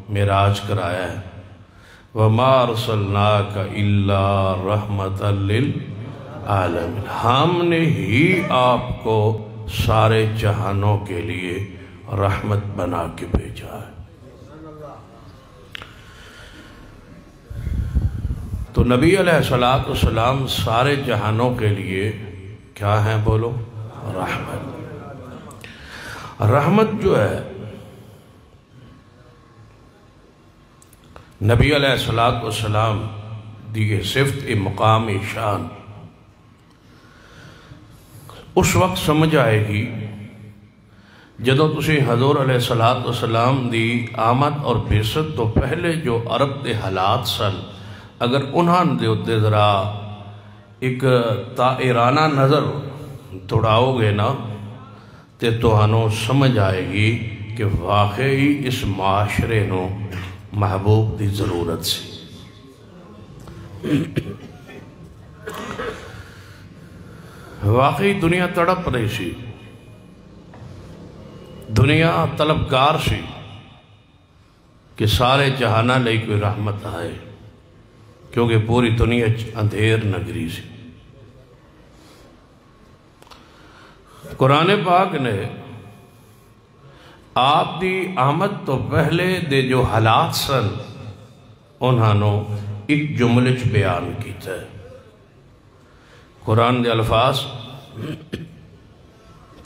معراج کرایا ہے، وَمَا أَرْسَلْنَاكَ إِلَّا رَحْمَةً لِلْعَالَمِينَ، ہم نے ہی آپ کو سارے جہانوں کے لیے رحمت بنا کے بھیجا ہے۔ تو نبی علیہ السلام سارے جہانوں کے لیے کیا ہیں بولو؟ رحمت۔ رحمت جو ہے نبی علیہ السلام دی صفت مقام شان اس وقت سمجھ آئے گی جدو تسی حضور علیہ السلام دی آمد اور بعثت تو پہلے جو عرب دے حالات سن، اگر انہاں دے اتے ذرا ایک طائرانہ نظر دوڑاؤ گے نا تے توہانوں سمجھ آئے گی کہ واقعی اس معاشرے نو محبوب دی ضرورت سی۔ واقعی دنیا تڑپ رہی سی، دنیا طلبگار سی کہ سارے جہانہ لئی کوئی رحمت آئے، کیونکہ پوری دنیا اندھیر نگری سی۔ قرآن پاک نے آپ دی آمد تو پہلے دے جو حالات سن انہوں ایک جملچ بیان کیتا ہے۔ قرآن دے الفاظ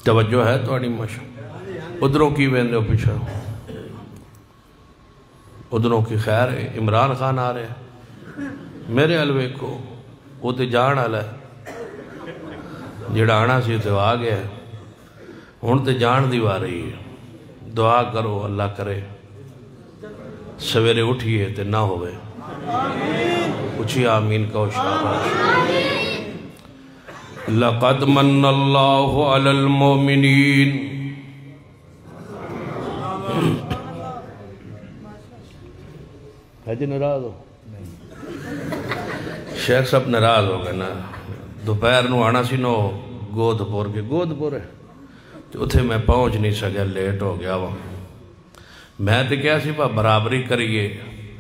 توجہ ہے تو اڑی مشہور ادھروں کی ویندے ہو پیچھا ادھروں کی خیر عمران خان آ رہے ہیں میرے الوے کو وہ تے جان آلہ ہے جڑا آنا سی تو آ گیا ہے ہون تے جان دیوا رہی ہے۔ دعا کرو اللہ کرے سویرے اٹھئے تے نہ ہوئے، اچھی آمین کا اشارہ۔ لَقَدْ مَنَّ اللَّهُ عَلَى الْمُؤْمِنِينَ، ہے جی نراز ہو؟ شیخ صاحب نراز ہو گئے نا، دوپہر نو آنا سی نو گود پور کے گود پور ہے تو اتھے میں پہنچ نہیں سکیا، لیٹ ہو گیا وہاں۔ میں تے کیا سی برابری کریے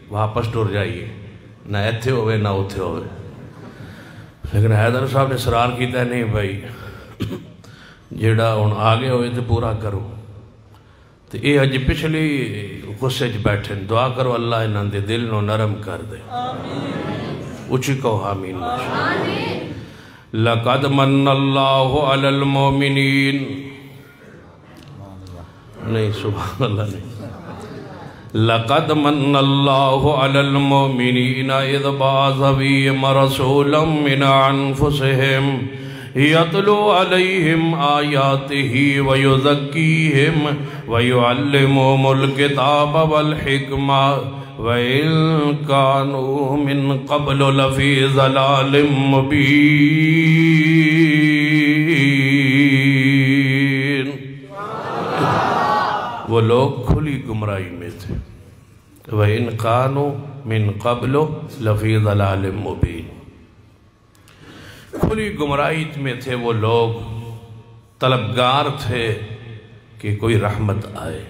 واپس ٹور جائیے، نہ ایتھے ہوئے نہ اتھے ہوئے، لیکن حیدر صاحب نے اصرار کیتا ہے نہیں بھائی جیڑا ان آگے ہوئے تے پورا کرو۔ تو یہ اج پچھلی غصے چ بیٹھے دعا کرو اللہ انہاں دے دل نو نرم کر دے، اچھی کہو آمین۔ لَقَدْ مَنَّ اللَّهُ عَلَى الْمُؤْمِنِينَ، نہیں سبحان اللہ نہیں، لَقَدْ مَنَّ اللَّهُ عَلَى الْمُؤْمِنِينَ إِذْ بَعَثَ فِيهِمْ رَسُولًا مِّنْ أَنفُسِهِمْ يَتْلُو عَلَيْهِمْ آيَاتِهِ وَيُزَكِّيهِمْ وَيُعَلِّمُهُمُ الْكِتَابَ وَالْحِكْمَةَ وَإِن كَانُوا مِن قَبْلُ لَفِي ضَلَالٍ مُّبِينٍ۔ وہ لوگ کھلی گمراہی میں تھے، وَإِن كَانُوا مِن قَبْلُ لَفِي ضَلَالٍ مُّبِينٍ، کھلی گمراہی میں تھے وہ لوگ، طلبگار تھے کہ کوئی رحمت آئے۔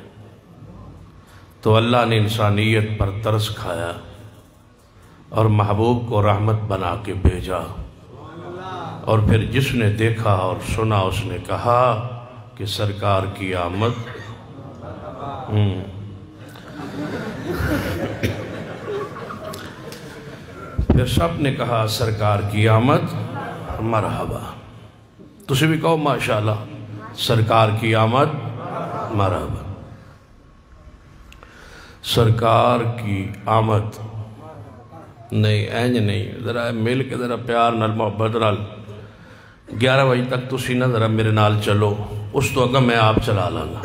تو اللہ نے انسانیت پر ترس کھایا اور محبوب کو رحمت بنا کے بھیجا، اور پھر جس نے دیکھا اور سنا اس نے کہا کہ سرکار کی آمد پھر سب نے کہا سرکار کی آمد مرحبا، تسی بھی کہو ماشاءاللہ سرکار کی آمد مرحبا۔ سرکار کی آمد نہیں اینج نہیں، ذرا مل کے ذرا پیار نال محبت نال 11 بجے تک تسی نہ ذرا میرے نال چلو، اس تو اگر میں آپ چلا لاں گا۔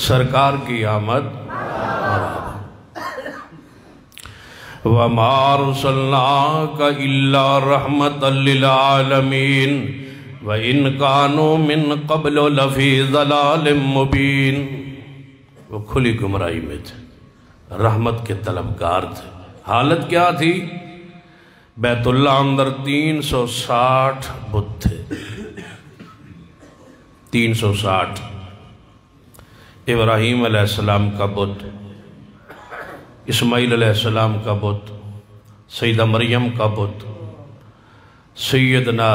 سرکار کی آمد مرحبا۔ وَمَا أَرْسَلْنَاكَ إِلَّا رَحْمَةً لِلْعَالَمِينَ وَإِن كَانُوا مِن قَبْلُ لَفِي ضَلَالٍ مُّبِينٍ، وہ کھلی گمراہی میں تھے، رحمت کے طلبگار تھے۔ حالت کیا تھی؟ بیت اللہ اندر 360 بت تھے، 360۔ ابراہیم علیہ السلام کا بت، اسماعیل علیہ السلام کا بت، سیدہ مریم کا بت، سیدنا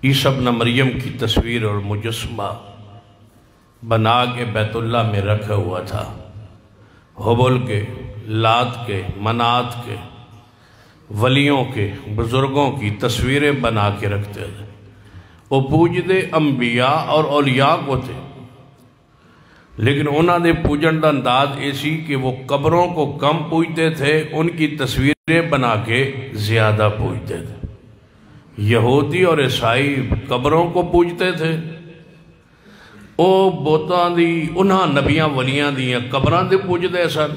عیسیٰ ابن مریم کی تصویر اور مجسمہ بنا کے بیت اللہ میں رکھا ہوا تھا۔ حبل کے، لات کے، منات کے، ولیوں کے، بزرگوں کی تصویریں بنا کے رکھتے تھے۔ وہ پوجدے انبیاء اور اولیاء کو تھے، لیکن انہوں نے پوجن دا انداز ایسی کہ وہ قبروں کو کم پوجتے تھے، ان کی تصویریں بنا کے زیادہ پوجتے تھے۔ یہودی اور عیسائی قبروں کو پوجتے تھے، او بوتاں دی انہاں نبیاں ولیاں دیاں قبراں دے پوجدے سن،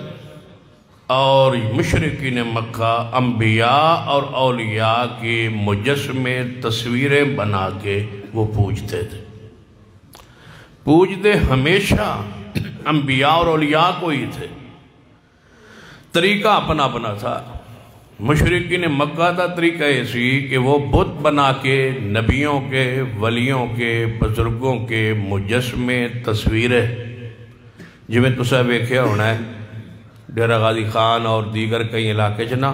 اور مشرکین مکہ انبیاء اور اولیاء کے مجسمے تصویریں بنا کے وہ پوجتے تھے۔ پوجتے ہمیشہ انبیاء اور اولیاء کو ہی تھے، طریقہ اپنا اپنا تھا۔ مشرکین مکہ کا طریقہ ایسی کہ وہ بت بنا کے نبیوں کے، ولیوں کے، بزرگوں کے مجسمے تصویریں، جی میں تسا ویکھیا ہونا ہے ڈیرہ غازی خان اور دیگر کئی علاقے چنا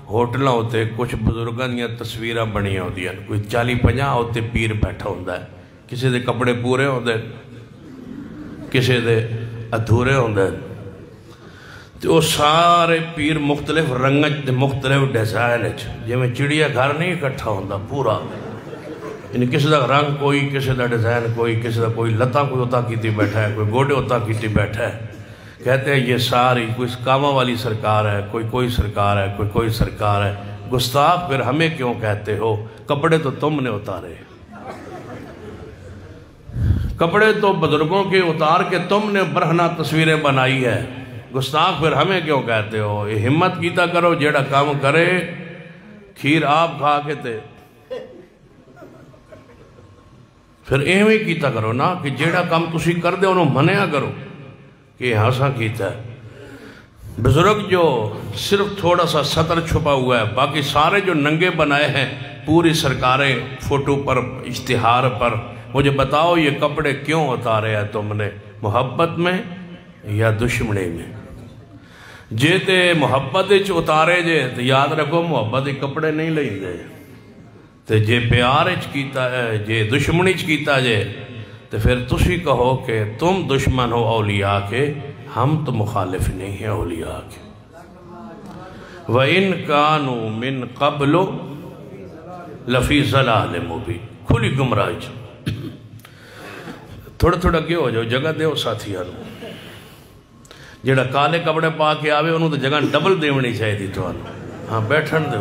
ہوٹلاں ہوتے کچھ بزرگاں دیاں تصویراں بنیاں ہوتی ہیں، کوئی 40-50 ہوتے پیر بیٹھا ہوتا ہے، کسی دے کپڑے پورے ہوتے کسی دے ادھورے ہوندے، تو وہ سارے پیر مختلف رنگت مختلف ڈیزائن جی میں چڑیا گھر نہیں اکٹھا ہوندہ پورا، یعنی کسی دا رنگ کوئی، کسی دا ڈیزائن کوئی، کسی دا کوئی لتاں کوئی ہوتا کیتی بیٹھا ہے، کوئی گوڑے ہوتا کیتی بیٹھا ہے۔ کہتے ہیں یہ ساری کوئی کامہ والی سرکار ہے، کوئی سرکار ہے، کوئی سرکار ہے۔ گستاخ پھر ہمیں کیوں کہتے ہو؟ کپڑے تو تم نے اتارے، کپڑے تو بزرگوں کے اتار کے تم نے برہنہ تصویریں بنائی ہے، گستاخ پھر ہمیں کیوں کہتے ہو؟ یہ ہمت کیتا کرو جیڑا کام کرے کھیر آپ کھا کے تے پھر ایویں کیتا کرو نا کہ جیڑا کام تسی کر دے انہوں منیا کرو کہ ہاں کیتا ہے۔ بزرگ جو صرف تھوڑا سا سطر چھپا ہوا ہے، باقی سارے جو ننگے بنائے ہیں پوری سرکاریں فوٹو پر اشتہار پر، مجھے بتاؤ یہ کپڑے کیوں اتارے ہیں تم نے؟ محبت میں یا دشمنی میں؟ جے تے محبت اچ اتارے جے تو یاد رکھو محبت کے کپڑے نہیں لیں دے، تے جے پیار اچ کیتا ہے، جے دشمنی اچ کیتا جے تو پھر تسی کہو کہ تم دشمن ہو اولیاء کے، ہم تو مخالف نہیں ہیں اولیاء کے۔ وَإِن كَانُوا مِن قَبْلُ لَفِي ضَلَالٍ مُبِينٍ، کھلی گمراہی۔ تھوڑا تھوڑا کیوں ہو جاؤ، جگہ دے ہو ساتھی آنو جیڑا کالے کپڑے پا کے آوے انہوں تو جگہ ڈبل دیونی چاہیے تھی تو آنو، ہاں بیٹھن دے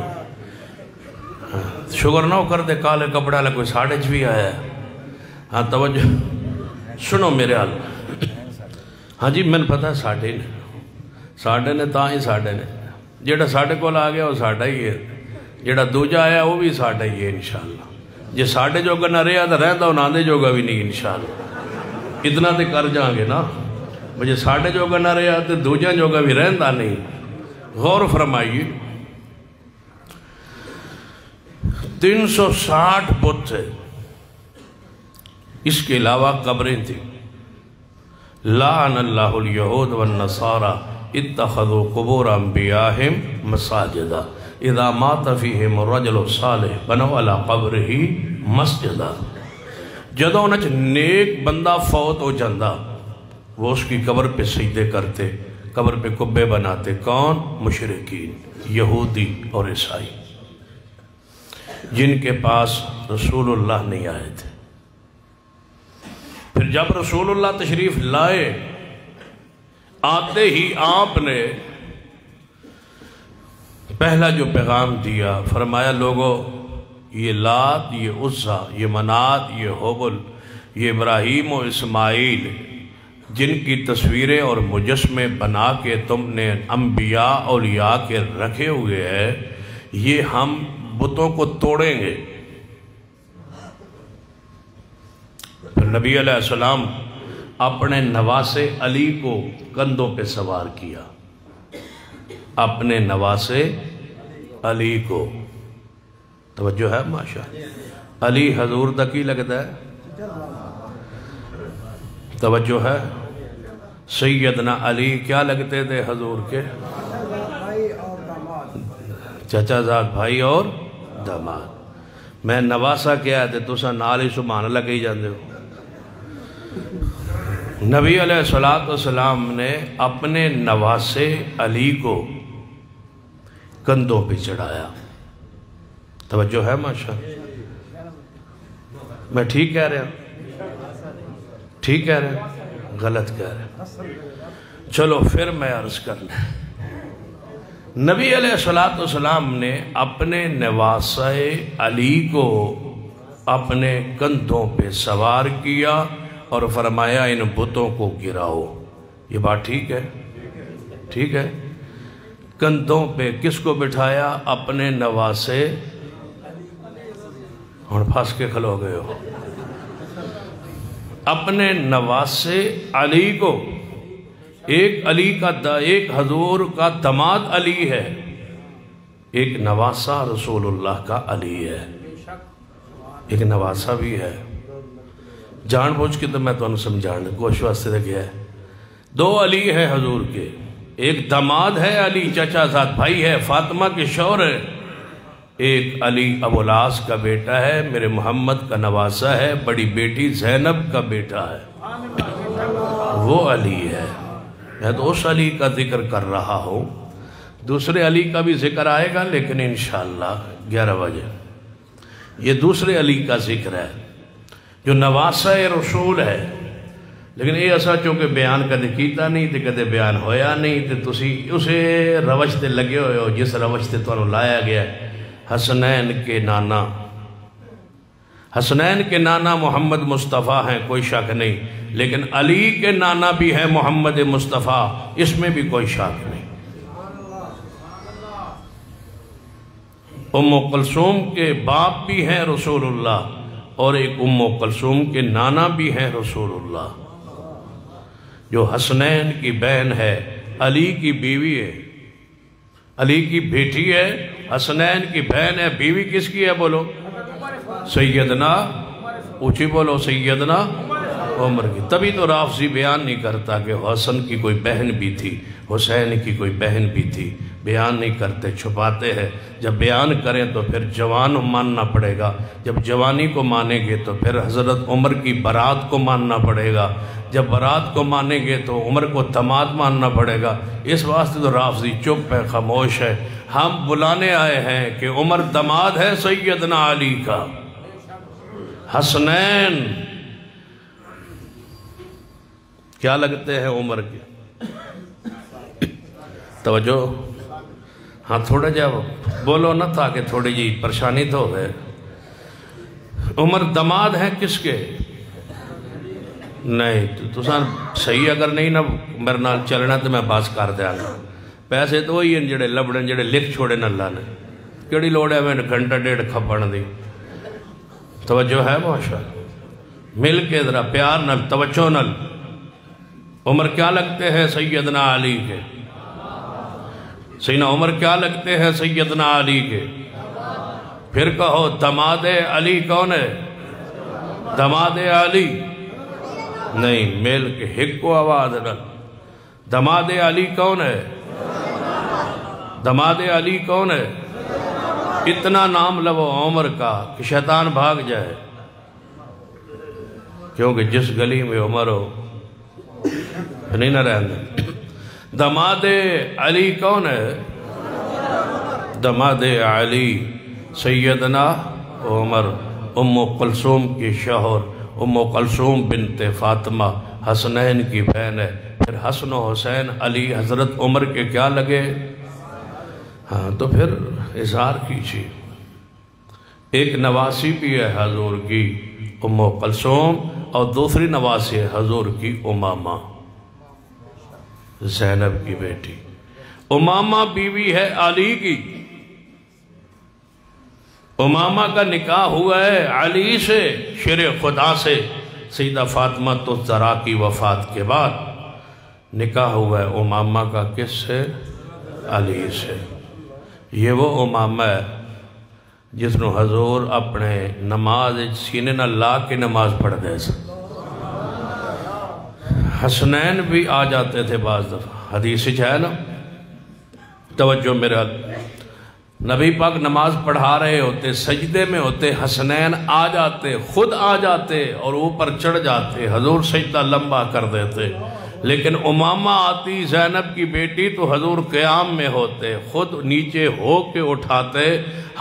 شکر نہ ہو کر دے کالے کپڑے والا کوئی ساڑھے چ بھی آیا ہے۔ ہاں توجہ سنو میرے حال، ہاں جی میں نے پتا ہے ساڑھے نے تاں ہی ساڑھے نے، جیڑا ساڑھے کو آ گیا وہ ساڑھا ہی ہے، جیڑا دوجہ آیا وہ بھی ساڑھا ہی ہے انشاءاللہ۔ جے ساڑھے جوگا نہ رہا تو رہتا ہو ناندے جوگا بھی نہیں انشاءاللہ، اتنا تے کر جائیں گے نا، مجھے ساڑھے جوگا نہ رہا تو دوجہ جوگا بھی رہتا نہیں۔ غور فرمائیے 360 بت تھے، اس کے علاوہ قبریں تھیں۔ لعن اللہ الیہود والنصارى اتخذوا قبور انبیاءہم مساجدا اذا مات فیہم الرجل صالح بنوا علی قبرہ مسجدا۔ جدوں نچ نیک بندہ فوت ہو جاندہ وہ اس کی قبر پہ سجدے کرتے، قبر پہ قبے بناتے۔ کون؟ مشرکین، یہودی اور عیسائی، جن کے پاس رسول اللہ نہیں آئے تھے۔ پھر جب رسول اللہ تشریف لائے، آتے ہی آپ نے پہلا جو پیغام دیا، فرمایا لوگو یہ لات، یہ عزا، یہ منات، یہ حبل، یہ ابراہیم و اسماعیل، جن کی تصویریں اور مجسمے بنا کے تم نے انبیاء اولیاء کے رکھے ہوئے ہیں، یہ ہم بتوں کو توڑیں گے۔ پھر نبی علیہ السلام اپنے نواسے علی کو کندھوں پہ سوار کیا، اپنے نواسے علی کو، توجہ ہے ماشاء علی حضور تک ہی لگتا ہے، توجہ ہے، سیدنا علی کیا لگتے تھے حضور کے؟ چچا زاد بھائی اور داماد۔ میں نواسا کیا ہے تُسا نال ہی سبحان اللہ کہی جاندے ہو۔ نبی علیہ السلام نے اپنے نواسے علی کو کندھوں پہ چڑھایا۔ توجہ ہے ماشاء میں ٹھیک کہہ رہا ہوں؟ ٹھیک کہہ رہے ہیں؟ غلط کہہ رہے ہیں؟ چلو پھر میں عرض کرنا۔ نبی علیہ السلام نے اپنے نواسے علی کو اپنے کندھوں پہ سوار کیا اور فرمایا ان بتوں کو گراؤ۔ یہ بات ٹھیک ہے؟ ٹھیک ہے؟ کندھوں پہ کس کو بٹھایا؟ اپنے نواسے، اور پھنس کے کھلو گئے ہو، اپنے نواسے علی کو۔ ایک علی کا ایک حضور کا داماد علی ہے، ایک نواسا رسول اللہ کا علی ہے، ایک نواسا بھی ہے۔ جان بوجھ کے تو میں تو انہوں سمجھانے کوشش واسطے دے گیا ہے۔ دو علی ہے حضور کے، ایک داماد ہے علی چچا زاد بھائی ہے، فاطمہ کے شوہر ہے، ایک علی ابو العاص کا بیٹا ہے، میرے محمد کا نواسا ہے، بڑی بیٹی زینب کا بیٹا ہے، وہ علی ہے۔ میں تو اس علی کا ذکر کر رہا ہوں، دوسرے علی کا بھی ذکر آئے گا لیکن انشاءاللہ 11 بجے۔ یہ دوسرے علی کا ذکر ہے جو نواسا رسول ہے، لیکن یہ ایسا چونکہ بیان کدے کیتا نہیں تے کدے بیان ہویا نہیں تے تسی اسے روش تے لگے ہوئے ہو جس روش تے تو لایا گیا ہے۔ حسنین کے نانا، حسنین کے نانا محمد مصطفیٰ ہیں، کوئی شک نہیں، لیکن علی کے نانا بھی ہے محمد مصطفیٰ، اس میں بھی کوئی شک نہیں۔ ام کلثوم کے باپ بھی ہیں رسول اللہ، اور ایک ام کلثوم کے نانا بھی ہیں رسول اللہ، جو حسنین کی بہن ہے، علی کی بیوی ہے، علی کی بیٹی ہے، حسنین کی بہن ہے، بیوی کس کی ہے بولو؟ سیدنا، اونچی بولو، سیدنا عمر کی۔ تبھی تو رافضی بیان نہیں کرتا کہ حسن کی کوئی بہن بھی تھی، حسین کی کوئی بہن بھی تھی، بیان نہیں کرتے، چھپاتے ہیں۔ جب بیان کریں تو پھر جوان ماننا پڑے گا، جب جوانی کو مانیں گے تو پھر حضرت عمر کی برات کو ماننا پڑے گا، جب برات کو مانیں گے تو عمر کو داماد ماننا پڑے گا۔ اس واسطے تو رافضی چپ ہے، خاموش ہے۔ ہم بلانے آئے ہیں کہ عمر داماد ہے سیدنا علی کا، حسنین کیا لگتے ہیں عمر کے؟ توجہ، ہاں تھوڑا جا بولو نا تاکہ تھوڑی جی پریشانی تو ہے۔ عمر داماد ہیں کس کے؟ نہیں تو صحیح اگر نہیں نا میرے نال چلنا تو میں باس کر دیا گا۔ پیسے تو وہی ہیں جڑے لبڑن جڑے لکھ چھوڑے نہ اللہ نے، کیڑی لوڑ ہے میں گھنٹہ ڈیڑھ کھپن دی۔ توجہ ہے ماشاء، مل کے ذرا پیار نل، توجہ نل۔ عمر کیا لگتے ہیں سیدنا علی کے؟ سیدنا عمر کیا لگتے ہیں سیدنا علی کے؟ پھر کہو داماد علی کون ہے؟ داماد علی نہیں، مل کے ہک کو آواز نل۔ داماد علی کون ہے؟ داماد علی کون ہے؟ اتنا نام لو عمر کا کہ شیطان بھاگ جائے، کیونکہ جس گلی میں عمر ہو نہیں نہ رہنے۔ داماد علی کون ہے؟ داماد علی سیدنا عمر، ام کلثوم کی شوہر، ام کلثوم بنت فاطمہ حسنین کی بہن ہے۔ پھر حسن و حسین علی حضرت عمر کے کیا لگے؟ ہاں تو پھر اظہار کیجیے۔ ایک نواسی بھی ہے حضور کی ام کلثوم، اور دوسری نواسی ہے حضور کی امامہ، زینب کی بیٹی۔ امامہ بیوی ہے علی کی، امامہ کا نکاح ہوا ہے علی سے، شیر خدا سے۔ سیدہ فاطمہ الزہرا کی وفات کے بعد نکاح ہوا ہے امامہ کا کس سے؟ علی سے۔ یہ وہ امامہ ہے جس نے حضور اپنے نماز سینے نہ لا کے نماز پڑھ دے سا۔ حسنین بھی آ جاتے تھے بعض دفعہ، حدیث ہے نا، توجہ میرا، نبی پاک نماز پڑھا رہے ہوتے، سجدے میں ہوتے، حسنین آ جاتے، خود آ جاتے اور اوپر چڑھ جاتے، حضور سجدہ لمبا کر دیتے، لیکن امامہ آتی زینب کی بیٹی تو حضور قیام میں ہوتے، خود نیچے ہو کے اٹھاتے،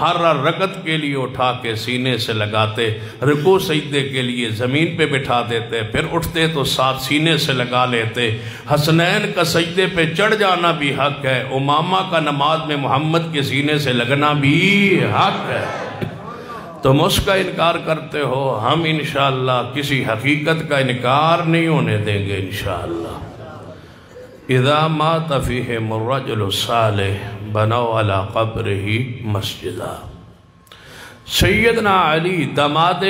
ہر رکعت کے لیے اٹھا کے سینے سے لگاتے، رکوع سجدے کے لیے زمین پہ بٹھا دیتے، پھر اٹھتے تو ساتھ سینے سے لگا لیتے۔ حسنین کا سجدے پہ چڑھ جانا بھی حق ہے، امامہ کا نماز میں محمد کے سینے سے لگنا بھی حق ہے۔ تم اس کا انکار کرتے ہو، ہم انشاءاللہ کسی حقیقت کا انکار نہیں ہونے دیں گے انشاءاللہ۔ اذا مات فیہم الرجل الصالح بنوا علی قبرہ مسجدا۔ سیدنا علی داماد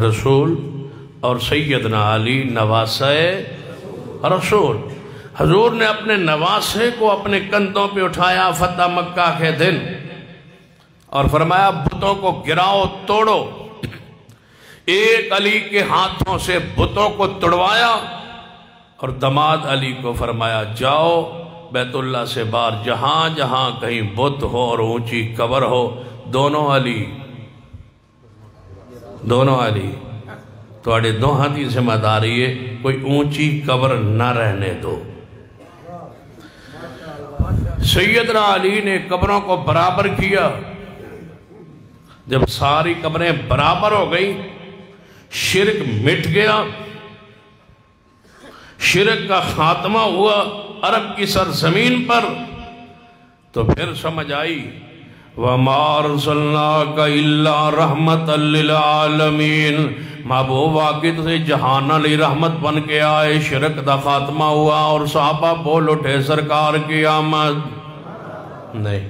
رسول اور سیدنا علی نواسہ رسول، حضور نے اپنے نواسے کو اپنے کندھوں پہ اٹھایا فتح مکہ کے دن اور فرمایا بتوں کو گراؤ، توڑو۔ ایک علی کے ہاتھوں سے بتوں کو توڑوایا اور داماد علی کو فرمایا جاؤ بیت اللہ سے باہر جہاں جہاں کہیں بت ہو اور اونچی قبر ہو، دونوں علی تھوڑے دو ہاتھی ذمہ داری ہے، کوئی اونچی قبر نہ رہنے دو۔ سیدنا علی نے قبروں کو برابر کیا، جب ساری قبریں برابر ہو گئی، شرک مٹ گیا، شرک کا خاتمہ ہوا عرب کی سرزمین پر، تو پھر سمجھ آئی وَمَا أَرْسَلْنَاكَ إِلَّا رَحْمَةً لِلْعَالَمِينَ، محبوب واقعی سے جہان علی رحمت بن کے آئے، شرک دا خاتمہ ہوا اور صحابہ بول اٹھے سرکار کی آمد۔ نہیں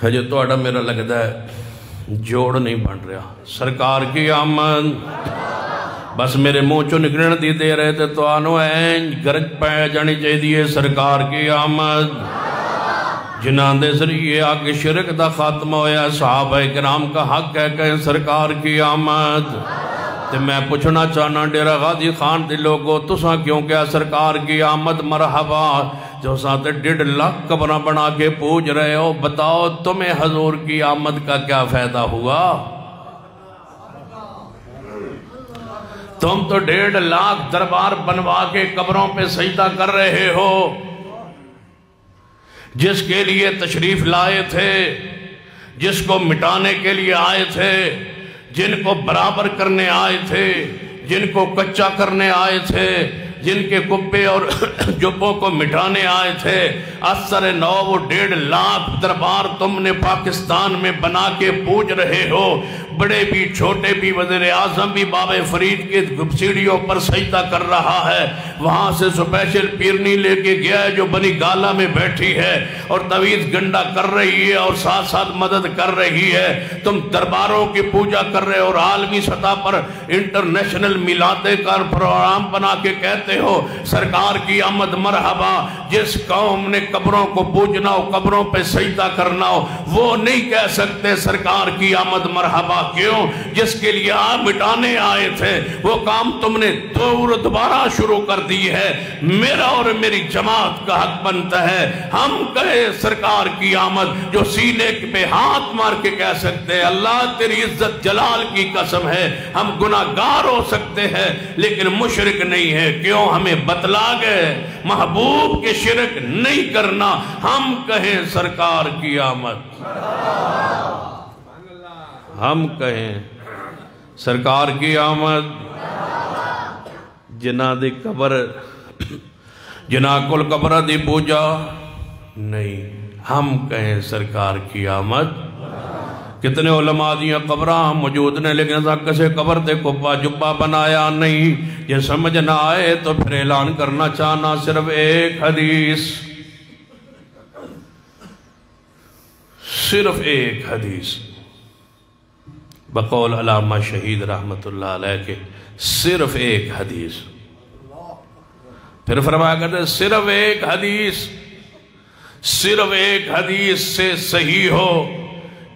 جو توڑا میرا لگتا ہے جوڑ نہیں بن رہا، سرکار کی آمد، بس میرے منہ چو نکلن دی دے رہے تھے تو آنو این گرج پہ جانی چاہی دیئے سرکار کی آمد، جنان دے ذریعے آگے شرک دا خاتمہ ہویا، صحابہ کرام کا حق ہے کہ سرکار کی آمد۔ تو میں پوچھنا چاہنا ڈیرہ غازی خان دے لوگو تساں کیوں کیا سرکار کی آمد مرحبا، جو ساتھ 1.5 لاکھ قبریں بنا کے پوچھ رہے ہو، بتاؤ تمہیں حضور کی آمد کا کیا فائدہ ہوا؟ تم تو 1.5 لاکھ دربار بنوا کے قبروں پہ سجدہ کر رہے ہو، جس کے لیے تشریف لائے تھے، جس کو مٹانے کے لیے آئے تھے، جن کو برابر کرنے آئے تھے، جن کو کچا کرنے آئے تھے، جن کے کبے اور جبوں کو مٹانے آئے تھے، اثر نو وہ 1.5 لاکھ دربار تم نے پاکستان میں بنا کے پوچھ رہے ہو، بڑے بھی چھوٹے بھی، وزیر اعظم بھی بابا فرید کے سیڑھیوں پر سجدہ کر رہا ہے، وہاں سے سپیشل پیرنی لے کے گیا ہے جو بنی گالا میں بیٹھی ہے اور تویز گنڈا کر رہی ہے اور ساتھ ساتھ مدد کر رہی ہے، تم درباروں کی پوجا کر رہے اور عالمی سطح پر انٹرنیشنل میلاد کا پروگرام بنا کے کہتے ہو سرکار کی آمد مرحبا۔ جس قوم نے قبروں کو پوجنا ہو، قبروں پہ سجدہ کرنا ہو، وہ نہیں کہہ سکتے سرکار کی آمد مرحبا، کیوں؟ جس کے لیے آپ مٹانے آئے تھے وہ کام تم نے دوبارہ شروع کر دی ہے۔ میرا اور میری جماعت کا حق بنتا ہے ہم کہے سرکار کی آمد، جو سینے پہ ہاتھ مار کے کہہ سکتے ہیں اللہ تیری عزت جلال کی قسم ہے، ہم گناہگار ہو سکتے ہیں لیکن مشرک نہیں ہے، کیوں؟ ہمیں بتلا گئے محبوب کے شرک نہیں کرنا، ہم کہیں سرکار کی آمد، ہم کہیں سرکار کی آمد۔ جنہ دی قبر جنہ کل قبر دی پوجا نہیں، ہم کہیں سرکار کی آمد۔ کتنے علماء دیاں قبراں موجود نے لیکن ایسا کسے قبر دے کپا جبا بنایا نہیں، یہ سمجھ نہ آئے تو پھر اعلان کرنا چاہنا صرف ایک حدیث، صرف ایک حدیث بقول علامہ شہید رحمت اللہ علیہ کے، صرف ایک حدیث، پھر فرمایا کرتے صرف ایک حدیث، صرف ایک حدیث سے صحیح ہو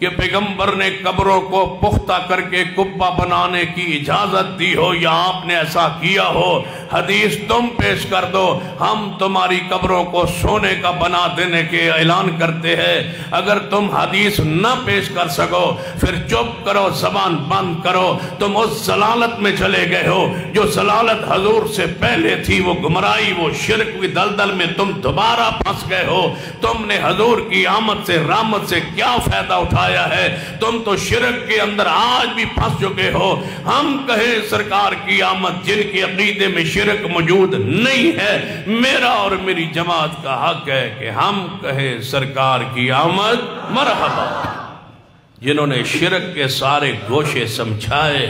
کہ پیغمبر نے قبروں کو پختہ کر کے قبہ بنانے کی اجازت دی ہو یا آپ نے ایسا کیا ہو، حدیث تم پیش کر دو، ہم تمہاری قبروں کو سونے کا بنا دینے کے اعلان کرتے ہیں۔ اگر تم حدیث نہ پیش کر سکو پھر چپ کرو، زبان بند کرو، تم اس ضلالت میں چلے گئے ہو جو ضلالت حضور سے پہلے تھی، وہ گمراہی، وہ شرک کی دلدل میں تم دوبارہ پھنس گئے ہو۔ تم نے حضور کی آمد سے رحمت سے کیا فائدہ اٹھایا ہے؟ تم تو شرک کے اندر آج بھی پھنس چکے ہو۔ ہم کہیں سرکار کی آمد، جن کے عقیدے میں شرک موجود نہیں ہے، میرا اور میری جماعت کا حق ہے کہ ہم کہیں سرکار کی آمد مرحبا۔ جنہوں نے شرک کے سارے گوشے سمجھائے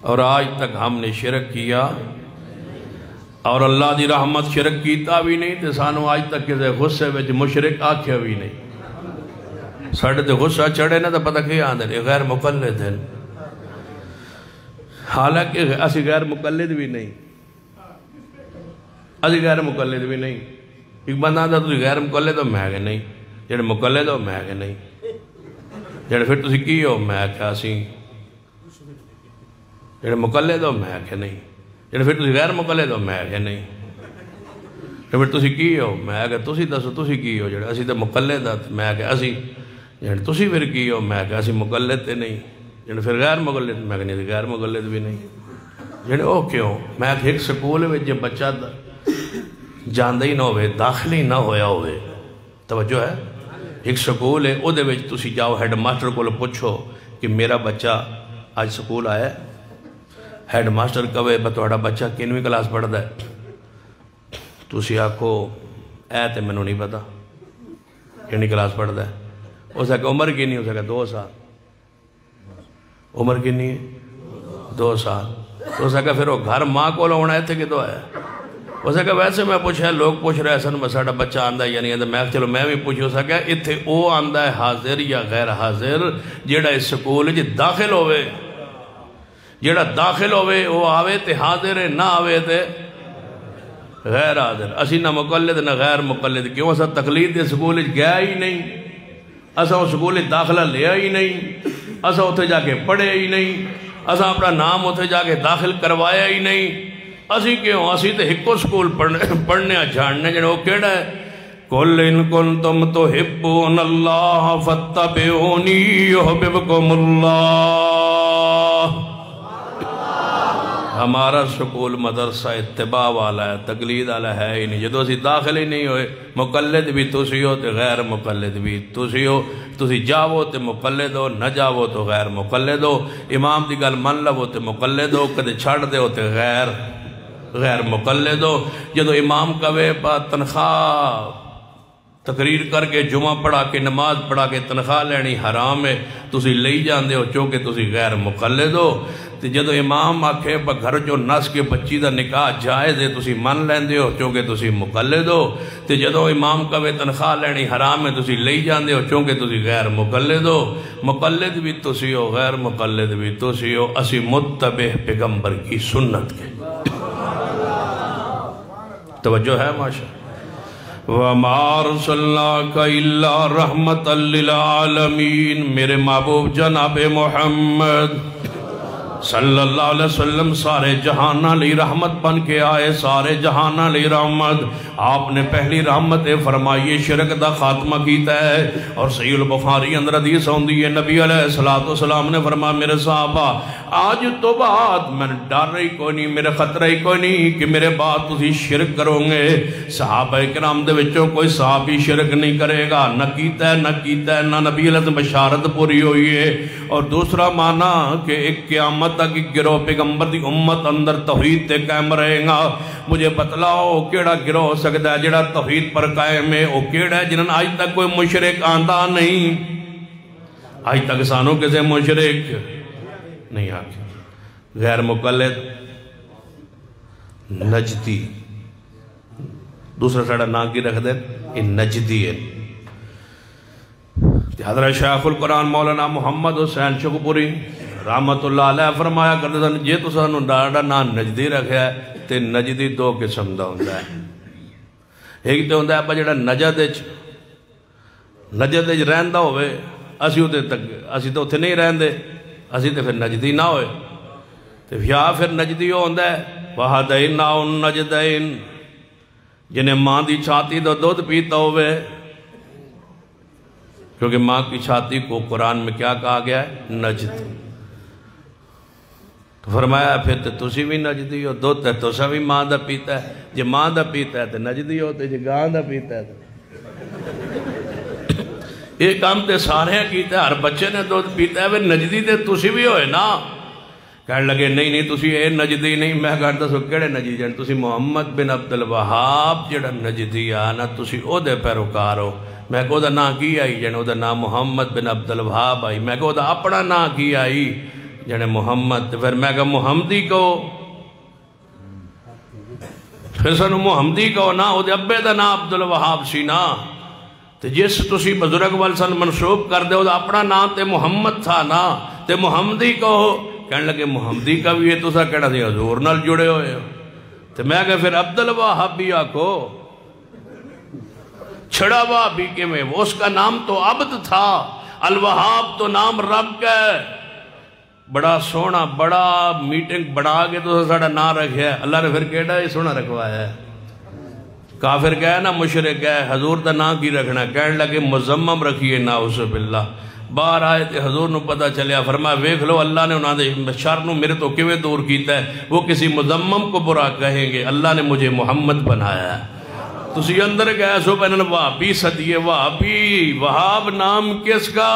اور آج تک ہم نے شرک کیا اور اللہ دی رحمت شرک کیتا بھی نہیں تے سانو آج تک کسے غصے وچ مشرک آکھیا بھی نہیں۔ ساڑھے تے غصہ چڑھے نا تو پتہ کیا آندھے غیر مقلد ہیں، حالانکہ اسی غیر مقلد بھی نہیں، اسی غیر مقلد بھی نہیں۔ ایک بندہ آندھا تسی غیر مقلد ہو، میں کہ نہیں۔ جڑے مقلد ہو، میں کہ نہیں۔ جڑے پھر تسی کی ہو، میں کہ اسی۔ جڑے مقلد ہو، میں کہ نہیں۔ جڑے پھر تسی غیر مقلد ہو، میں کہ نہیں۔ جڑے پھر تسی کی ہو، میں کہ تسی دسو تسی کی ہو۔ جڑے اسی تے مقلد ہاتھ، میں کہ اسی۔ جڑے تسی پھر کی ہو، میں کہ اسی مقلد تے نہیں۔ جڑے پھر غیر مقلد، میں کہ نہیں غیر مقلد بھی نہیں۔ جڑے او کیوں؟ میں کہ ایک سکول میں جب بچہ جاندہ ہی نہ ہوئے، داخل ہی نہ ہویا ہوئے، توجہ ہے؟ ایک سکول ہے، او دے وچ تسی جاؤ ہیڈ ماسٹر کو پوچھو کہ میرا بچہ آج سکول آیا ہے؟ ہیڈ ماسٹر کہے بتوڑا بچہ کینویں کلاس پڑھتا ہے؟ تسی آکھو اے تے منو نہیں پتا کینویں کلاس پڑھتا ہے۔ اس کہ عمر کی نہیں، اس کہ 2 سال۔ عمر کی نہیں ہے 2 سال۔ اس کہ پھر وہ گھر ماں کو ہونا ہے تھے کہ تو ہے۔ اس کہ ویسے میں پوچھا، لوگ پوچھ رہے سن مساڑا بچہ آندہ ہے یا نہیں آندہ، میں چلو میں بھی پوچھو۔ اس کہ اتھے او آندہ ہے حاضر یا غیر حاضر جیڑا اس سکول جی داخل ہوئے، جیڑا داخل ہوئے وہ آوے تے حاضر ہے، نہ آوے تے غیر حاضر۔ اسی نہ مقلد نہ غیر مقلد، کیوں اسا تقلید دے سکول گیا ہی نہیں، اسا وہ سکول داخلہ لیا ہی نہیں، اسا اتھے جا کے پڑھے ہی نہیں، اسا اپنا نام اتھے جا کے داخل کروایا ہی نہیں۔ اسی کیوں؟ اسی تے ہکو سکول پڑھنے جھاننے جنہوں کیڑا ہے قُلْ إِن كُنْتُمْ تُحِبُّونَ اللَّهَ فَاتَّبِعُونِي يُحْبِبْكُمُ اللَّهُ۔ ہمارا سکول مدرسہ اتباع والا ہے، تقلید والا ہے ہی نہیں۔ جدو اسی داخل ہی نہیں ہوئے، مقلد بھی تسی ہو تے غیر مقلد بھی تسی ہو، تسی جاؤ تے مقلد ہو، نہ جاؤ تو غیر مقلد ہو۔ امام دی گل من لو تے مقلد ہو، کدے چھڑ دے ہو تے غیر مقلد ہو۔ جدو امام کہے با تنخواہ تقریر کر کے جمعہ پڑھا کے نماز پڑھا کے تنخواہ لینی حرام ہے، تسی لئی جاندے ہو چونکہ تسی غیر مقلد ہو۔ تے جدو امام آکھے با گھر جو نس کے بچی دا نکاح جائز ہے تسی من لیندے ہو چونکہ تسی مقلد ہو۔ تے جدو امام کہے تنخواہ لینی حرام ہے تسی لئی جاندے ہو چونکہ تسی غیر مقلد ہو۔ مقلد بھی تسی ہو، غیر مقلد بھی تسی ہو، اسی متبع پیغمبر کی سنت کے۔ توجہ ہے ماشاء وَمَا أَرْسَلْنَاكَ إِلَّا رَحْمَةً لِلْعَالَمِينَ۔ میرے محبوب جناب محمد صلی اللہ علیہ وسلم سارے جہانہ لی رحمت بن کے آئے، سارے جہانہ لی رحمت۔ آپ نے پہلی رحمت فرمائی شرک دا خاتمہ کیتا ہے، اور صحیح البخاری اندر حدیث ہوندی ہے نبی علیہ السلام نے فرمایا میرے صحابہ آج تو بعد میں ڈر رہی کوئی نہیں، میرے خطرہ ہی کوئی نہیں کہ میرے بعد تسی شرک کرو گے۔ صحابہ کرام دے وچوں کوئی صحابی شرک نہیں کرے گا، نہ کیتا ہے نہ نبی علیہ بشارت پوری ہوئی ہے۔ اور دوسرا معنی کہ ایک قیامت تک گروہ پیغمبر دی امت اندر توحید تے قائم رہے گا۔ مجھے بتلاؤ کیڑا گروہ ہو سکتا ہے جڑا توحید پر قائم ہے؟ وہ کیڑا ہے جنہاں آج تک کوئی مشرک آندہ نہیں؟ آج تک سانوں کسے مشرک نہیں آکے۔ غیر مقلد نجدی، دوسرا ساڑھا نام کی رکھ دیں یہ نجدی ہے۔ حضرت شیخ القرآن مولانا محمد حسین شکوپوری رحمت اللہ علیہ فرمایا کرتے ہیں جے تو سانو ڈاڑا نام نجدی رکھا ہے تے نجدی 2 قسم دا ہوندہ ہے۔ ایک تے ہوندہ ہے جڑا نجد نجد رہندا ہوئے اسی تو اتنے نہیں رہندے، اسی تو پھر نجدی نہ ہوئے، تو یا پھر نجدی ہوندہ ہے وَهَدَيْنَاهُ النَّجْدَيْنِ، جنہیں ماں دی چھاتی تو دودھ پیتا ہوئے، کیونکہ ماں کی چھاتی کو قرآن میں کیا کہا گیا ہے؟ نجد۔ تو فرمایا پھر تو تسی بھی نجدی ہو، دودھ ہے تو سا بھی ماں دا پیتا ہے، جے ماں دا پیتا ہے تو نجدی ہوتے، جے گاں دا پیتا ہے تو یہ کام تے سارے کیتا ہے، ہر بچے نے دودھ پیتا ہے، نجدی تے تسی بھی ہوئے نا۔ کہنے لگے نہیں تسی اے نجدی نہیں، میں کہتا سو کیڑے نجدی جان، تسی محمد بن عبدالوہاب جڑا نجدی آنا، تسی او دے پیروکار ہو۔ میں کہو دا نا کی آئی جانے، او دا نا محمد بن عبدالوہاب آئی، میں کہو دا اپنا نا کی آئی جانے محمد، پھر میں کہا محمدی کہو، پھر سنو محمدی کہو نا، او دے ابے دا نا عبدالوہاب سی نا، تو جس تسی بزرگ والسن منصوب کر دے، او دا اپنا نام تے محمد تھا نا، تے محمدی کہو۔ کہنے لگے محمدی کا بھی ہے، تو سا کہنا سی حضور نال جڑے ہوئے ہو، تو میں کہا پھر عبدالوہاب بھی آکو، چھڑا وہابی کے میں، اس کا نام تو عبد تھا، الوہاب تو نام رب کا ہے۔ بڑا سونا، بڑا میٹنگ بڑھا کے تو ساڑا نام رکھے ہے، اللہ نے پھر کہنا یہ سونا رکھوایا ہے۔ کافر کہے نا مشرک ہے، حضور دا نام کی رکھنا، کہنے لگے مزمم رکھیے ناؤذ باللہ۔ باہر آئے تھے حضور نو پتہ چلیا، فرمایا ویکھ لو اللہ نے انہاں دے شر نو میرے تو کیویں دور کیتا ہے، وہ کسی مزمم کو برا کہیں گے، اللہ نے مجھے محمد بنایا ہے۔ تسی اندر گئے سو بینن وہابی صدیے، وہابی، وہاب نام کس کا؟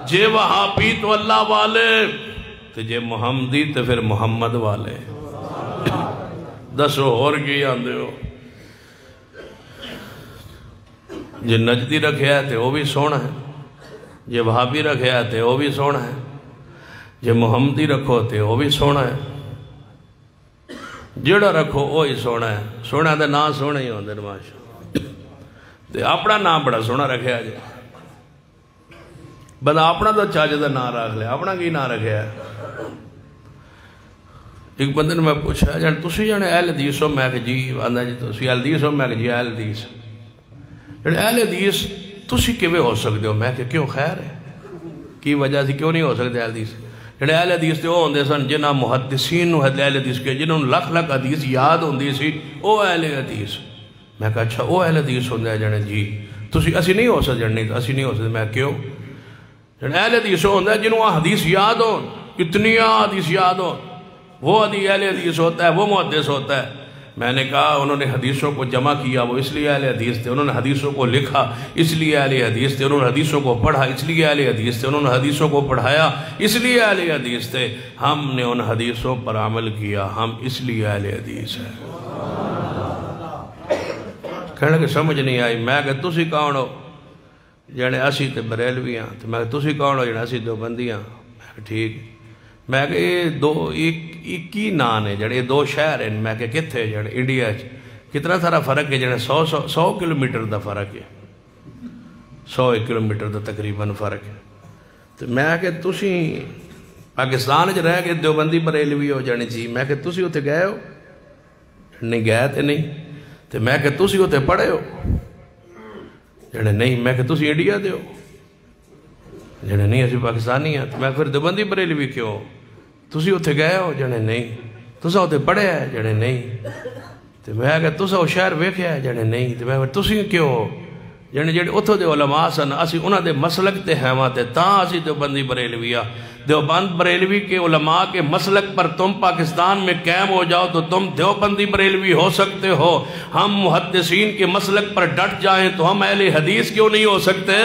جے وہابی تو اللہ والے، تو جے محمدی تو پھر محمد والے۔ دسو اور کی آندے ہو؟ جے نجدی رکھے آتے وہ بھی سونا ہے، جے وہابی رکھے آتے وہ بھی سونا ہے، جے محمدی رکھو تے وہ بھی سونا ہے، جڑا رکھو وہی سونا ہے، سونا دے نام سونا ہی ہوندے نماشا، تے اپنا نام بڑا سونا رکھے آجے، بندہ اپنا تو چاہجے دا نام رکھ لے، اپنا کی نام رکھے آئے۔ ایک بندے نے میں پوچھا جان تسی جانے اہل حدیث ہو، میں کہ جی، آندہ جی تسی اہل حدیث ہو، میں کہ جی اہل حدیث، اہل حدیث تسی کیویں ہو سکتے ہو؟ میں کہ کیوں خیر ہے کی وجہ سے کیوں نہیں ہو سکتے اہل حدیث؟ اہل حدیث تے وہ ہوندے سن جنہاں محدثین نو اہل حدیث کے، جنہوں لکھ لکھ حدیث یاد ہوندی سی، او اہل حدیث۔ میں کہا اچھا او اہل حدیث ہوندے ہیں جانے جی، تسی اسی نہیں ہو سکتے جانے، اسی نہیں ہو سکتے، میں کیوں؟ اہل حدیث ہوندے ہیں جنہوں حدیث یاد ہو، اتنی حدیث یاد ہو، وہ اہل حدیث ہوتا ہے، وہ محدث ہوتا ہے۔ میں نے کہا انہوں نے حدیثوں کو جمع کیا وہ اس لیے اہل حدیث تھے، انہوں نے حدیثوں کو لکھا اس لیے اہل حدیث تھے، انہوں نے حدیثوں کو پڑھا اس لیے اہل حدیث تھے، انہوں نے حدیثوں کو پڑھایا اس لیے اہل حدیث تھے۔ ہم نے ان حدیثوں پر عمل کیا، ہم اس لیے اہل حدیث ہیں۔ کہنے کہ سمجھ نہیں آئی، میں کہ تسی کون ہو؟ جانے اسی تے بریلوی ہیں، تو میں کہ تسی کون ہو؟ جانے اسی دیوبندی ہیں۔ میں کہ ٹھیک، میں کہ ایک ہی نام ہے جڑے دو شہر ہیں، میں کہ کتھے جڑے انڈیا کتنا سارا فرق ہے، جڑے 100 کلومیٹر دا فرق ہے، 100 کلومیٹر دا تقریباً فرق ہے۔ تو میں کہ تسی پاکستان جو رہ کے دیوبندی بریلوی ہو جانے جی، میں کہ تسی ہوتے گئے ہو؟ نہیں گئے تھے نہیں، تو میں کہ تسی ہوتے پڑھے ہو؟ جڑے نہیں، میں کہ تسی انڈیا دے ہو؟ جڑے نہیں اسی پاکستانی ہیں، تو میں پھر دیوبندی بریلوی کیوں؟ تسی ہوتے گئے ہو؟ جڑے نہیں۔ تسا ہوتے پڑھے ہیں؟ جڑے نہیں۔ تو میں کہ تسا وہ شہر ویکھے ہیں؟ جڑے نہیں۔ تو میں کہ تسی کیوں ہو؟ جڑے اتھو دے علماء سن، اسی انہاں دے مسلک تے ہیواں تے تاں اسی دیوبندی بریلوی آ۔ دیوبند بریلوی کے علماء کے مسلک پر تم پاکستان میں قائم ہو جاؤ تو تم دیوبندی بریلوی ہو سکتے ہو، ہم محدثین کے مسلک پر ڈٹ جائیں تو ہم اہل حدیث کیوں نہیں ہو سکتے؟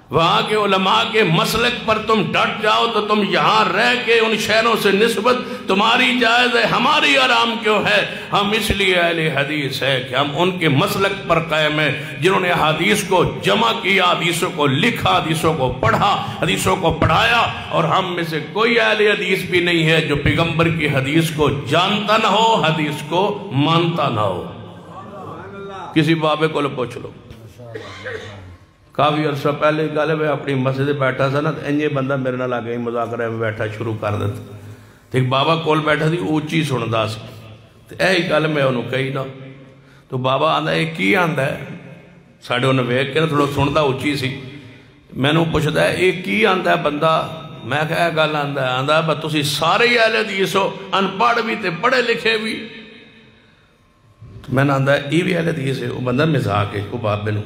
وہاں کے علماء کے مسلک پر تم ڈٹ جاؤ تو تم یہاں رہ کے ان شہروں سے نسبت تمہاری جائز ہے، ہماری آرام کیوں ہے؟ ہم اس لیے اہل حدیث ہے کہ ہم ان کے مسلک پر قائم ہیں جنہوں نے حدیث کو جمع کیا، حدیثوں کو لکھا، حدیثوں کو پڑھا، حدیثوں کو پڑھایا، اور ہم میں سے کوئی اہل حدیث بھی نہیں ہے جو پیغمبر کی حدیث کو جانتا نہ ہو، حدیث کو مانتا نہ ہو۔ کسی بابے کو پوچھ لو، کافی عرصہ پہلے گل میں اپنی مسجد بیٹھا سا نا، انجے بندہ میرے نال آ گئی مذاکرہ میں بیٹھا شروع کر دیتا، ایک بابا کول بیٹھا تھی اونچی سندا سی، یہی گل میں انہوں کہی نا تو بابا آندا یہ کی آندا ہے ساڑھے انہوں ویک کے تھوڑا سنتا اچھی سی میں نے پوچھتا ہے یہ کی آندا ہے بندہ میں کہا گل آندا ہے آندا ہے تسی سارے ہی اہل حدیث ہو ان پڑھ بھی تے پڑھے لکھے بھی میں نے آندا ہے یہ بھی اہل حدیث ہے وہ بندہ مزاق ہے وہ بابے نو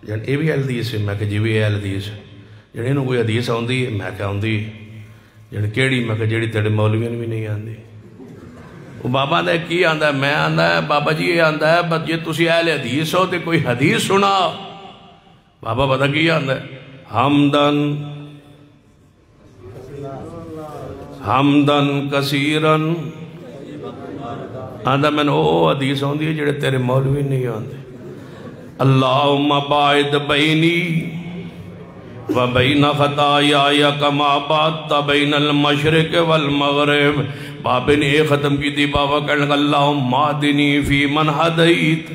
جان یہ بھی اہل حدیث ہے میں کہ جی بھی اہل حدیث ہے جان انہوں کوئی حدیث آندی ہے میں کہ آندی جان کیڑی میں کہ جیڑی تیرے مولویوں بھی نہیں آندی وہ بابا آندا ہے کی آندا ہے میں آندا ہے بابا جی یہ آندا ہے بس جی تسی اہل حدیث ہو تے کوئی حدیث سنا بابا پتہ کی آندا ہے حمدن کثیرن آندا میں نے او حدیث ہوندی ہے جڑے تیرے مولوی نہیں آندے اللہم باعد بینی و بین خطایا کما بادت بین المشرق والمغرب بابے نے ایک ختم کی تھی بابا کہنے لگا اللہم اہدنی فی من ہدیت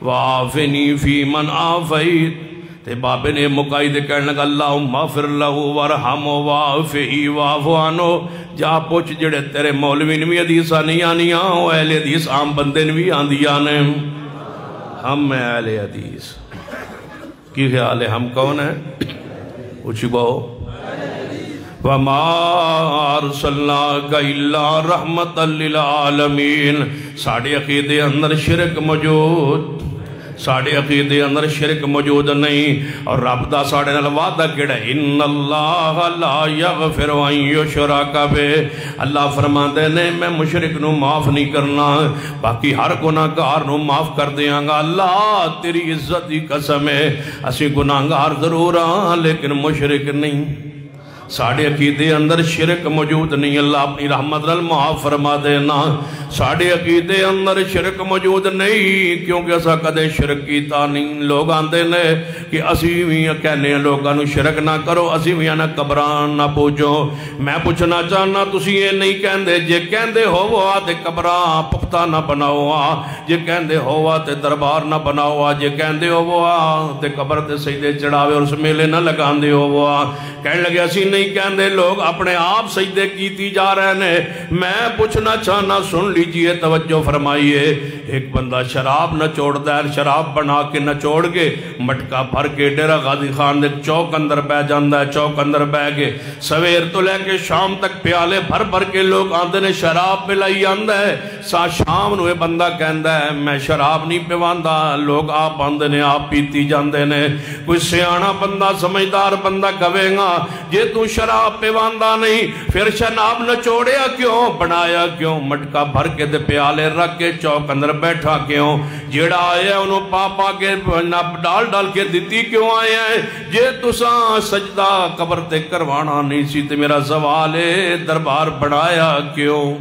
وعافنی فی من عافیت تے بابے نے مقاید کہنے لگا اللہم اغفر لہو ورحم وعافہی وعفو عنہ جا پوچھ جڑے تیرے مولوی نے بھی حدیثہ نہیں آنیاں وہ اہل حدیث عام بندے نے بھی آندیاں نے ہم میں اہل حدیث کی خیال ہے ہم کون ہیں اچھی کہو وَمَا أَرْسَلْنَاكَ إِلَّا رَحْمَةً لِلْعَالَمِينَ ساڑھے عقیدے اندر شرک موجود ساڑھے عقیدے اندر شرک موجود نہیں اور رب دا ساڑھے نال وعدہ کیڑا ان اللہ لا یغفر ان یشرک بہ اللہ فرماندے نے میں مشرک نو معاف نہیں کرنا باقی ہر گناہگار نو معاف کر دیاں گا اللہ تیری عزت دی قسم ہے اسی گناہگار ضرور ہاں لیکن مشرک نہیں ساڑھے عقیدے اندر شرک موجود نہیں اللہ اپنی رحمت نال معاف فرما دینا ساڑھے عقیدے اندر شرک موجود نہیں کیونکہ اسا کدے شرک کیتا نہیں لوگ آندے نے کہ اسی بھی کہنے لوگاں نو شرک نہ کرو اسی بھی نہ قبران نہ پوچھو میں پوچھنا چاہنا تسی یہ نہیں کہندے جے کہندے ہوا تے قبران پختہ نہ بناؤ جے کہندے ہوا تے دربار نہ بناؤ جے کہندے ہوا تے قبر تے سجدے چڑھاوے اور اس میلے نہ لگاندے ہوا کہنے لگے اسی نہیں کہندے لوگ اپنے آپ سجدے کیتی جا رہے ہیں میں پوچھنا چاہنا سن لیجئے توجہ فرمائیے ایک بندہ شراب نہ چھوڑ دے شراب بنا کے نہ چھوڑ کے مٹکا بھر کے ڈیرہ غازی خان دے چوک اندر بہ جاندہ ہے چوک اندر بہ کے سویر تو لے کے شام تک پیالے بھر بھر کے لوگ آندے نے شراب پلائی آندہ ہے سا شام نوے بندہ کہندہ ہے میں شراب نہیں پیواندہ لوگ آپ آندے نے آپ پیتی جاندے نے کوئی سیانا بندہ سمجھدار بندہ کہے گا جے تو شراب پیواندہ نہیں پھر شراب نہ چھوڑیا کیوں بنایا کیوں مٹکا بھر کے دے پیالے رکھ کے چوک اندر بیٹھا کیوں جیڑا آیا انہوں پاپا کے ڈال ڈال کے دیتی کیوں آیا ہے جے تساں سجدہ قبر تے کروانا نہیں سی تے میرا زوال دربار بنایا کیوں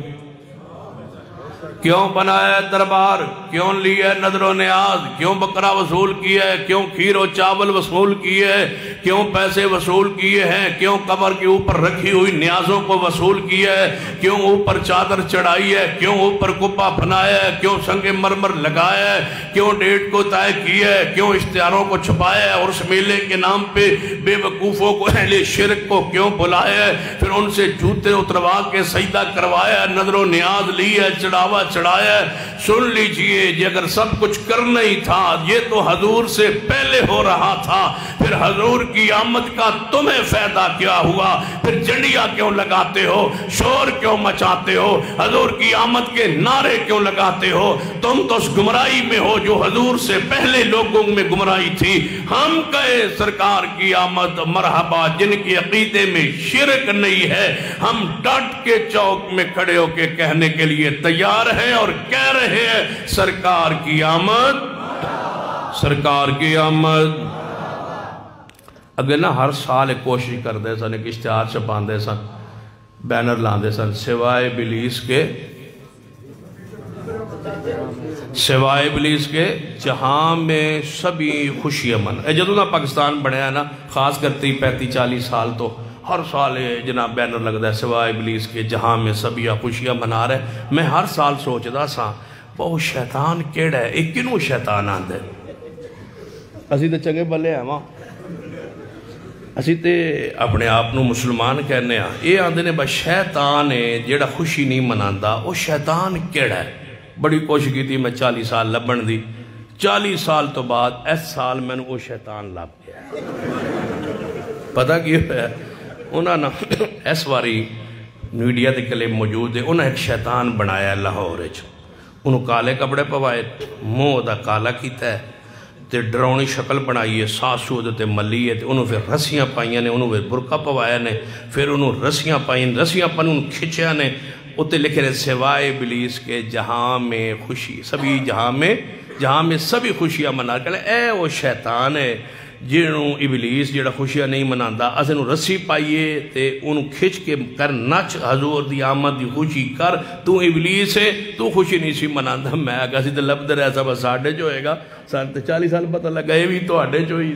کیوں بنایا دربار کیوں لیا نظر و نیاز کیوں بکرا وصول کیا ہے کیوں کھیر و چاول وصول کیے ہے کیوں پیسے وصول کیے ہیں کیوں قبر کے اوپر رکھی ہوئی نیازوں کو وصول کیا ہے کیوں اوپر چادر چڑھائی ہے کیوں اوپر کپا بنایا ہے کیوں سنگ مرمر لگایا ہے کیوں ڈیٹ کو طے کیا ہے کیوں اشتہاروں کو چھپایا ہے اور اس میلے کے نام پہ بے وقوفوں کو اہل شرک کو کیوں بلایا ہے پھر ان سے جوتے اتروا کے سجدہ کروایا نظر و نیاز لی ہے چڑھاوا چڑھایا سن لیجئے جی اگر سب کچھ کرنا ہی تھا یہ تو حضور سے پہلے ہو رہا تھا پھر حضور کی آمد کا تمہیں فائدہ کیا ہوا پھر جنڈیاں کیوں لگاتے ہو شور کیوں مچاتے ہو حضور کی آمد کے نعرے کیوں لگاتے ہو تم تو اس گمراہی میں ہو جو حضور سے پہلے لوگوں میں گمراہی تھی ہم کہے سرکار کی آمد مرحبا جن کی عقیدے میں شرک نہیں ہے ہم ڈٹ کے چوک میں کھڑے ہو کے کہنے کے لیے تیار ہیں اور کہہ رہے ہیں سرکار کی آمد سرکار کی آمد اگر نہ ہر سال ایک کوشش کر دے سن ایک اشتہار چھپان دے سن بینر لان دے سن سوائے ابلیس کے جہاں میں سبھی خوشی امن جدوں نہ پاکستان بڑھیا ہے نا خاص کر 30-40 سال تو ہر سال جناب بینر لگتا ہے سوائے ابلیس کے جہاں میں سبھی خوشیاں منا رہے میں ہر سال سوچدا سا بہت شیطان کیڑا ہے ایک کنوں شیطان آندے اسی تے چنگے بلے ہیں ماں اسی تے اپنے آپ نو مسلمان کہنے ہیں یہ آندے نے بس شیطان ہے جیڑا خوشی نہیں مناندا وہ شیطان کیڑا ہے بڑی کوشش کی تھی میں 40 سال لبن دی 40 سال تو بعد اس سال میں نے وہ شیطان لب گیا پتہ کی ہے انہوں نے اس واری میڈیا دے کلے موجود ہے انہوں نے ایک شیطان بنایا لاہور انہوں کالے کپڑے پوائے منہ دا کالا کیتا ہے تے ڈرونی شکل بنائی ہے ساسو تے ملی ہے تے انہوں پھر رسیاں پائیاں نے انہوں پھر برقع پوایا نے پھر انہوں رسیاں پائیں رسیاں پائیں انہوں کھچیا نے اتے لکھے رہے سوائے ابلیس کے جہاں میں خوشی سبھی جہاں میں سبھی خوشیاں منا کر اے وہ شیطان ہے جنہوں ابلیس جڑا خوشیاں نہیں مناندا اسے انہوں رسی پائیے تے انہوں کھچ کے کر نچ حضور دی آمد دی خوشی کر تو ابلیس ہے تو خوشی نہیں سی مناندا میں آگا سی تے لب در ایسا بس ساڑھے جو ہوئے گا 40 سال پتہ لگا یہ بھی تو آڑھے جو ہی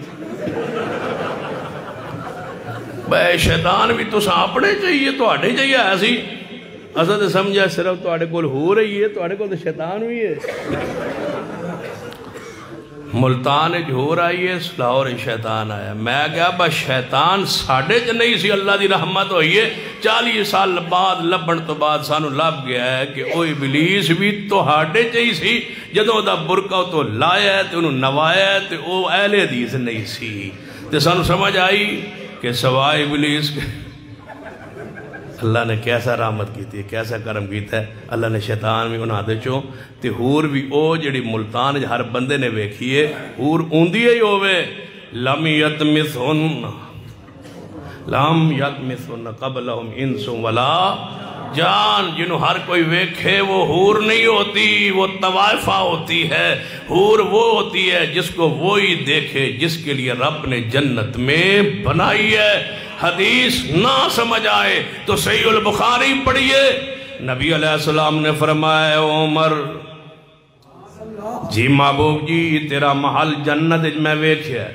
بے شیطان بھی تو ساپنے چاہیے تو آڑھے چاہیے ایسی اسا تے سمجھا صرف تو آڑھے کول ہو رہی ہے تو آڑھے کول تو شیطان ہوئی ہے ملتان ہو رہی ہے لاہور شیطان آیا میں کہا بس شیطان ساڑھے چ نہیں سی اللہ دی رحمت ہوئی ہے 40 سال بعد لبن تو بعد سانو لب گیا ہے کہ او ابلیس بھی تو ہاڑے چاہی سی جدوں دا برقع تو لایا ہے تے انہوں نوایا ہے تے او اہل حدیث نہیں سی تے سانو سمجھ آئی کہ سوائے ابلیس کے اللہ نے کیسا رحمت کی تھی کیسا کرم کیتا ہے اللہ نے شیطان بھی انہاں دے چوں تے ہور بھی او جڑی ملتان ہر بندے نے ویکھیے ہور اوندی ہی ہوئے لم یتمثن قبلہم انس ولا جان جنہوں ہر کوئی ویکھے وہ ہور نہیں ہوتی وہ طوائفہ ہوتی ہے ہور وہ ہوتی ہے جس کو وہی دیکھے جس کے لیے رب نے جنت میں بنائی ہے حدیث نہ سمجھ آئے تو صحیح البخاری پڑھئے نبی علیہ السلام نے فرمایا عمر جی محبوب جی تیرا محل جنت میں ویکھیا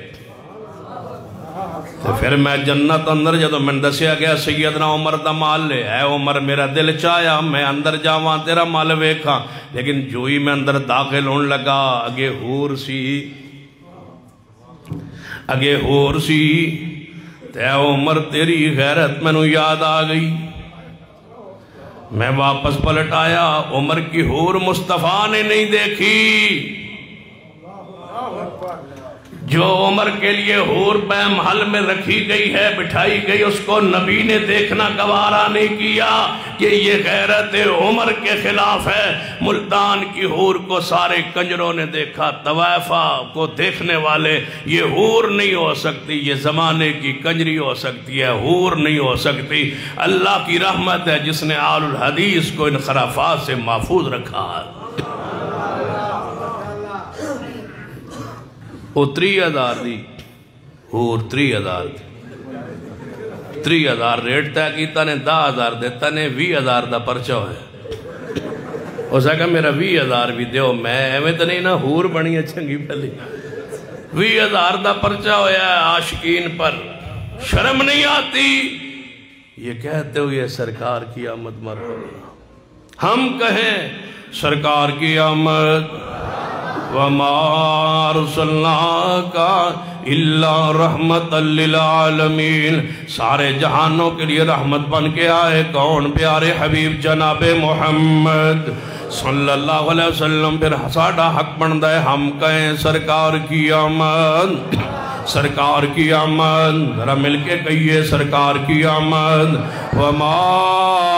تو پھر میں جنت اندر جدو میں دسیا گیا سیدنا عمر دا مال لے اے عمر میرا دل چاہیا میں اندر جاواں تیرا مال ویکھاں لیکن جو ہی میں اندر داخل ہون لگا اگے ہور سی تے عمر تیری غیرت میں نو یاد آ گئی میں واپس پلٹ آیا عمر کی ہور مصطفیٰ نے نہیں دیکھی جو عمر کے لیے ہور بے محل میں رکھی گئی ہے بٹھائی گئی اس کو نبی نے دیکھنا گوارا نہیں کیا کہ یہ غیرت عمر کے خلاف ہے ملتان کی ہور کو سارے کنجروں نے دیکھا طوائفہ کو دیکھنے والے یہ ہور نہیں ہو سکتی یہ زمانے کی کنجری ہو سکتی ہے ہور نہیں ہو سکتی اللہ کی رحمت ہے جس نے آل الحدیث کو ان خرافات سے محفوظ رکھا وہ 30,000 دی ہور 30,000 دی 30,000 ریٹ تے کیتا نے 10,000 دیتا نے 20,000 دا پرچہ ہوئے اس نے کہا میرا 20,000 بھی دیو میں ایویں تو نہیں نا ہور بنی ہے چنگی پہلی 20,000 دا پرچہ ہویا ہے عاشقین پر شرم نہیں آتی یہ کہتے ہوئے سرکار کی آمد مرحبا ہم کہیں سرکار کی آمد وَمَا أَرْسَلْنَاكَ إِلَّا رَحْمَةً لِلْعَالَمِينَ سارے جہانوں کے لیے رحمت بن کے آئے کون پیارے حبیب جناب محمد صلی اللہ علیہ وسلم پھر ساڑھا حق بندہ ہے ہم کہیں سرکار کی آمد سرکار کی آمد ذرا مل کے کہیے سرکار کی آمد وَمَا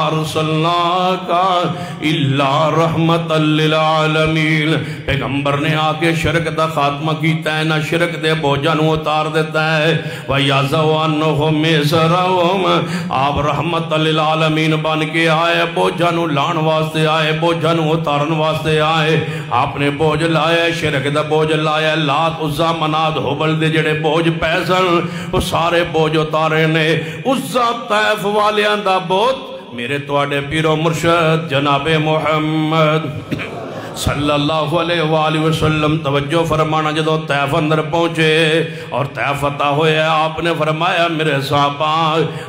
أَرْسَلْنَاكَ إِلَّا رَحْمَةً لِلْعَالَمِينَ پیغمبر نے آکے شرک دا خاتمہ کیتا ہے نہ شرک دے بوجھا نو اتار دیتا ہے وَيَعْزَوْ عَنُّهُمْ مِسْرَهُمْ آپ رحمت للعالمین بن کے آئے بوجھا نو لان واسطے آئے بوجھا نو اتارن واسطے آئے آپ نے بوجھ لائے شرک دا بوجھ لائے لات عزا مناد حبل دے جڑے بوجھ پیسن وہ سارے بوجھ اتارے نے عزا طیف والیاں دا بوجھ میرے توڑے پیر و مرشد جناب محمد صلی اللہ علیہ وآلہ وسلم توجہ فرمانا جدو طیف اندر پہنچے اور طیف فتح ہویا آپ نے فرمایا میرے صحابہ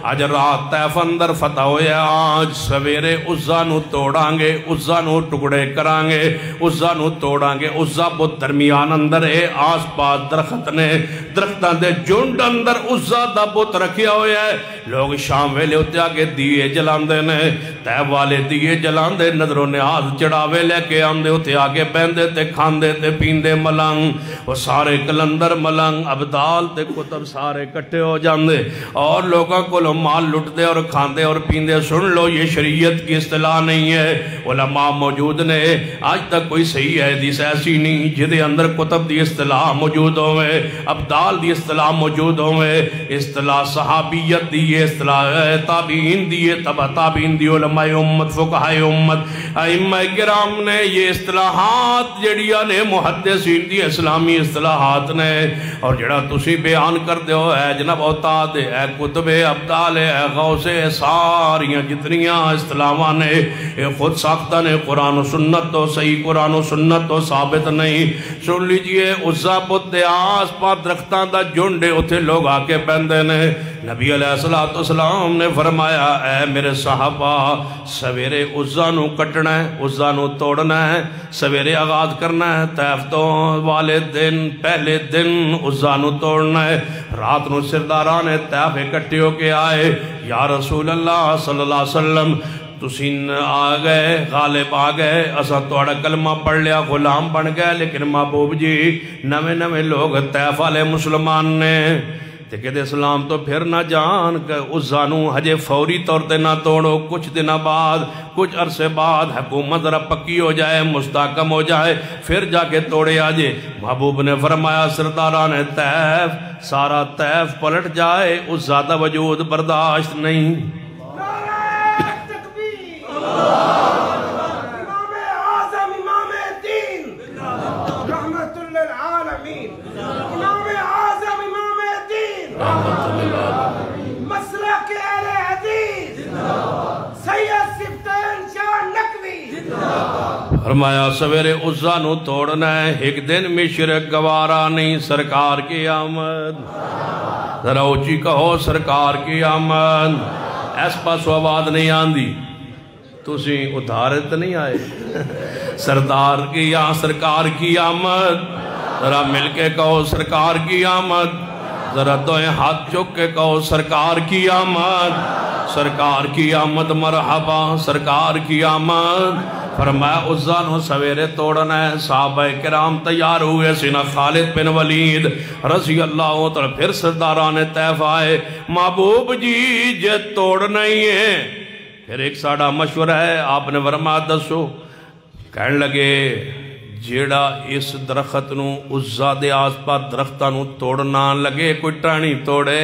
آج رات طیف اندر فتح ہویا آج سویرے عزا نو توڑاں گے عزا نو ٹکڑے کران گے عزا نو توڑاں گے عزا بہت درمیان اندر ہے آس پاس درخت نے درختان دے جنڈ اندر عزا دا بہت رکھیا ہویا ہے لوگ شام ویلے ہوتے آگے دیئے جلان دے نے طیف والے دیئے جلان دے نظر و نیاز چڑھاوے لے کے آن دے ہوتے آگے بیندے تے کھاندے تے پیندے ملنگ وہ سارے کلندر ملنگ عبدال تے کتب سارے کٹے ہو جاندے اور لوگوں کو لو مال لٹ دے اور کھاندے اور پیندے سن لو یہ شریعت کی اصطلاح نہیں ہے علماء موجود نے آج تک کوئی صحیح حدیث ایسی نہیں جدے اندر کتب دی اصطلاح موجود ہوئے عبدال دی اصطلاح موجود ہوئے اصطلاح صحابیت دی اصطلاح تابعین دی تبع تابعین دی علماء امت فقہاء امت ائمہ کرام نے یہ اصطلاحات جڑیاں نے محدثین دی اسلامی اصطلاحات نے اور جڑا تسی بیان کر دے ہو اے جناب اوتاد اے کتب عبدال اے غوث ساریاں جتنیاں اصطلاحاں نے یہ خود ساختہ نے قرآن و سنت تو صحیح قرآن و سنت تو ثابت نہیں سن لیجئے عزا بت دے آس پا درختان دا جنڈے اتھے لوگ آکے پہندے نے نبی علیہ السلام نے فرمایا اے میرے صحابہ سویرے عزا نو کٹنا ہے عزا نو توڑنا ہے سویرے آغاز کرنا ہے طیف تو والے دن پہلے دن عزا نو توڑنا ہے رات نو سرداران طیف اکٹھے ہو کے آئے یا رسول اللہ صلی اللہ علیہ وسلم تسین آگئے غالب آگئے اسا توڑا کلمہ پڑھ لیا غلام بن گئے لیکن محبوب جی نوے نوے لوگ طیف والے مسلمان نے تے کہتے اسلام تو پھر نہ جان کہ عزا نو حجے فوری طور تے نہ توڑو کچھ دن بعد کچھ عرصے بعد حکومت ذرا پکی ہو جائے مستحکم ہو جائے پھر جا کے توڑے آجے محبوب نے فرمایا سرداران طیف سارا طیف پلٹ جائے عزا دا وجود برداشت نہیں امام اعظم امام دین رحمت للعالمین امام اعظم امام دین مسلک اہل حدیث سید سبتین شاہ نقوی فرمایا سویرے عزا نو توڑنا ہے ایک دن میں شرک گوارا نہیں سرکار کی آمد ذرا اونچی کہو سرکار کی آمد ایس پاس آواز نہیں آندی تُسی ادھارت نہیں آئے سردار کی یا سرکار کی آمد ذرا مل کے کہو سرکار کی آمد ذرا دوئے ہاتھ چک کے کہو سرکار کی آمد سرکار کی آمد مرحبا سرکار کی آمد فرمایا عزا نو سویرے توڑنا ہے صحابہ کرام تیار ہوئے سینہ خالد بن ولید رضی اللہ تعالی پھر سرداران طیف آئے محبوب جی جے توڑنا ہی ہے پھر ایک ساڑھا مشورہ ہے آپ نے فرمایا دسو کہنے لگے جیڑا اس درخت نو عزا دے آس پا درختہ نو توڑنا لگے کوئی ٹانی توڑے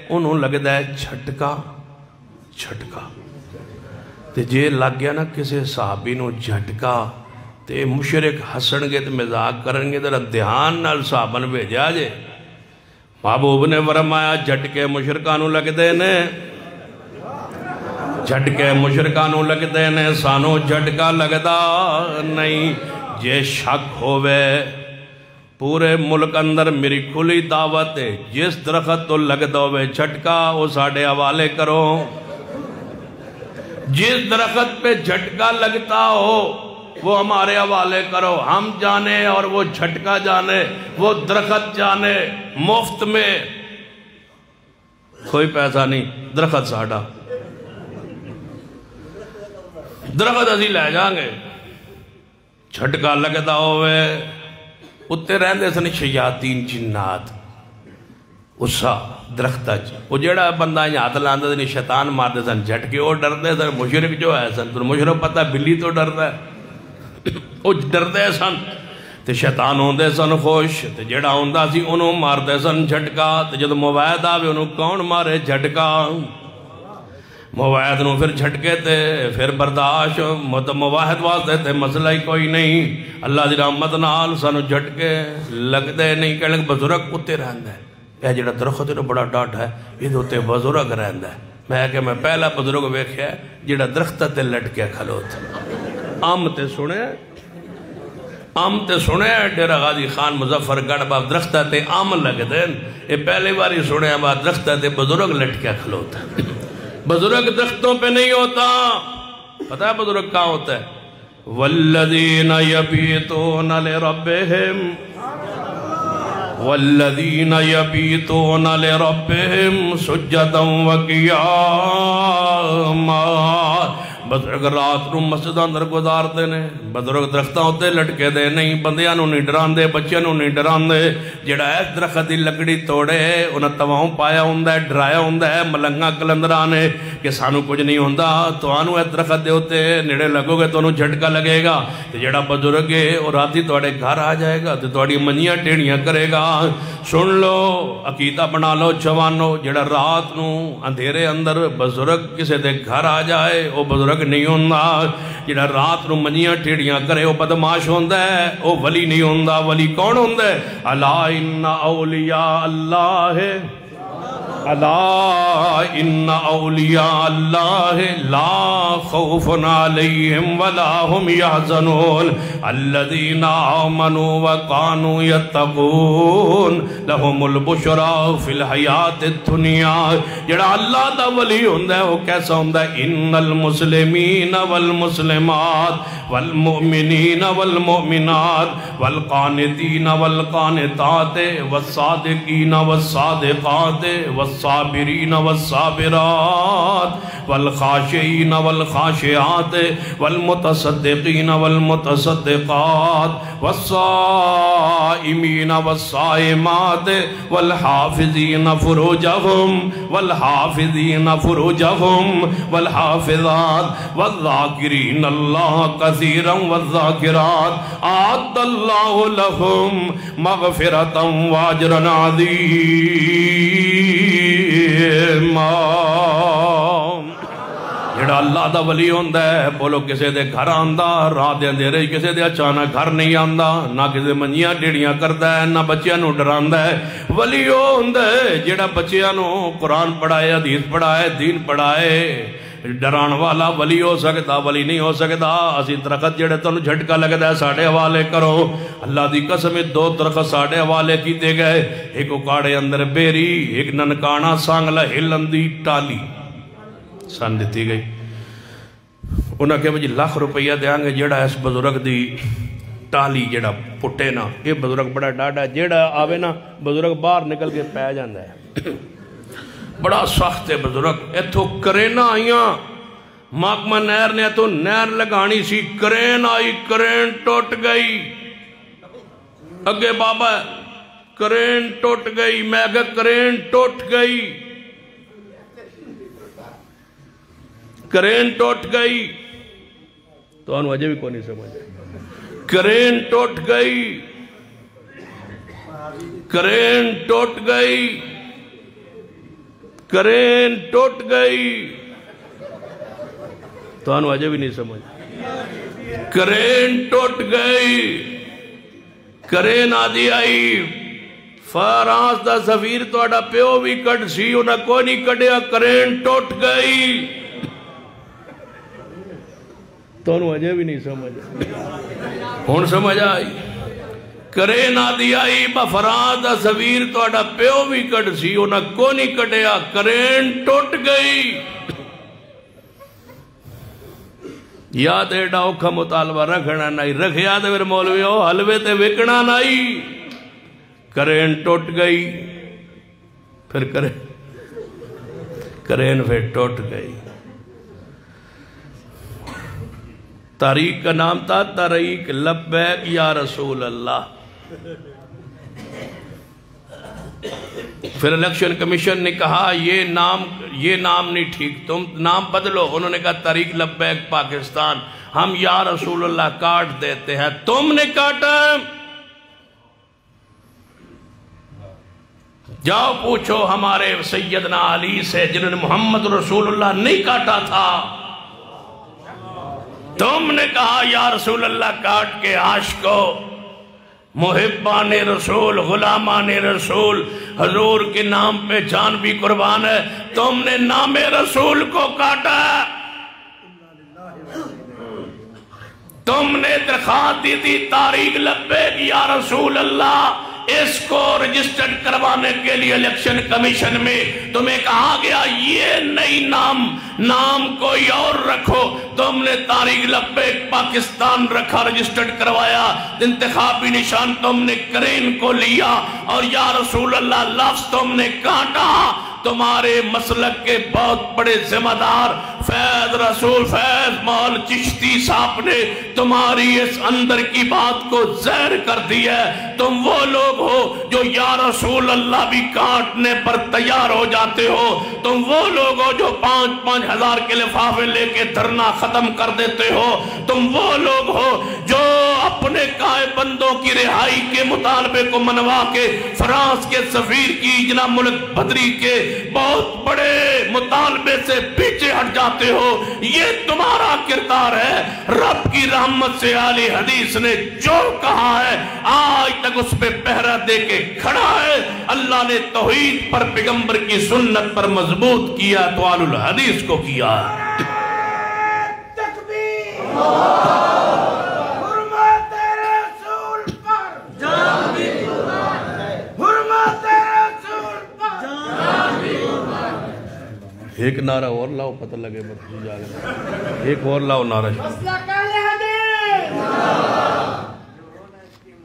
انہوں لگ دے چھٹکا چھٹکا تے جے لگ گیا نا کسی صحابی نو جھٹکا تے مشرک ہسن گے تے مزاق کرن گے تے دھیان نال صحابن بھیجا جے محبوب نے فرمایا جھٹکے مشرکانو لگ دے نے جھٹکے مشرکانو لگ دے نے سانو جھٹکا لگدا نہیں جے شک ہوئے پورے ملک اندر میری کھلی دعوت ہے جس درخت تو لگ دو ہوئے جھٹکا وہ ساڑھے حوالے کرو جس درخت پہ جھٹکا لگتا ہو وہ ہمارے حوالے کرو ہم جانے اور وہ جھٹکا جانے وہ درخت جانے مفت میں کوئی پیسہ نہیں درخت ساڑھا درخت ازی لے جائیں گے جھٹکا لگتا ہوئے اتنے رہندے سن شیاطین جنات اسا درختہ وہ جڑا بندہ یہ ہاتھ لاندے سن شیطان مارتے سن جھٹکے وہ ڈردے سن مشرک جو ہے سن تو مشرک پتہ بلی تو ڈردا ہے وہ ڈردے سن تے شیطان ہوندے سن خوش تے جڑا ہوندا سی انہوں مارتے سن جھٹکا تے جب موعد آوے انہوں کون مارے جھٹکا موعد نو پھر جھٹکے تے پھر برداشت موعد واسطے تے مسئلہ ہی کوئی نہیں اللہ دی رحمت نال سانو جھٹکے لگ دے نہیں کہنے لگ بزرگ کتے رہندہ ہے یہ جڑا درخت ہے بڑا ڈاٹ ہے یہ دوتے بزرگ رہندہ ہے میں کہ میں پہلا بزرگ ویکھیا ہے جڑا درخت تے لٹ کے کھلو تھا عام تے سنے ام تے سنے ڈیرہ غازی خان مظفر گڑھ با درختہ تے ام لگ دین، یہ پہلے باری سنے با درختہ تے بزرگ لٹکیا کھلوتا ہے۔ بزرگ درختوں پہ نہیں ہوتا، پتہ ہے بزرگ کہاں ہوتا ہے؟ والذین یبیتون لربہم والذین یبیتون لربہم سجدا وقیاما، بزرگ رات نو مسجد اندر گزار دے نے، بزرگ درختاں ہوتے لٹکے دے نہیں، بندیاں نو نہیں ڈران دے، بچیاں نو نہیں ڈران دے، جڑا ایس درخت دی لکڑی توڑے انہاں تواؤں پایا ہوندہ ہے، ڈرایا ہوندہ ہے ملنگا کلندرانے کہ سانو کچھ نہیں ہوندہ، تو آنو ایس درخت دے ہوتے نڑے لگو گے تو انہوں جھٹکا لگے گا، تو جڑا بزرگ ہے اور راتی توڑے گھر آ جائے گا تو توڑی منیاں ٹیڑیاں کرے گا۔ سن لو عقیدہ بنا لو جوانو، جڑا رات نو اندھیرے اندر بزرگ کسے دے گھر آ جائے وہ بزرگ نہیں ہوندہ، جڑا رات نو منیاں ٹھیڑیاں کرے وہ بدماش ہوندہ ہے، وہ ولی نہیں ہوندہ۔ ولی کون ہوندہ ہے؟ الا ان اولیاء اللہ الا ان اولیاء اللہ لا خوف علیہم ولا هم يحزنون الذین آمنوا وكانوا يتقون لهم البشرى فی الحیات الدنیا۔ جڑا اللہ دا ولی ہوندہ ہے وہ کیسا ہوندہ ہے؟ ان المسلمین والمسلمات والمؤمنین والمؤمنات والقانتین والقانتات والصادقین والصادقات والصابرین والصابرات والخاشعین والخاشعات والمتصدقین والمتصدقات والصائمین والصائمات والحافظین فروجہم والحافظین فروجہم والحافظات والذاکرین اللہ کثیرا والذاکرات اعد اللہ لہم مغفرتا واجرا عظیما۔ جڑا اللہ دا ولی ہوندہ ہے بولو کسے دے گھر آندہ رات دے اندھیرے کسے دے اچانک گھر نہیں آندہ، نہ کسے منیاں ڈیڑیاں کردہ ہے نہ بچیاں نو ڈراندہ ہے۔ ولی ہوندہ ہے جڑا بچیاں نو قرآن پڑھائے حدیث پڑھائے دین پڑھائے، ڈران والا ولی ہو سکتا ولی نہیں ہو سکتا۔ اسی درخت جڑے تنو جھٹکا لگتا ہے ساڑھے حوالے کرو، اللہ دی قسم دو درخت ساڑھے حوالے کیتے گئے، ایک اکاڑے اندر بیری، ایک ننکانا سانگلا ہلندی ٹالی سان دیتی گئی۔ انہاں کہ مجھے ₹1,00,000 دیاں گے جڑا اس بزرگ دی ٹالی جڑا پٹے نا، یہ بزرگ بڑا ڈاڑا جڑا آوے نا بزرگ باہر نکل کے پہ جاندہ ہے، بڑا سخت ہے بزرگ۔ ایتھو کرینا آئیاں محکمہ نہر نے تو نہر لگانی سی، کرین آئی کرین ٹوٹ گئی، اگے بابا کرین ٹوٹ گئی، میں اگے کرین ٹوٹ گئی، کرین ٹوٹ گئی تو انہوں اجے بھی کوئی نہیں سمجھ، کرین ٹوٹ گئی، کرین ٹوٹ گئی، کرین ٹوٹ گئی تو انہوں اجے بھی نہیں سمجھ، کرین ٹوٹ گئی، کرین آدھی آئی فرانس دا سفیر تو اڈا پیو بھی کٹ سی انہاں کوئی نہیں کٹیا، کرین ٹوٹ گئی تو انہوں اجے بھی نہیں سمجھ۔ ہون سمجھ آئی کرین آدھی آئی با فرانس دا سفیر تو اڈا پیو بھی کٹ سی انہاں کوئی نہیں کٹیا، کرین ٹوٹ گئی۔ یاد ایڈا اوکھا مطالبہ رکھنا نہیں، رکھ یاد میرے مولوی ہو حلوے تے وکنا نہیں، کرین ٹوٹ گئی، پھر کرین پھر ٹوٹ گئی۔ تحریک کا نام تھا تحریک لبیک یا رسول اللہ۔ پھر الیکشن کمیشن نے کہا یہ نام نہیں ٹھیک، تم نام بدلو۔ انہوں نے کہا تحریک لبیک پاکستان، ہم یا رسول اللہ کاٹ دیتے ہیں، تم نے کاٹا، جاؤ پوچھو ہمارے سیدنا علی سے جنہوں نے محمد رسول اللہ نہیں کاٹا تھا۔ تم نے کہا یا رسول اللہ کاٹ کے عاشقو، محبان رسول، غلامان رسول، حضور کے نام پہ جان بھی قربان ہے، تم نے نام رسول کو کاٹا۔ تم نے درخواست دی تھی طارق لبیک یا رسول اللہ، اس کو رجسٹرڈ کروانے کے لیے الیکشن کمیشن میں تمہیں کہا گیا یہ نئی نام کوئی اور رکھو، تم نے طارق لبیک پاکستان رکھا، رجسٹرڈ کروایا، انتخابی نشان تم نے کرین کو لیا، اور یا رسول اللہ لفظ تم نے کانٹا۔ تمہارے مسلک کے بہت بڑے ذمہ دار فیض رسول فیض مول چشتی صاحب نے تمہاری اس اندر کی بات کو زہر کر دی ہے۔ تم وہ لوگ ہو جو یا رسول اللہ بھی کاٹنے پر تیار ہو جاتے ہو، تم وہ لوگ ہو جو 5-5 ہزار کے لفافے لے کے دھرنا ختم کر دیتے ہو، تم وہ لوگ ہو جو اپنے قائد بندوں کی رہائی کے مطالبے کو منوا کے فرانس کے سفیر کی جناب ملک بدری کے بہت بڑے مطالبے سے پیچھے ہٹ جاتے ہو۔ یہ تمہارا کردار ہے۔ رب کی رحمت سے اہل حدیث نے جو کہا ہے آج تک اس پہ پہرا دے کے کھڑا ہے۔ اللہ نے توحید پر پیغمبر کی سنت پر مضبوط کیا تو اہل الحدیث کو کیا ہے۔ ایک نعرہ اور لاؤ پتہ لگے ایک اور لاؤ نعرہ،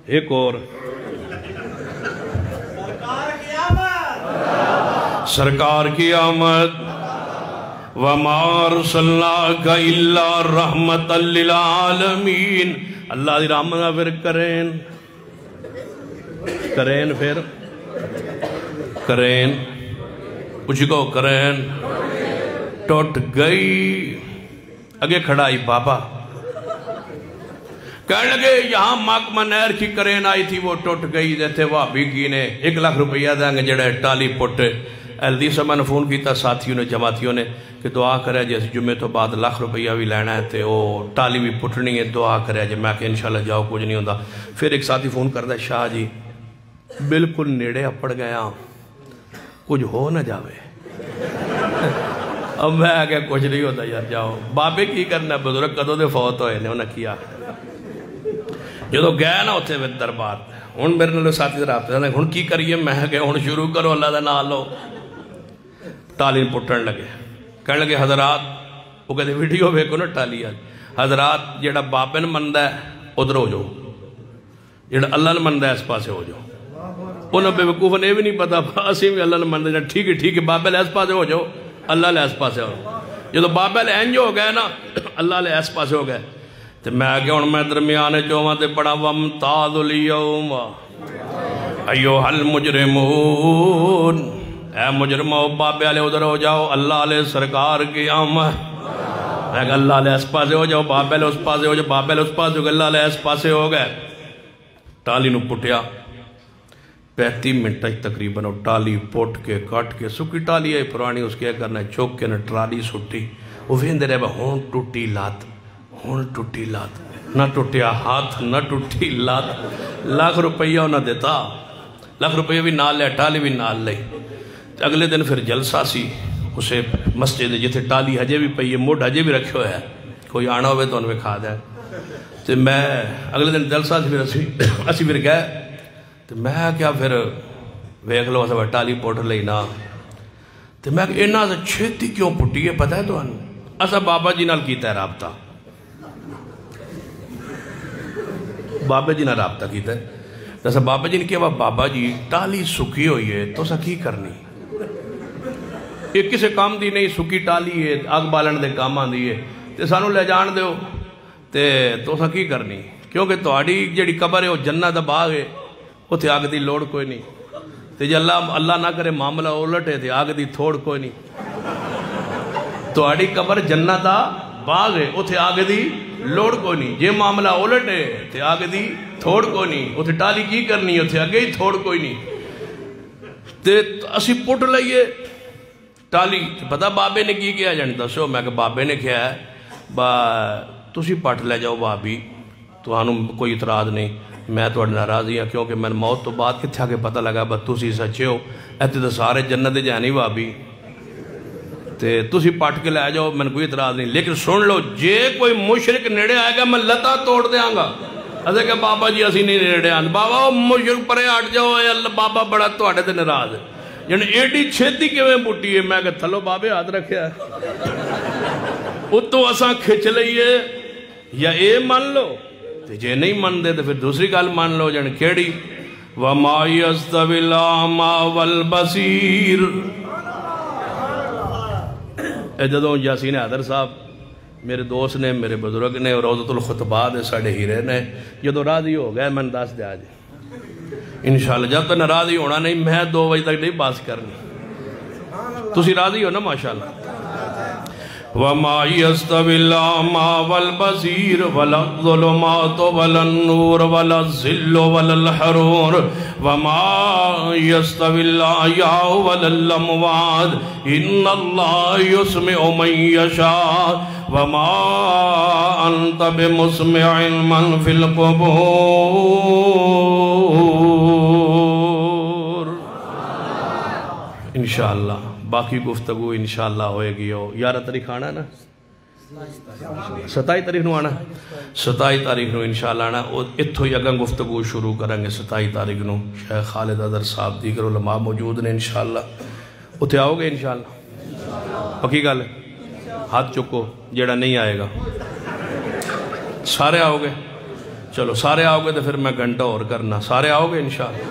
ایک اور سرکار کی آمد وَمَا أَرْسَلْنَاكَ إِلَّا رَحْمَةً لِلْعَالَمِينَ۔ اللہ دی رحمت پھر کرین پھر کرین کچھ کو کرین ٹوٹ گئی۔ اگے کھڑائی بابا کہنے لگے یہاں محکمہ نہر کی کرین آئی تھی وہ ٹوٹ گئی دیتے وہابی کی نے 1 لاکھ روپیہ دیں گے جڑے ٹالی پٹ ایلدی سے میں نے فون کیتا ساتھیوں نے جماعتیوں نے کہ دعا کرے جیسے جمعے تو بعد 1 لاکھ روپیہ بھی لینا ہے تے وہ ٹالی بھی پٹنی ہے، دعا کرے جی میں کہ انشاءاللہ جاؤ کچھ نہیں ہوتا۔ پھر ایک ساتھی فون کردہ شاہ جی بالکل نیڑے اپڑ گیا کچھ ہو نہ جاوے۔ اب میں آگے کچھ نہیں ہوتا یار جاؤ بابے کی کرنا بزرگ کدوں دے فوت ہوئے نے انہیں کیا جدو گئے نا اتھے میں دربار ہون میرے نلو ساتھی در آپتے ہیں ہون کی کریے میں کہ ہون شروع کرو اللہ دا نال لو ٹالین پٹن لگے کہنے لگے حضرات وہ کہتے ویڈیو بھیکو نا ٹالی حضرات جیڑا بابے نے مندہ ہے ادھر ہو جو جیڑا اللہ نے مندہ ہے اس پاسے ہو جو انہوں بے وقوفہ نے بھی نہیں پتا اسی میں اللہ نے مندہ ہے ٹھیک ہے بابے لے اس پاسے ہو جو اللہ لے اس پاسے ہو جدو بابے لے انجو ہو گئے نا اللہ لے اس پاسے ہو گئے تو میں آگے ان میں درمیانے جو وہاں تے پڑھا وَمْتَاذُ الْيَوْمَ اَيُّهَا الْمُجْرِمُونَ اے مجرمو بابے لے ادھر ہو جاؤ اللہ لے سرکار کی آمد میں کہا اللہ لے اس پاسے ہو جاؤ بابے لے اس پاسے ہو جاؤ بابے لے اس پاسے ہو گئے اللہ لے اس پاسے ہو گئے ٹالی نو پٹیا 35 منٹ تقریباً ٹالی پوٹ کے کٹ کے سکی ٹالی ہے پرانی اس کے کرنا چوک کے نہ ٹرالی سٹی وہ ویندے رہے ہون ٹوٹی لات نہ ٹوٹیا ہاتھ نہ ٹوٹی لات 1 لاکھ روپیہ نہ دیتا 1 لاکھ روپیہ بھی نال لے ٹالی بھی نال لے اگلے دن پھر جلسہ سی اسے مسجد جیتے ٹالی ہجے بھی پئی ہے موڈ ہجے بھی رکھے ہوئے ہے کوئی آنا ہوئے تو انہیں کھا جائے تو میں اگلے دن جلسہ سے پھر اسی پھر گئے تو میں کیا پھر ویکھ لو اسا ٹالی پوٹ لئی نا تو میں کہ انہاں سے چھتی کیوں پٹی ہے پتہ ہے تو اسا بابا جی نال کیتا ہے رابطہ بابا جی نال رابطہ کیتا ہے تو اسا بابا جی نے کہا بابا جی ٹالی سکی ہوئی ہے تو اسا کی کرنی ایک کسے کام دی نہیں سکی ٹالی ہے آگ بالن دے کام آن دی ہے تو سانو لے جان دیو تو اسا کی کرنی کیونکہ توڑی جڑی قبر ہے وہ جنہ دا باغ ہے وہ تھے آگ دی لوڑ کوئی نہیں تو جی اللہ نہ کرے معاملہ اولٹے تھے آگ دی تھوڑ کوئی نہیں تو آڑی قبر جنہ دا باغ ہے وہ تھے آگ دی لوڑ کوئی نہیں جے معاملہ اولٹے تھے آگ دی تھوڑ کوئی نہیں وہ تھے ٹالی کی کرنی وہ تھے آگے ہی تھوڑ کوئی نہیں تے اسی پٹ لئیے ٹالی پتہ بابے نے کی کیا جن دسو میں کہ بابے نے کیا ہے تسی پٹ لے جاؤ بابی تو آنوں کوئی اعتراض نہیں میں تو ناراضی ہوں کیونکہ میں موت تو بعد کتھا کے پتہ لگا بس تسی سچے ہو ایتے تو سارے جنت جانی بابی تے تسی پٹ کے لے جاؤ، میں نے کوئی اعتراض نہیں، لیکن سن لو جے کوئی مشرک نیڑے آئے گا میں لتا توڑ دیاں گا۔ اسے کہ بابا جی اسی نہیں نیڑے آن، بابا وہ مشرک پرے ہٹ جاؤ، اے اللہ بابا بڑا تواڈے تے ناراض ہے، یعنی ایڈی چھتی کیویں بوٹی ہے؟ میں کہ تھلو بابے ہاتھ رکھیا ہے، اتو اساں کھچ لئیے یا اے مان لو، جے نہیں مان دے تو پھر دوسری گل مان لو، جن کیڑی وَمَا يَسْتَوِي الْأَعْمَى وَالْبَصِيرُ۔ اے جدوں یاسین حیدر صاحب میرے دوست نے، میرے بزرگ نے، روضۃ الخطبات ہے ساڑھے ہیرے نے، جدوں راضی ہو گئے میں دس دیا جی انشاءاللہ، جب تک راضی ہونا نہیں میں 2 بجے تک نہیں باس کرنی، تسی راضی ہو نا ماشاءاللہ۔ وَمَا يَسْتَوِي الْأَعْمَى وَالْبَصِيرُ وَلَا الظُّلُمَاتُ وَلَا النُّورُ وَلَا الظِّلُّ وَلَا الْحَرُورُ وَمَا يَسْتَوِي الْأَحْيَاءُ وَلَا الْأَمْوَاتُ إِنَّ اللَّهَ يُسْمِعُ مَن يَشَاءُ وَمَا أَنْتَ بِمُسْمِعٍ مَّن فِي الْقُبُورِ۔ انشاءاللہ باقی گفتگو انشاءاللہ ہوئے گی ہو۔ 11 تاریخ آنا ہے نا، 27 تاریخ نو آنا، 27 تاریخ نو انشاءاللہ آنا، اتھو ہی اگاں گفتگو شروع کریں گے 27 تاریخ نو۔ شیخ خالد حیدر صاحب دیگر علماء موجود نے انشاءاللہ، اتھے آؤ گے انشاءاللہ؟ پکی گل ہے؟ ہاتھ چکو جیڑا نہیں آئے گا، سارے آؤ گے؟ چلو سارے آؤ گے تو پھر میں گھنٹہ اور کرنا، سارے آؤ گے انشاءاللہ۔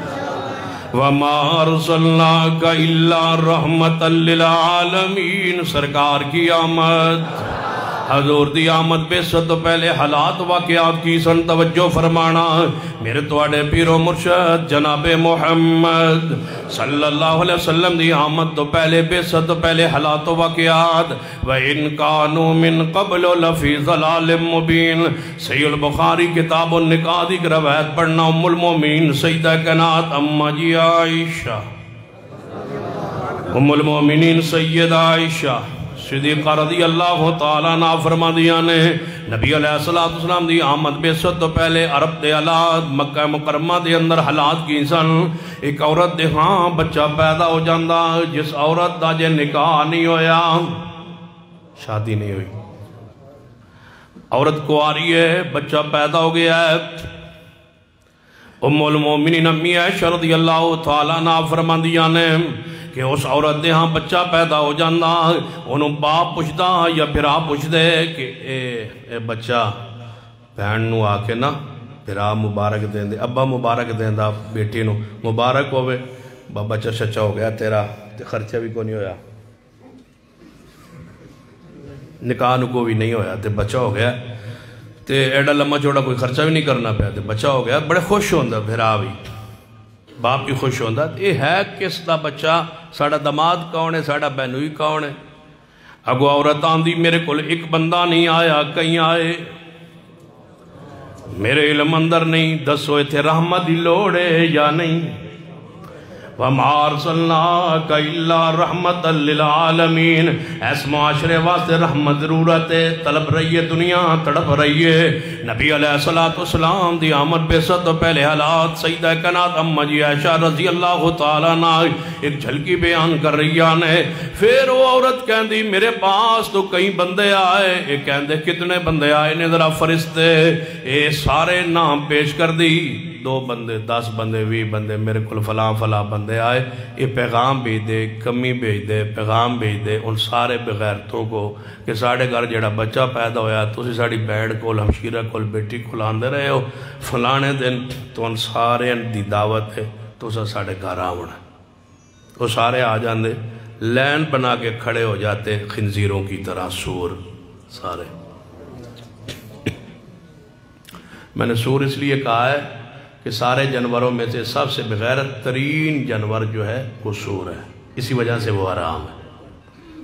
وَمَا أَرْسَلْنَاكَ إِلَّا رَحْمَةً لِلْعَالَمِينَ، سرکار کی آمد، حضور دی آمد بے ست پہلے حالات واقعات کی سن توجہ فرمانا۔ میرے تواڈے پیر و مرشد جناب محمد صلی اللہ علیہ وسلم دی آمد تو پہلے بے ست پہلے حالات واقعات۔ وَإِن كَانُوا مِن قَبْلُ لَفِي ضَلَالٍ مُبِينٍ، صحیح البخاری کتاب النکاح کی روایت پڑھنا، ام المومنین سیدہ کائنات اماں جی عائشہ، ام المومنین سیدہ عائشہ صدیقہ رضی اللہ تعالیٰ عنہ فرما دیا نے نبی علیہ السلام دی آمد بے ست تو پہلے عرب دے حالات مکہ مکرمہ دے اندر حالات کی سن۔ ایک عورت دے ہاں بچہ پیدا ہو جاندہ، جس عورت دا جے نکاح نہیں ہویا، شادی نہیں ہوئی، عورت کو آ رہی ہے، بچہ پیدا ہو گیا ہے، ام المومنین امی عائشہ رضی اللہ تعالیٰ عنہ فرما دیا نے کہ اس عورت دے ہاں بچہ پیدا ہو جاندہ، انہوں باپ پوچھدا یا بھرا پوچھ دے کہ اے بچہ بہن نو آکے نا بھرا مبارک دیں دے، ابا مبارک دیں دا بیٹی نو، مبارک ہوئے بابا چچا ہو گیا تیرا، خرچہ بھی کو نہیں ہویا، نکاح نو کو بھی نہیں ہویا، تے بچہ ہو گیا، تے ایڈا لمحہ چوڑا کوئی خرچہ بھی نہیں کرنا پیا، تے بچہ ہو گیا، بڑے خوش ہوندہ بھرا بھی، باپ بھی خوش ہوندہ۔ یہ ہے کس دا بچہ، ساڑا دماد کون ہے، ساڑا بہنوئی کون ہے؟ اگو عورت آندھی میرے کل ایک بندہ نہیں آیا، کہیں آئے میرے علم اندر نہیں، دسو تھے رحمت ہی لوڑے یا نہیں۔ وَمَا أَرْسَلْنَاكَ إِلَّا رَحْمَةً لِلْعَالَمِينَ، ایس معاشرے واسطے رحمت ضرورت ہے، طلب رہی ہے، دنیا تڑپ رہی ہے۔ نبی علیہ السلام دی آمد بے ست پہلے حالات سیدہ کائنات اماں جی عائشہ رضی اللہ تعالیٰ عنہ ایک جھلکی بیان کر رہی آنے۔ پھر وہ عورت کہندی میرے پاس تو کئی بندے آئے، ایک کہندے کتنے بندے آئے نے ذرا فرشتے، اے سارے نام پیش کر دی، 2 بندے 10 بندے 20 بندے، میرے کل فلاں فلاں بندے آئے، یہ پیغام بھیج دے، کمی بھیج دے، پیغام بھیج دے ان سارے بغیرتوں کو کہ ساڑھے گھر جڑا بچہ پیدا ہویا تو اسی ساڑھی بیڑ کول ہمشیرہ کول بیٹی کول آندے رہے ہو، فلانے دن تو ان سارے دی دعوت ہے تو اسا ساڑھے گھر آونا، وہ سارے آ جاندے، لین بنا کے کھڑے ہو جاتے خنزیروں کی طرح، سور سارے۔ میں نے سور اس لیے کہا ہے کہ سارے جانوروں میں سے سب سے بغیرت ترین جانور جو ہے وہ سور ہے، اسی وجہ سے وہ حرام ہے۔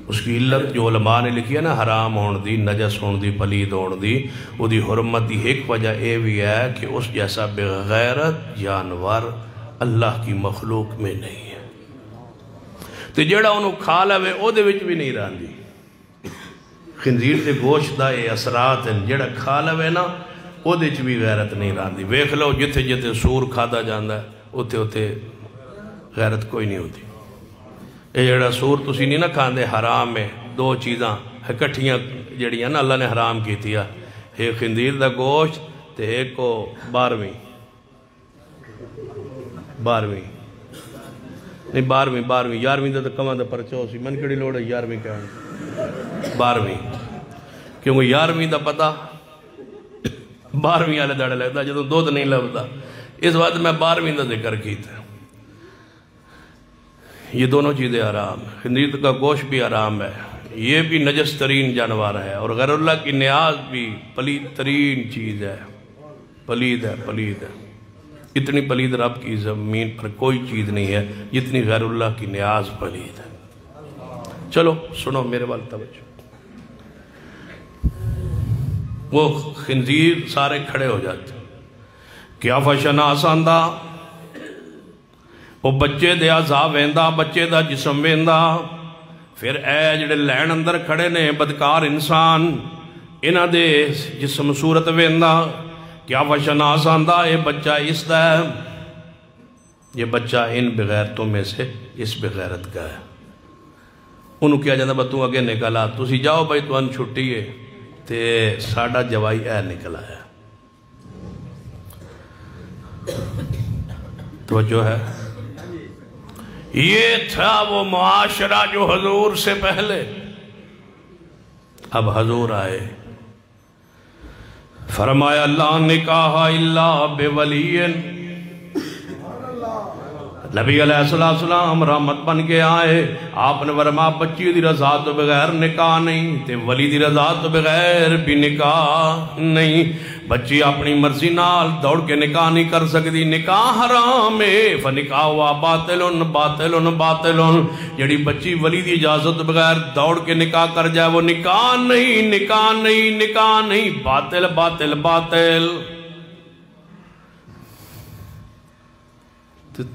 اس کی علت جو علماء نے لکھی ہے نا، حرام ہون دی، نجس ہون دی، پلید ہون دی، وہ دی حرمت دی ایک وجہ اے بھی ہے کہ اس جیسا بغیرت جانور اللہ کی مخلوق میں نہیں ہے، تو جڑا انہوں کھا لوے او دے وچ بھی نہیں رہن دی۔ خنزیر دے گوشت دا اے اثرات ہیں، جڑا کھا لوے نا او دے چ بھی غیرت نہیں راندی۔ ویکھ لو جتھے جتھے سور کھادا جاندا ہے اوتے اوتے غیرت کوئی نہیں ہوتی۔ اے جڑا سور تسی نہیں نہ کھاندے حرام ہے، دو چیزاں اکٹھیاں جڑیاں نا اللہ نے حرام کی تھیا، ایک خنزیر دا گوشت تے ایک کو 12ویں نہیں 11ویں دا کماں دا پرچو سی، من کیڑی لوڑ ہے 11ویں کہاں 12ویں، کیونکہ 11ویں دا پتہ 12ویں والے داڑے لگتا جدوں دودھ نہیں لبدا، اس وقت میں 12ویں دا ذکر کیتا۔ یہ دونوں چیزیں حرام ہیں، خنزیر کا گوشت بھی حرام ہے، یہ بھی نجس ترین جانور ہے، اور غیر اللہ کی نیاز بھی پلید ترین چیز ہے، پلید ہے، پلید ہے۔ اتنی پلید رب کی زمین پر کوئی چیز نہیں ہے جتنی غیر اللہ کی نیاز پلید ہے۔ چلو سنو میرے وال توجہ، وہ خنزیر سارے کھڑے ہو جاتے، کیا فشن آساندہ وہ بچے دے عذاب ویندا، بچے دا جسم ویندا، پھر اے جڑے لین اندر کھڑے نے بدکار انسان، انہ دے جسم صورت ویندا، کیا فشن آساندہ اے بچہ اس دا ہے، یہ بچہ ان بغیرتوں میں سے اس بغیرت کا ہے۔ انہوں کیا جاندہ بتوں اگے نکلا، تسی جاؤ بھائی تو ان چھٹی ہے تے ساڑھا جوائی اے نکلا ہے۔ توجہ ہے، یہ تھا وہ معاشرہ جو حضور سے پہلے، اب حضور آئے، فرمایا لا نکاح الا بولی، نبی علیہ السلام رحمت بن کے آئے، آپ نے فرمایا بچی دی رضا تو بغیر نکاح نہیں، تے ولی دی رضا تو بغیر بھی نکاح نہیں۔ بچی اپنی مرضی نال دوڑ کے نکاح نہیں کر سکتی، نکاح حرام ہے، فنکاح باطل باطل باطل۔ جڑی بچی ولی دی اجازت بغیر دوڑ کے نکاح کر جائے وہ نکاح نہیں، نکاح نہیں، نکاح نہیں، باطل باطل باطل۔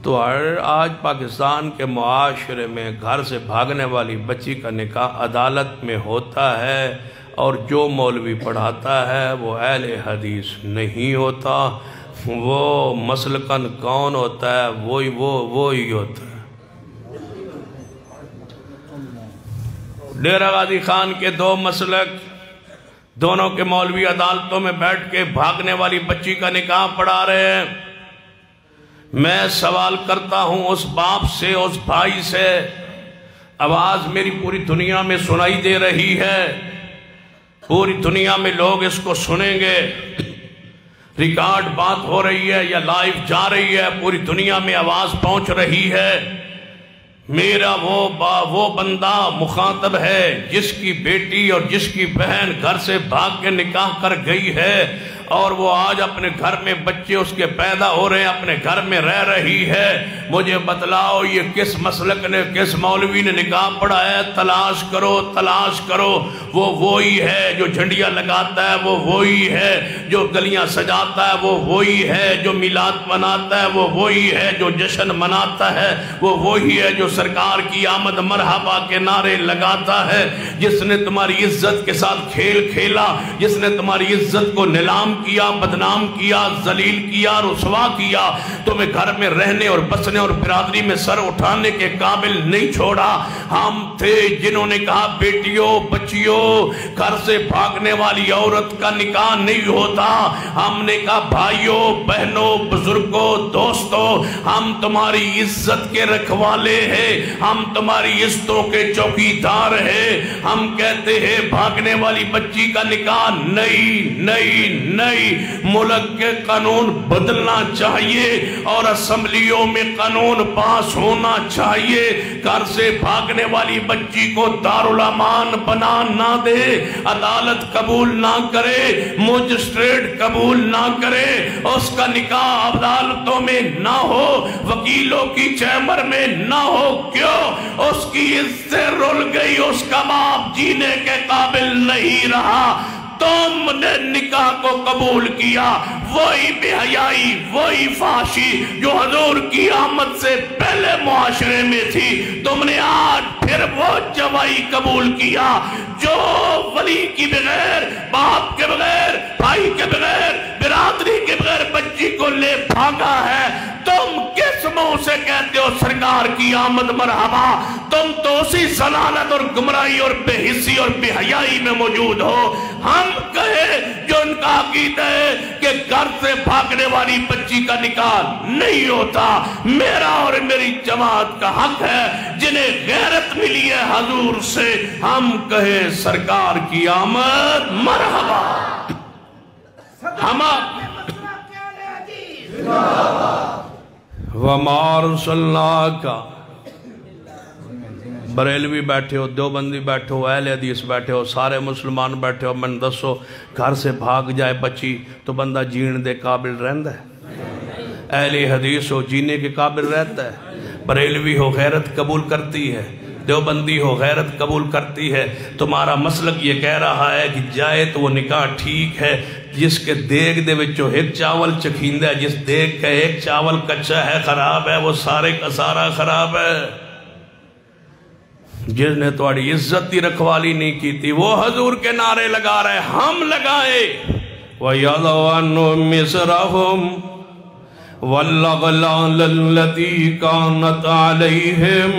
تو آج پاکستان کے معاشرے میں گھر سے بھاگنے والی بچی کا نکاح عدالت میں ہوتا ہے، اور جو مولوی پڑھاتا ہے وہ اہل حدیث نہیں ہوتا، وہ مسلکن کون ہوتا ہے وہی ہوتا ہے۔ ڈیرہ غازی خان کے دو مسلک، دونوں کے مولوی عدالتوں میں بیٹھ کے بھاگنے والی بچی کا نکاح پڑھا رہے ہیں۔ میں سوال کرتا ہوں اس باپ سے، اس بھائی سے، آواز میری پوری دنیا میں سنائی دے رہی ہے، پوری دنیا میں لوگ اس کو سنیں گے، ریکارڈ بات ہو رہی ہے یا لائیو جا رہی ہے، پوری دنیا میں آواز پہنچ رہی ہے۔ میرا وہ بندہ مخاطب ہے جس کی بیٹی اور جس کی بہن گھر سے بھاگ کے نکاح کر گئی ہے، اور وہ آج اپنے گھر میں بچے اس کے پیدا ہو رہے ہیں، اپنے گھر میں رہ رہی ہے۔ مجھے بتلاؤ یہ کس مسلک نے، کس مولوی نے نکاح پڑھا ہے؟ تلاش کرو، تلاش کرو۔ وہ وہی ہے جو جھنڈیاں لگاتا ہے، وہ وہی ہے جو گلیاں سجاتا ہے، وہ وہی ہے جو میلاد مناتا ہے، وہ وہی ہے جو جشن مناتا ہے، وہ وہی ہے جو سرکار کی آمد مرحبا کے نعرے لگاتا ہے۔ جس نے تمہاری عزت کے ساتھ کھیل کھیلا، جس نے تمہاری عزت کو نیلام کیا، بدنام کیا، ذلیل کیا، رسوا کیا، تمہیں گھر میں رہنے اور بسنے اور برادری میں سر اٹھانے کے قابل نہیں چھوڑا۔ ہم تھے جنہوں نے کہا بیٹیوں، بچیوں، گھر سے بھاگنے والی عورت کا نکاح نہیں ہوتا۔ ہم نے کہا بھائیوں، بہنوں، بزرگوں، دوستوں، ہم تمہاری عزت کے رکھوالے ہیں، ہم تمہاری عزتوں کے چوکیدار ہیں۔ ہم کہتے ہیں بھاگنے والی بچی کا نکاح نہیں، نہیں، نہیں۔ ملک کے قانون بدلنا چاہیے اور اسمبلیوں میں قانون پاس ہونا چاہیے۔ گھر سے بھاگنے والی بچی کو دارالامان بنا نہ دے، عدالت قبول نہ کرے، مجسٹریٹ قبول نہ کرے، اس کا نکاح عدالتوں میں نہ ہو، وکیلوں کی چیمبر میں نہ ہو۔ کیوں؟ اس کی عزت رل گئی، اس کا باپ جینے کے قابل نہیں رہا۔ تم نے نکاح کو قبول کیا، وہی بے حیائی، وہی فحاشی جو حضور کی آمد سے پہلے معاشرے میں تھی، تم نے آج پھر وہ جوائی قبول کیا جو ولی کی بغیر، باپ کے بغیر، بھائی کے بغیر، برادری کے بغیر بچی کو لے بھاگا ہے۔ تم کس منہ اسے کہتے ہو سرکار کی آمد مرحبا، تم تو اسی ضلالت اور گمراہی اور بے حسی اور بے حیائی میں موجود ہو۔ ہم کہے جو ان کا عقیدہ ہے کہ گھر سے بھاگنے والی بچی کا نکاح نہیں ہوتا، میرا اور میری جماعت کا حق ہے، جنہیں غیرت ملی ہے حضور سے، ہم کہے سرکار کی آمد مرحبا۔ وَمَا أَرْسَلْنَاكَ، بریلوی بیٹھے ہو، دیوبندی بیٹھے ہو، اہل حدیث بیٹھے ہو، سارے مسلمان بیٹھے ہو، من دسو گھر سے بھاگ جائے بچی تو بندہ جین دے قابل رہندا ہے؟ اہل حدیث ہو جینے کے قابل رہتا ہے، بریلوی ہو غیرت قبول کرتی ہے، دیوبندی ہو غیرت قبول کرتی ہے۔ تمہارا مسلک یہ کہہ رہا ہے کہ جائے تو وہ نکاح ٹھیک ہے، جس کے دیگ دے وچوں ایک چاول چکھیندہ ہے، جس دیگ کا ایک چاول کچا ہے خراب ہے، وہ سارے کا سارا خراب ہے۔ جس نے تمہاری عزت کی رکھوالی نہیں کی تھی وہ حضور کے نعرے لگا رہے، ہم لگائے وَيَضَعُ عَنْهُمْ مِصْرَهُمْ وَالْأَغْلَالَ الَّتِي كَانَتْ عَلَيْهِمْ،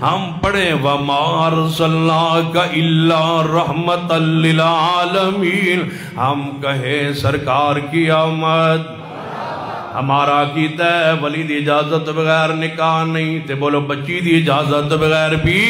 ہم پڑھیں وَمَا أَرْسَلْنَاكَ إِلَّا رَحْمَةً لِلْعَالَمِينَ، ہم کہیں سرکار کی آمد۔ ہمارا عقیدہ ہے ولی دی اجازت بغیر نکاح نہیں تے بولو بچی دی اجازت بغیر بھی۔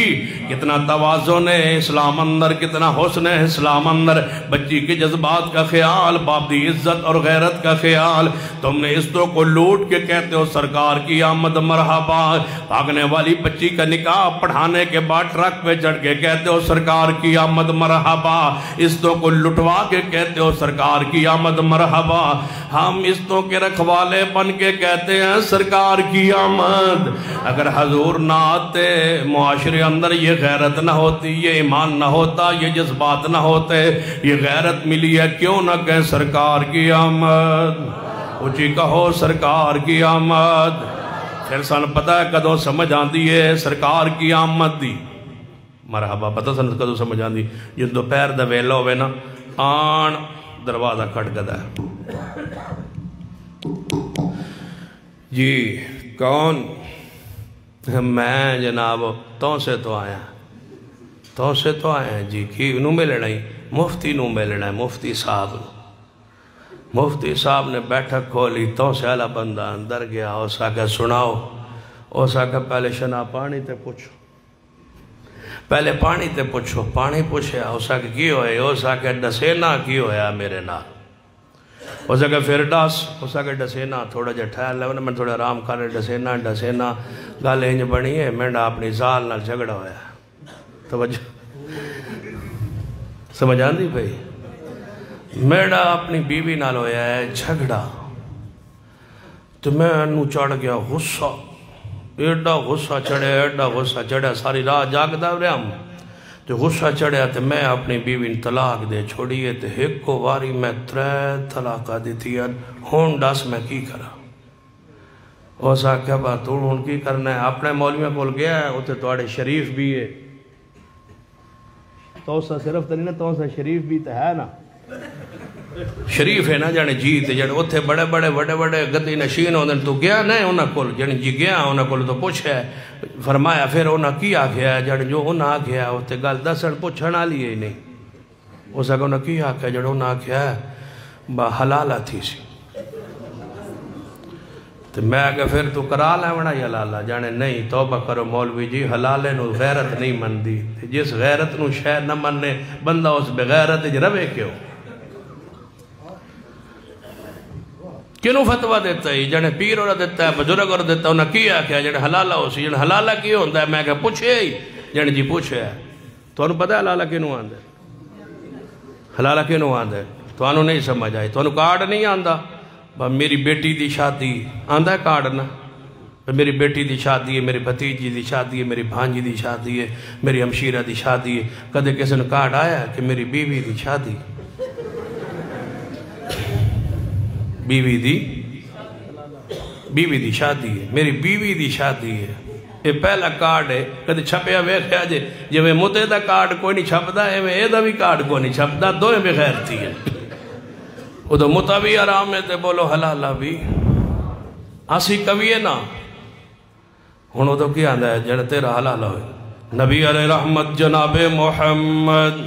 کتنا توازن ہے اسلام اندر، کتنا حسن ہے اسلام اندر، بچی کے جذبات کا خیال، باپ دی عزت اور غیرت کا خیال۔ تم نے اس تو کو لوٹ کے کہتے ہو سرکار کی آمد مرحبا، بھاگنے والی بچی کا نکاح پڑھانے کے بعد ٹرک پہ چڑھ کے کہتے ہو سرکار کی آمد مرحبا، اس تو کو لٹوا کے کہتے ہو سرکار کی آمد مرحبا۔ ہم اس تو کے رکھوالے بن کے کہتے ہیں سرکار کی آمد۔ اگر حضور نہ آتے معاشرے اندر یہ غیرت نہ ہوتی، یہ ایمان نہ ہوتا، یہ جذبات نہ ہوتے، یہ غیرت ملی ہے، کیوں نہ کہیں سرکار کی آمد؟ اونچی کہو سرکار کی آمد۔ پھر سن پتہ ہے کدوں سمجھ آندی ہے سرکار کی آمد دی؟ مرحبا پتہ سن کدوں سمجھ آندی؟ جو دوپہر دا ویلا ہوئے نا، آن دروازہ کھٹ گدا ہے، جی کون؟ میں جناب تو سے تو آیا، تو سے تو آیا جی، کی نو ملنا ہی مفتی نو ملنا ہے، مفتی صاحب نو۔ مفتی صاحب نے بیٹھک کھولی، تو سے والا بندہ اندر گیا، اس آگے سناؤ، اس آگے پہلے شنا پانی تے پوچھو، پہلے پانی تے پوچھو، پانی پوچھیا، اس آگے کی ہوئے، اس آگے ڈسینا کی ہویا میرے نال، اس آگے پھر ڈاس، اس آگے ڈسینا تھوڑا جا ٹھہر لے، میں تھوڑا آرام کر رہے، ڈسینا گل انج بنی ہے، میڈا اپنی زال نال جھگڑا ہویا، توجہ سمجھ آندی بھئی، میڈا اپنی بیوی نال ہویا ہے جھگڑا، تو میں انہوں چڑھ گیا غصہ، ایڈا غصہ چڑھے، ساری راہ جاگدا رہا ہوں، تو غصہ چڑھیا تو میں اپنی بیوی طلاق دے چھوڑیے، تو ایک کو واری میں 3 طلاقہ دیتی ہے، ہون ڈاس میں کی کرا؟ اوسا کیا بات تو ہون کی کرنا ہے؟ اپنے مولویوں کول گیا ہے، اوتے توڑے شریف بھی ہے، تو اسا صرف تو نہیں نا، تو اسا شریف بھی تو ہے نا، شریف ہے نا جانے جیت جانے اوتھے بڑے بڑے گدی نشین ہوندے، تو گیا نہیں انہاں کول، جانے جی گیا انہاں کول تو پوچھا ہے، فرمایا پھر انہاں کی آکھیا ہے، جانے جو انہاں آکھیا ہے اوتھے گل دسن پوچھن والی ہے نہیں، اس اگے انہاں کی آکھیا ہے، جانے انہاں آکھیا ہے با حلالہ تھی سی، تو میں آگے پھر تو کرا لیونا یا حلالہ؟ جانے نہیں، توبہ کرو مولوی جی، حلالے نو غیرت نہیں مندی، جس غیرت نو شے نہ مننے بندہ اس بغیرت جو روے کیوں؟ کنوں فتوہ دیتا ہے؟ جانے پیر اور دیتا ہے، بزرگ اور دیتا ہے، انہاں کی آکھیا ہے جانے حلالہ ہو سی، جانے حلالہ کی ہوندہ ہے؟ میں کہا پوچھے ہی، جانے جی پوچھے ہے، تو انہوں پتہ ہے حلالہ کنوں آندہ ہے؟ حلالہ کنوں آندہ ہے؟ تو انہوں نہیں سمجھ آئی، تو انہوں کارڈ نہیں آندہ؟ میری بیٹی دی شادی آندہ ہے کارڈ نا، میری بیٹی دی شادی ہے، میری بھتیجی دی شادی ہے، میری بھانجی دی شادی ہے، میری ہمشیرہ دی شادی ہے، کدے کسی نے کارڈ آیا ہے کہ میری بیوی دی شادی، بیوی دی شادی ہے، میری بیوی دی شادی ہے، یہ پہلا کارڈ ہے، کدے چھپیا ویکھیا جے، جو میں متے دا کارڈ کوئی نہیں چھپدا ہے، میں ایدہ بھی کارڈ کوئی نہیں چھپدا، دوئے بغیر تھی ہے، ادھو متا بھی آرام ہے تے بولو حلالہ بھی، آسی کبھی ہے نا، ہوں ادو کی آدھا ہے جڑا تیرا حلال ہوئے نبی علیہ رحمت جناب محمد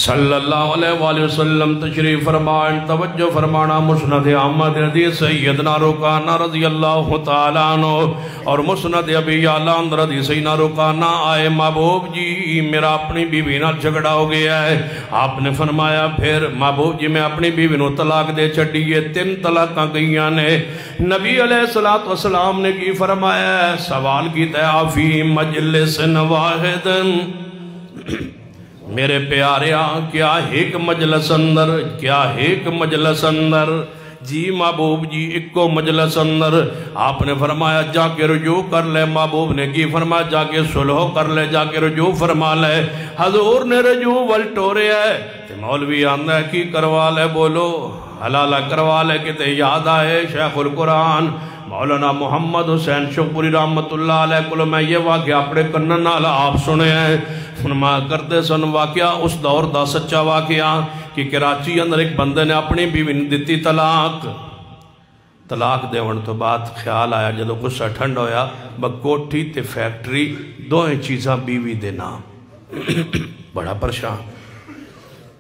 صلی اللہ علیہ وآلہ وسلم تشریف فرمائیں توجہ فرمانا مسند احمد حدیث سیدنا رکانہ رضی اللہ تعالیٰ عنہ اور مسند ابی یعلا حدیث سیدنا رکانہ آئے محبوب جی میرا اپنی بیوی نہ جھگڑا ہو گیا ہے. آپ نے فرمایا پھر محبوب جی میں اپنی بیوی نو طلاق دے چھڑیے 3 طلاقاں گئیاں نے. نبی علیہ السلام نے کی فرمایا سوال کی فی مجلس واحد میرے پیاریا کیا ایک مجلس اندر جی محبوب جی ایکو مجلس اندر. آپ نے فرمایا جا کے رجوع کر لے. محبوب نے کی فرمایا جا کے صلح کر لے جا کے رجوع فرما لے. حضور نے رجوع والٹورے ہے تے مولوی آندہ ہے کی کروا لے بولو حلالہ کروا لے کہ تے یاد آئے شیخ القرآن مولانا محمد حسین شوقپوری رحمت اللہ علیہ کو میں یہ واقعہ اپنے کنن نال آپ سنے ہیں. فرمایا کرتے سن واقعہ اس دور دا سچا واقعہ کہ کراچی اندر ایک بندے نے اپنی بیوی نے دیتی طلاق دیون تو بعد خیال آیا جدو غصہ ٹھنڈ ہویا کوٹھی تے فیکٹری دوئیں چیزاں بیوی دے نام بڑا پریشان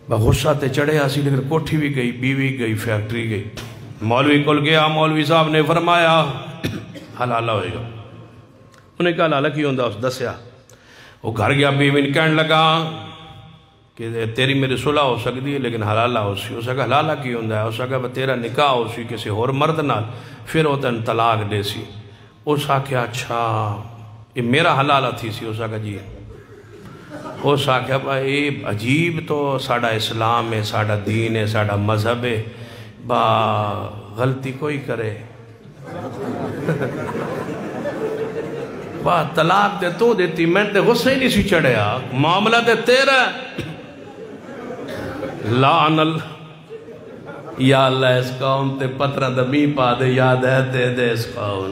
غصہ تے چڑھے آسی لیکن کوٹھی بھی گئی بیوی گئی فیکٹری گئی. مولوی کل گیا مولوی صاحب نے فرمایا حلالہ ہوئے گا. انہیں کہا حلالہ کی ہوندہ اس دسیا. وہ گھر گیا بیوی نے کہنے لگا کہ تیری میری صلح ہو سکتی ہے لیکن حلالہ ہو سی. اس کا حلالہ کی ہوندہ ہے. اس کا تیرا نکاح ہو سی کسی اور مرد نال پھر وہ تن طلاق دے سی. اس کا اچھا یہ میرا حلالہ تھی سی. اس کا جی اس کا بھائی عجیب تو ساڑھا اسلام ہے ساڑھا دین ہے ساڑھا مذہب ہے با غلطی کوئی کرے با طلاق دے تو دیتی میں تے غصہ ہی نہیں سی چڑھیا معاملہ دے تیرا لعن یا اللہ اس قوم تے پترہ دمی پا دے یاد ہے دے اس قوم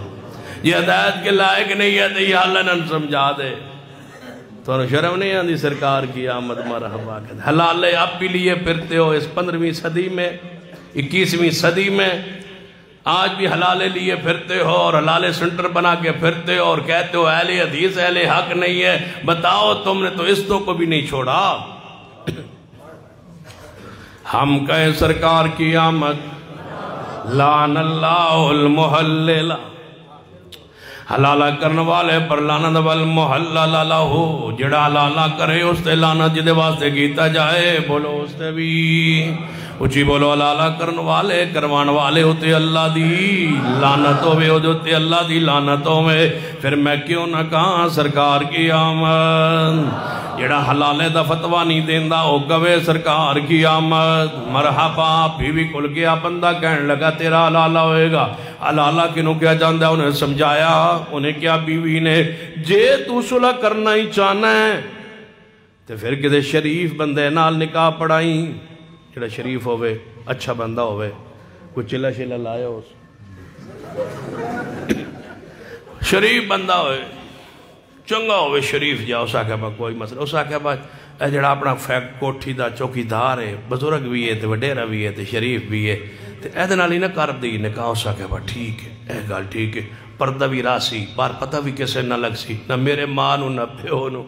یہ ہدایت کے لائق نہیں ہے دے یا اللہ نن سمجھا دے. تو انہوں شرم نہیں آندی سرکار کی آمد مرحبا کہتے حلالے آپ بھی لیے پھرتے ہو اس 15ویں صدی میں 21ویں صدی میں آج بھی حلالے لیے پھرتے ہو اور حلالے سنٹر بنا کے پھرتے ہو اور کہتے ہو اہل حدیث اہل حق نہیں ہے. بتاؤ تم نے تو اس تو کو بھی نہیں چھوڑا. ہم کہیں سرکار کی آمد لعن اللہ المحلل حلالہ کرنے والے پر لعنت والمحلل لہو جڑا حلالہ کرے اس تے لعنت جدے واسطے کیتا جائے بولو اس تے بھی اچھی بولو حلالہ کرنے والے کروان والے ہوتے اللہ دی لعنتوں میں ہوتے اللہ دی لعنتوں میں. پھر میں کیوں نہ کہاں سرکار کی آمد جڑا حلالے دا فتوہ نہیں دیندہ او گوے سرکار کی آمد مرحبا. بیوی کل گیا بندہ کہنے لگا تیرا حلالہ ہوئے گا. حلالہ کنوں کیا جاندہ انہیں سمجھایا انہیں کیا بیوی نے جے تو صلح کرنا ہی چاہنا ہے تو پھر کدے شریف بندے نال نکاح پڑھائیں جڑا شریف ہوئے اچھا بندہ ہوئے کوئی چلا شلا لائے ہو شریف بندہ ہوئے چنگا ہوئے شریف جا اسا کہا با کوئی مسئلہ اسا کہا با اے جڑا اپنا فیک کوٹھی دا چوکی دار ہے بزرگ بھی ہے تے وڈیرہ بھی ہے تے شریف بھی ہے تے اے دنالی نہ کر دی نکاح اسا کہا با ٹھیک ہے اے گال ٹھیک ہے پردہ بھی راسی بار پتہ بھی کسے نہ لگ سی نہ میرے ماں نو نہ پیو نو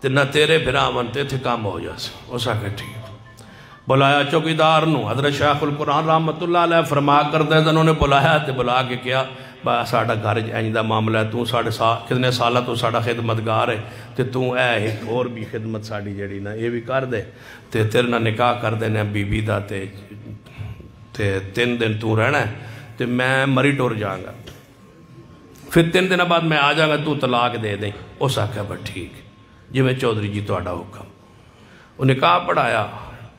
تے نہ تیرے بھرامن تے تھے کام ہو جاس اسا کہا ٹھیک بلایا چوکیدار نو حضرت شیخ القرآن رحمت اللہ علیہ فرما کر دے انہوں نے بلایا تے بلا کے کیا با ساڑھا گھر اینجدہ معاملہ ہے تو کتنے سالہ تو ساڑھا خدمتگار ہے تے تو اے ایک اور بھی خدمت ساڑھی جڑی نا یہ بھی کر دے تے تیرے نا نکاح کر دینے بی بی دا تے 3 دن تو رہنا ہے تے میں مری ٹور جاؤں گا پھر 3 دن بعد میں آ جاؤں گا تو طلاق دے دیں اس آکھا با ٹھیک جی میں چودھری جی تو آڑا حکم وہ نکاح پڑھایا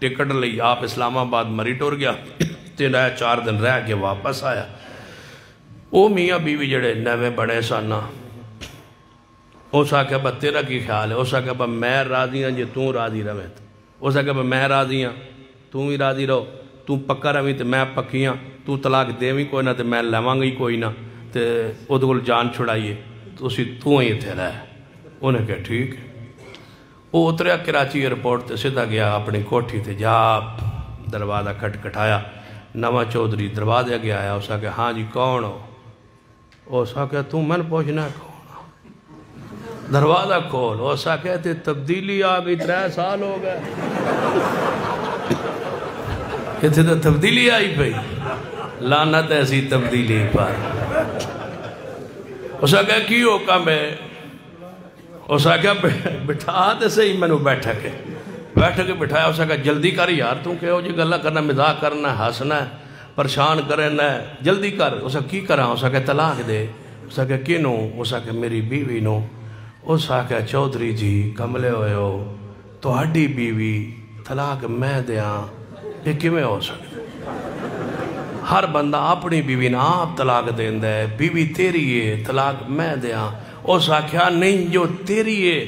ٹکٹ لئی آپ اسلام آباد مری ٹور گیا 4 دن رہ کے واپس آیا. او میاں بیوی جڑے نوے بڑے سانا اس آکھا با تیرا کی خیال ہے اس آکھا با میں راضی ہاں جی تو راضی رہے اس آکھا با میں راضی ہاں تو بھی راضی رہو تو پکا رہی تے میں پکی ہاں تو طلاق دے بھی کوئی نہ تے میں لیواں گئی کوئی نہ تے او دکل جان چھڑائیے تو ہی تھے رہے. انہیں کہا ٹھیک وہ اتریا کراچی ایئرپورٹ تے سیدھا گیا اپنی کوٹھی تے جا دروازہ کھٹکھٹایا نواں چودھری دروازے گیا آیا اس کا کہ ہاں جی کون ہو اس آکھیا تو میں پوچھنا کون؟ دروازہ کھول. اس آکھیا تے تبدیلی آ گئی 3 سال ہو گئے. یہ تو تبدیلی آئی پئی. لعنت ایسی تبدیلی پر. اس آکھیا کی حکم ہے؟ اس آکھیا بٹھا دے صحیح میں نو بیٹھا کے بٹھایا. اس آکھیا جلدی کر یار تو کہ ہو جی گلہ کرنا مزاق کرنا ہسنا پریشان کرنا جلدی کر. اس آکھیا کی کرا؟ اس آکھیا طلاق دے. اس آکھیا کینوں؟ اس آکھیا میری بیوی نو. اس آکھیا چودھری جی کملے ہوئے ہو تہاڈی بیوی طلاق میں دیاں یہ کیویں ہو سکتا؟ ہر بندہ اپنی بیوی نہ آپ طلاق دیندا ہے. بیوی تیری ہے طلاق میں دیاں. اس آکھیا نہیں جو تیری ہے.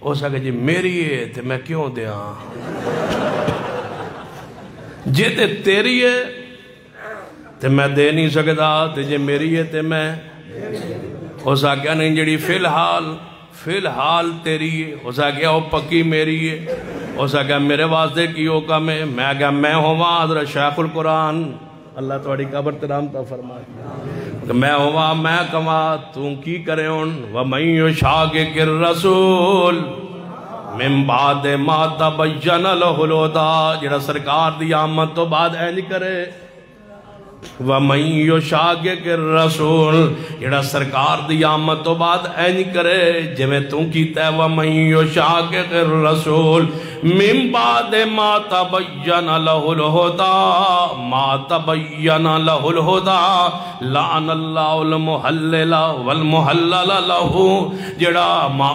اس آکھیا جی میری ہے تے میں کیوں دیاں؟ جے تے تیری ہے تے میں دے نہیں سکتا تے جے میری ہے تے میں. اس آکھیا نہیں جڑی فی الحال تیری ہے. اس آکھیا وہ پکی میری ہے. اس آکھیا میرے واسطے کی حکم ہے؟ میں آکھیا میں ہوا حضرت شیخ القرآن اللہ تواڈی قبر تے رحمت فرمائے. میں ہوا میں کما تو کی کرے ہن؟ وَمَن يُشَاقِقِ الرَّسُولَ مِن بَعْدِ مَا تَبَيَّنَ لَهُ الْهُدَىٰ. جڑا سرکار دی آمد تو بعد اینج کرے. وَمَن يُشَاقِقِ الرَّسُولَ جڑا سرکار دی آمد تو بعد اینج کرے جویں تو کیتا ہے. وَمَن يُشَاقِقِ الرَّسُولَ مِن بَعْدِ مَا تَبَيَّنَ لَهُ الْهُدَىٰ مَا تَبَيَّنَ لَهُ الْهُدَىٰ لَعَنَ اللَّهُ الْمُحَلِّلَ وَالْمُحَلَّلَ لَهُ. جڑا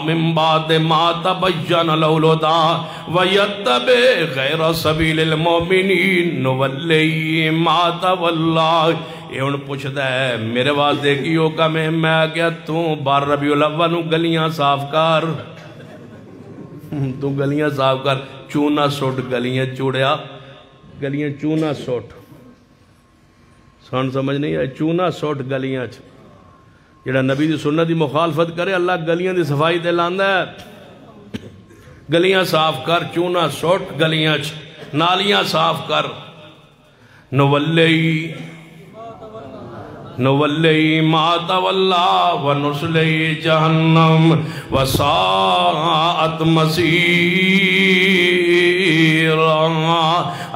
مِن بَعْدِ مَا تَبَيَّنَ لَهُ الْهُدَىٰ وَيَتَّبِعْ غَيْرَ سَبِيلِ الْمُؤْمِنِينَ نُوَلِّهِ مَا تَوَلَّىٰ. یہ ان پوچھتا ہے میرے واسطے کی حکم ہے؟ میں کیا تو بار ربیع الاول گلیاں صاف کر. تو گلیاں صاف کر. چونا سوٹ گلیاں چوڑیا گلیاں چونا سوٹ سن سمجھ نہیں آئے. چونا سوٹ گلیاں جڑا نبی دی سنت دی مخالفت کرے اللہ گلیاں دی صفائی تے لاندا ہے. گلیاں صاف کر چونا سوٹ گلیاں نالیاں صاف کر. نولی ما تولا ونسلی جہنم وساعت مسیرا.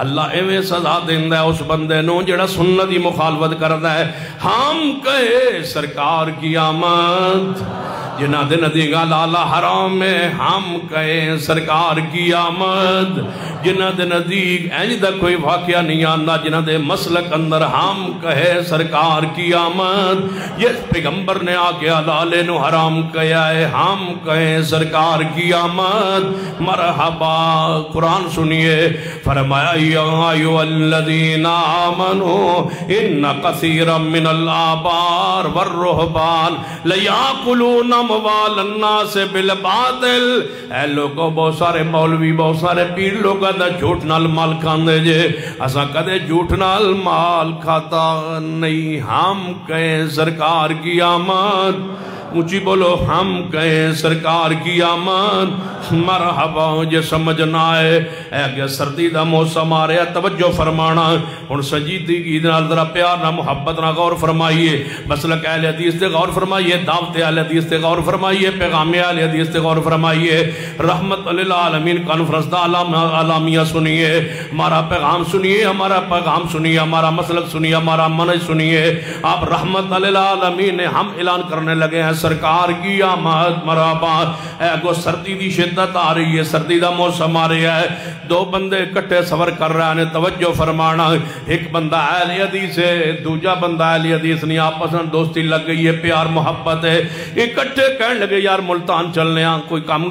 اللہ ایویں سزا دیندہ ہے اس بندے نو جڑا سنت دی مخالفت کردا ہے. ہم کہے سرکار کی آمد جنہ دے ندیگا لالا حرام میں ہم کہیں سرکار کی آمد. جنہ دے نزدیک اینج دا کوئی واقعہ نہیں آندا جنہ دے مسلک اندر ہم کہے سرکار کی آمد. یہ پیغمبر نے آگے لالے نو حرام کہا ہے ہم کہیں سرکار کی آمد. مرحبا. قرآن سنیے فرمایا یا ایھا الذین آمنوا ان کثیرا من الآبار والرہبان لیاکلون اموال الناس بالباطل. اے لوگوں بہت سارے مولوی بہت سارے پیر لوگ جھوٹ نال مال کھاندے جے. اساں کدے جھوٹ نال مال کھاتا نہیں. ہم کہیں سرکار کی آمد. اونچی بولو ہم کہیں سرکار کی آمد. مرحبا. جے سمجھ نہ آئے اے کہ سردی دا موسم آ رہا توجہ فرمانا. ہن سنجیدگی نال ذرا پیار نہ محبت نہ غور فرمائیے. مسلک اہل حدیث تے غور فرمائیے. دعوت اہل حدیث تے غور فرمائیے. پیغام اہل حدیث تے غور فرمائیے. رحمت للعالمین کانفرنس دا علامیہ سنیے. ہمارا پیغام سنیے. ہمارا پیغام سنیے. ہمارا مسلک سنیے. ہمارا منہج سنیے. آپ رحمت للعالمین نے ہم اعلان کرنے لگے ہیں سرکار کی آمد. مرحبا. اے گو سردی دی شدت آ رہی ہے. سردی دا موسم آ رہا ہے. دو بندے کٹھے سفر کر رہے ہیں. توجہ فرمانا. ایک بندہ اہل حدیث ہے دوجا بندہ اہل حدیث نہیں. آپس میں دوستی لگ گئی ہے پیار محبت ہے. اکٹھے کہنے لگے یار ملتان چلنے ہیں. کوئی کام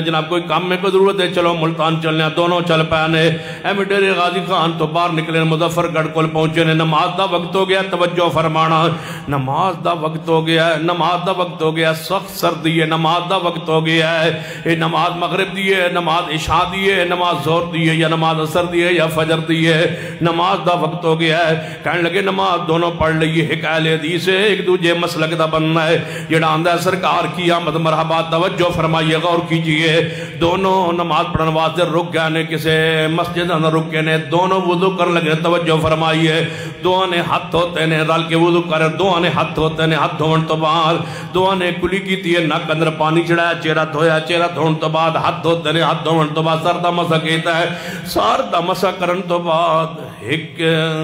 جناب کوئی کام میں کوئی ضرورت ہے چلو ملتان چلنے ہیں. دونوں چل پانے. ایم ڈیرے غازی خان تو باہر نکلے مظفر گڑھ کول پہنچے نے. نماز دا وقت ہو گیا. توجہ فرمانا. نماز دا وقت ہو گیا ہے. نماز دا وقت ہو گیا, سخت سردی ہے, نماز دا وقت ہو گیا ہے, یہ نماز مغرب دی ہے, نماز عشاء دی ہے, نماز ظہر دی ہے, یا نماز عصر دی ہے, یا فجر دی ہے, نماز دا وقت ہو گیا ہے. کہنے لگے نماز دونوں پڑھ لئیے, ایک اہل حدیث ہے, ایک دوجہ مسلک دا بننا ہے, جڑا آندہ ہے سرکار کی آمد مرحبا, توجہ فرمائیے, غور کیجئے. دونوں نماز پڑھنے واسطے رک گئے نے, کسے مسجد اندر رکے نے, دونوں وضو کر لگے, توجہ فرمائیے. دونوں نے ہاتھ ہوتے نے, رل کے وضو کرے, دونوں نے ہاتھ ہوتے نے, ہاتھ دھون تو بعد دونوں نے کلی کی تھی, نک اندر پانی چڑھایا, چہرہ دھویا, چہرہ دھون تو بعد ہاتھ ہوتے نے, ہاتھ دھون تو بعد سر دا مسا کیتا ہے. سر دا مسا کرن تو بعد ایک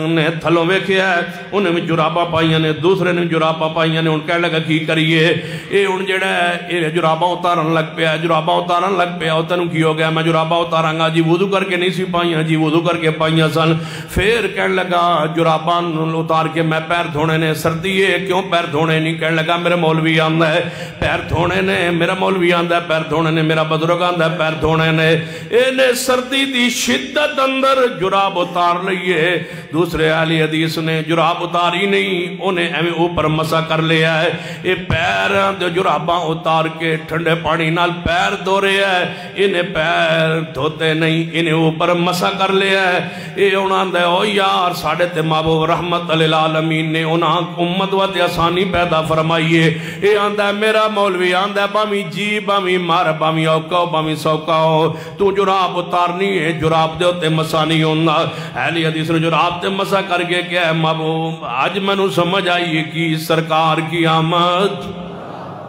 نے تھلوں ویکھیا ہے, انہیں میں جرابہ پائیاں نے, دوسرے نے جرابہ پائیاں نے. ان کہنے لگا کی کریے, اے ان جڑا ہے اے جرابہ اتارن لگ پیا, جرابہ اتارن لگ پیا. تنوں کی ہو گیا, میں جرابہ اتاروں گا. جی وضو کر کے نہیں سی پائیاں, جی وضو کر کے پائیاں سن. پھر کہنے لگا جرابہ اتار کے میں پیر دھونے نے, سردی ہے کیوں پیر دھونے نہیں. کہنے لگا میرے مولوی آندہ ہے پیر دھونے نے, میرا مولوی آندہ ہے پیر دھونے نے, میرا بزرگ آندہ ہے پیر دھونے نے. انہیں سردی دی شدت اندر جراب اتار لئیے. دوسرے اہل حدیث نے جراب اتاری نہیں, انہیں ایویں اوپر مسا کر لیا ہے. یہ پیر جراباں اتار کے ٹھنڈے پانی نال پیر دھو رہے ہیں, انہیں پیر دھوتے نہیں, انہیں اوپر مسا کر لیا ہے. یہ انہاں دے او یار ساڑھے تے محبوب رحمت للعالمین نے انہاں امت وقت آسانی پیدا فرمائیے. یہ آندہ ہے میرا مولوی آندہ ہے بامی جی بامی مار بامی اوکاؤ بامی سوکاؤ, تو جراب اتارنی ہے جراب دے ہوتے مسا نہیں ہونا. اہل حدیث نے جراب تے مسا کر کے کیا ہے محبوب آج میں نو سمجھ آئیے کہ سرکار کی آمد,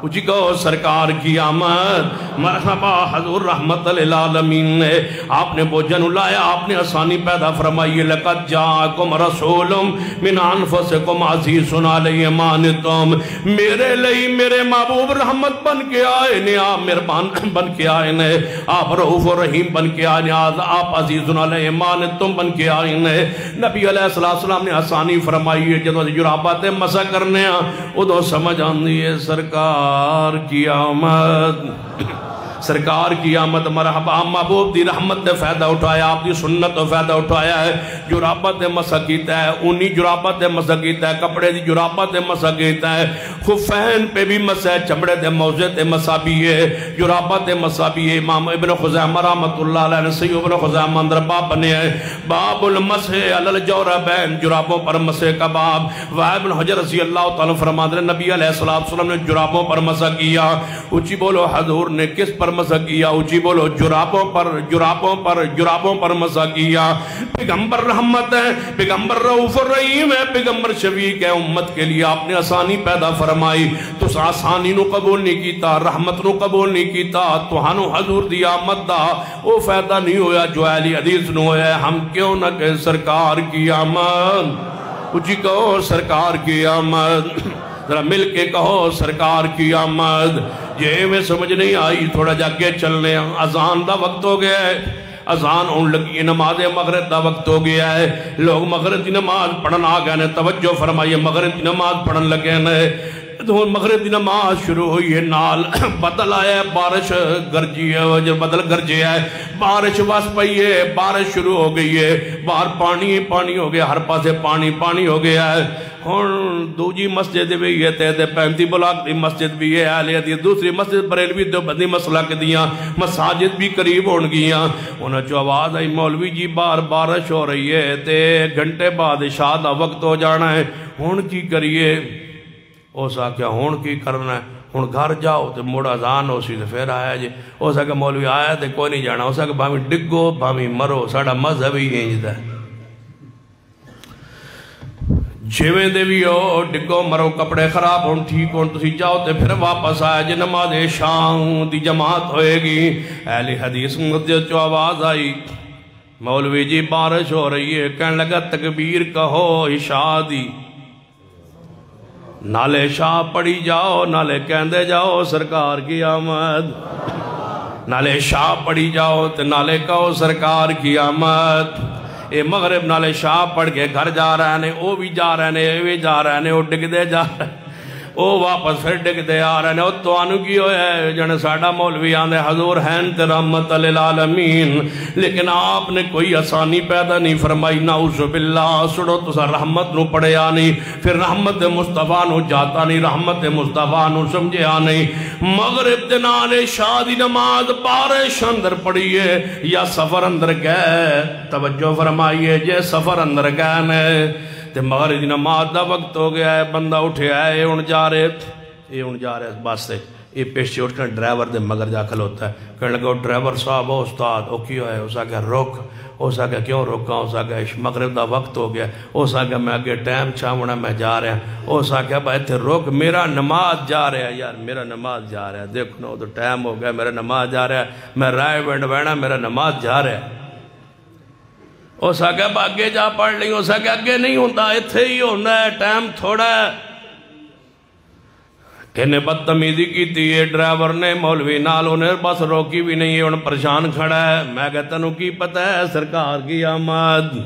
اچھی کہو سرکار کی آمد. مرحبا حضور رحمت للعالمین نے آپ نے بوجھن لایا, آپ نے آسانی پیدا فرمائی. لقد جاءکم رسول من انفسکم عزیز علیہ ما عنتم, میرے لئی میرے محبوب رحمت بن کے آئے نے, آپ مہربان بن کے آئے نے, آپ رؤوف و رحیم بن کے آئے نے, آپ عزیز علیہ ما عنتم بن کے آئے نے. نبی علیہ السلام نے آسانی فرمائی ہے. جدو جرابات مسا کرنے ادو سمجھ آندی ہے سرکار کی آمد, سرکار کی آمد. مرحبا محبوب دی رحمت دے فائدہ اٹھایا, آپ دی سنت دے فائدہ اٹھایا ہے. جرابت دے مسا کیتا ہے, اونی جرابت دے مسا کیتا ہے, کپڑے دی جرابت دے مسا کیتا ہے, خفین پہ بھی مسا ہے, چمڑے دے موزے دے مسا بھی ہے, جرابت دے مسا بھی ہے. امام ابن خزیمہ رحمت اللہ علیہ نے صحیح ابن خزیمہ اندر باب بنے ہیں, باب المسح علی الجوربین, جرابوں پر مسح کا باب. ابن حجر رضی اللہ تعالیٰ فرماتے ہیں نبی علیہ السلام نے جرابوں پر مسح کیا. اچھی بولو حضور نے کس پر مسح کیا, اچھی بولو جرابوں پر, جرابوں پر, جرابوں پر مسح کیا. پیغمبر رحمت ہے, پیغمبر رؤوف الرحیم ہے, پیغمبر شفیق ہے امت کے لیے. آپ نے آسانی پیدا فرمائی, تو آسانی نو قبول نہیں کیتا, رحمت نو قبول نہیں کیتا, تو ہنو حضور دی آمد دا وہ فائدہ نہیں ہویا جو اہل حدیث نو ہے. ہم کیوں نہ کہ سرکار کی آمد, اچھی کہو سرکار کی آمد, ذرا مل کے کہو سرکار کی آمد. یہ میں سمجھ نہیں آئی, تھوڑا جا کے چلنے. اذان دا وقت ہو گیا ہے, اذان ہون لگی, نماز مغرب دا وقت ہو گیا ہے, لوگ مغرب دی نماز پڑھن آ گئے نے. توجہ فرمائیے, مغرب دی نماز پڑھن لگے نے. مغرب دی نماز شروع ہوئی ہے, نال بدل آیا ہے, بارش گرجی ہے, بدل گرجے ہے, بارش واس پئی ہے, بارش شروع ہو گئی ہے, باہر پانی پانی ہو گیا, ہر پاسے پانی پانی ہو گیا ہے. ہن دوجی مسجد بھی ہے, تے 35 بلاک دی مسجد بھی ہے, اہل حدیث دوسری مسجد بریلوی دیوبندی مسلک دیاں مساجد بھی قریب ہون گیاں. انہاں جو آواز آئی مولوی جی باہر بارش ہو رہی ہے, تے گھنٹے بعد عشاء دا وقت ہو جانا ہے, ہن کی کریے. او سا کیا ہون کی کرنا ہے, ہن گھر جاؤ تے موڑا اذان ہو سی تے پھر آیا جی. او سا کہ مولوی آیا تے کوئی نہیں جانا, او سا کہ بھاویں ڈگو بھاویں مرو, ساڑا مذہب ہی انج دا ہے. جیویں دے بھی ہو, ڈگو مرو, کپڑے خراب ہون ٹھیک ہون, تسی جاؤ تے پھر واپس آیا جی. نماز شام دی جماعت ہوئے گی. اہل حدیث مسجد جو آواز آئی مولوی جی بارش ہو رہی ہے, کہنے لگا تکبیر کہو عشاء دی, نالے عشاء پڑھی جاؤ, نالے کہندے جاؤ سرکار کی آمد. نالے عشاء پڑھی جاؤ تے نالے کہو سرکار کی آمد. اے مغرب نالے عشاء پڑھ کے گھر جا رہے ہیں, او بھی جا رہے ہیں, اے بھی جا رہے ہیں, او ڈگ دے جا رہے ہیں. او واپس پھر ڈگ دے آ رہے ہیں او تو آنو کی ہوئے ہے جن ساڑا مولوی آندے حضور ہیں تے رحمت للعالمین لیکن آپ نے کوئی آسانی پیدا نہیں فرمائی نعوذ باللہ سڑو تو سا رحمت نو پڑے آنی پھر رحمت مصطفیٰ نو جاتا نہیں رحمت مصطفیٰ نو سمجھے آنی مغرب دنانے شادی نماز بارش اندر پڑیے یا سفر اندر گئے توجہ فرمائیے جے سفر اندر گئے نے تے مغرب نماز دا وقت ہو گیا ہے بندہ اٹھے آئے ان جا رہے اس بات سے یہ پیش اٹھ کر ڈرائیور دے مگر جا کھلوتا ہے کہنے لگا ڈرائیور صاحب استاد او کیوں ہے اسا کہ روک اسا کہ کیوں روکا اسا کہ مغرب دا وقت ہو گیا اسا کہ میں آگے ٹائم چھاونا میں جا رہا اسا کہ بھائی تھے روک میرا نماز جا رہا ہے یار میرا نماز جا رہا ہے دیکھو نا تو ٹائم ہو گیا میرا نماز جا رہا ہے میں رائے بینڈ بینا میرا نماز جا رہا ہے اسا کہ آگے جا پڑھ لیں اسا کہ آگے نہیں ہوتا اتھے ہی ہونا ہے ٹائم تھوڑا ہے انہیں بدتمیزی کی تھی یہ ڈرائیور نے مولوی نال انہیں بس روکی بھی نہیں ہے انہیں پریشان کھڑا ہے میں کہتا ہوں کی پتہ ہے سرکار کی آمد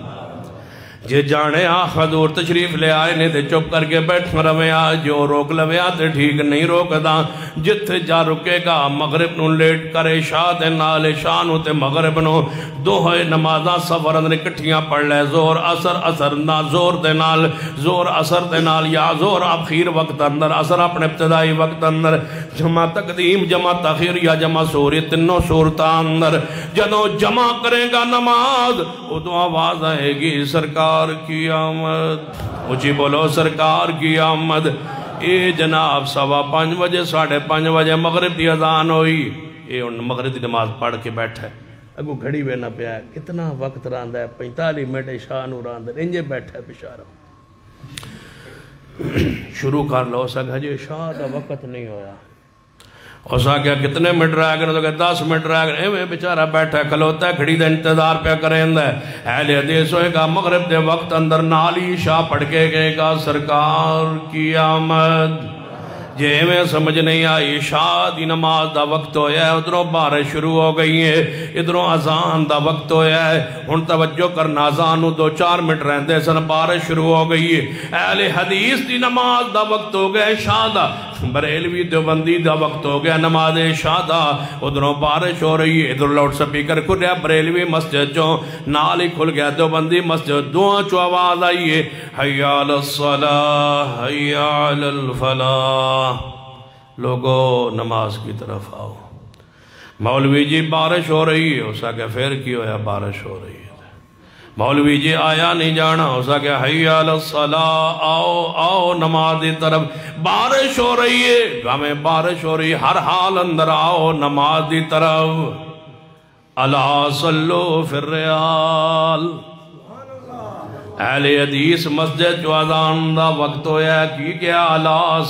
جے جانے حضور تشریف لے آئے نے تے چپ کر کے بیٹھ رویا جو روک لویا تے ٹھیک نہیں روکدا جتھے جا رکے گا مغرب نو لیٹ کرے شاہ تے نال شاہ نو تے مغرب نو دوہے نمازاں سفر اندر کٹھیاں پڑھ لے زور اثر نہ زور دے نال زور اثر دے نال یا زور اخیر وقت اندر اثر اپنے ابتدائی وقت اندر جمع تقدیم جمع تاخیر یا جمع سوری تنوں صورتاں اندر جدوں جمع کرے گا نماز ادو آواز آئے گی سرکار کی آمد اچھی بولو سرکار کی آمد اے جناب 5:15 بجے 5:30 بجے مغرب دی اذان ہوئی اے مغرب دی نماز پڑھ کے بیٹھا ہے اگو گھڑی بینا پیا ہے کتنا وقت راندہ ہے 45 منٹ شاہ نو راندہ انجے بیٹھا ہے بشارہ شروع کر لو سکھا جی شاہ دا وقت نہیں ہویا اسا کیا کتنے منٹ رہ گئے تو کہ 10 منٹ رہ گئے اے بیچارہ بیٹھا ہے کھلوتا ہے کھڑی دا انتظار پہ کریں دا ہے اہل حدیث ہوئے گا مغرب دے وقت اندر نالی شاہ پڑھ کے گئے گا سرکار کی آمد جے میں سمجھ نہیں آئی شاہ دی نماز دا وقت ہویا ہے ادھروں بارش شروع ہو گئی ہے ادھروں اذان دا وقت ہویا ہے ان توجہ کرنا اذان 2-4 منٹ رہندے سن بارش شروع ہو گئی ہے اہل حدیث دی نماز دا وقت ہو گیا شاہ دا بریلوی دیوبندی دا وقت ہو گیا نماز شاہ دا ادھروں بارش ہو رہی ہے ادھر لاؤڈ سپیکر کھل گیا بریلوی مسجد جو نال ہی کھل گیا دیوبندی مسجد دعا چو آواز آئی ہے حی علی الصلاة حی علی الفلاح لوگو نماز کی طرف آؤ مولوی جی بارش ہو رہی ہے اسا کہ پھر کی ہویا بارش ہو رہی ہے مولوی جی آیا نہیں جانا اسا کہ حی علی الصلاة آؤ نماز دی طرف بارش ہو رہی ہے ہمیں بارش ہو رہی ہے ہر حال اندر آؤ نماز دی طرف الا صلو فی الرحال اہل حدیث مسجد جو اذان دا وقت ہویا کی کیا الا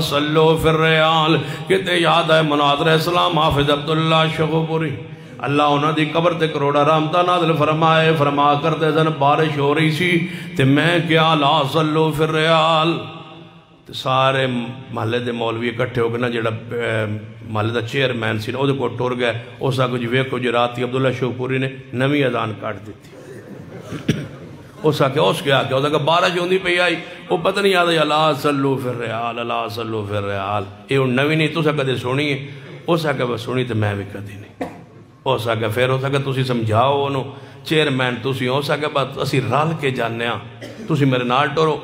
صلو فی الرحال کہتے یاد ہے مناظر اسلام حافظ عبداللہ شغوپوری اللہ انہوں دی قبر تے کروڑا رحمتہ نازل فرمائے فرما کرتے زن بارش ہو رہی سی تے میں کیا لا صلو فی الرحال تے سارے محلے دے مولوی اکٹھے ہو گئے نا جڑا محلے دا چیئرمین سی او دے کو ٹور گئے اسا کچھ ویکھو جی راتی عبداللہ شغوپوری نے نمی اذان کاٹ دیتی اسا کہ اس کے آکے اسا کہ بارش ہوندی پہ آئی وہ پتہ نہیں آدھا لا صلو فی الرحال لا صلو فی الرحال اے ان نوی نہیں تو سا کدے سنی ہے اسا کہ بس سنی تے میں بھی کدی نہیں ہو سکے پھر ہو سکے تسی سمجھاؤ انہوں چیئرمین تسی ہو سکے بات اسی رال کے جاننے ہیں تسی میرے نال ٹورو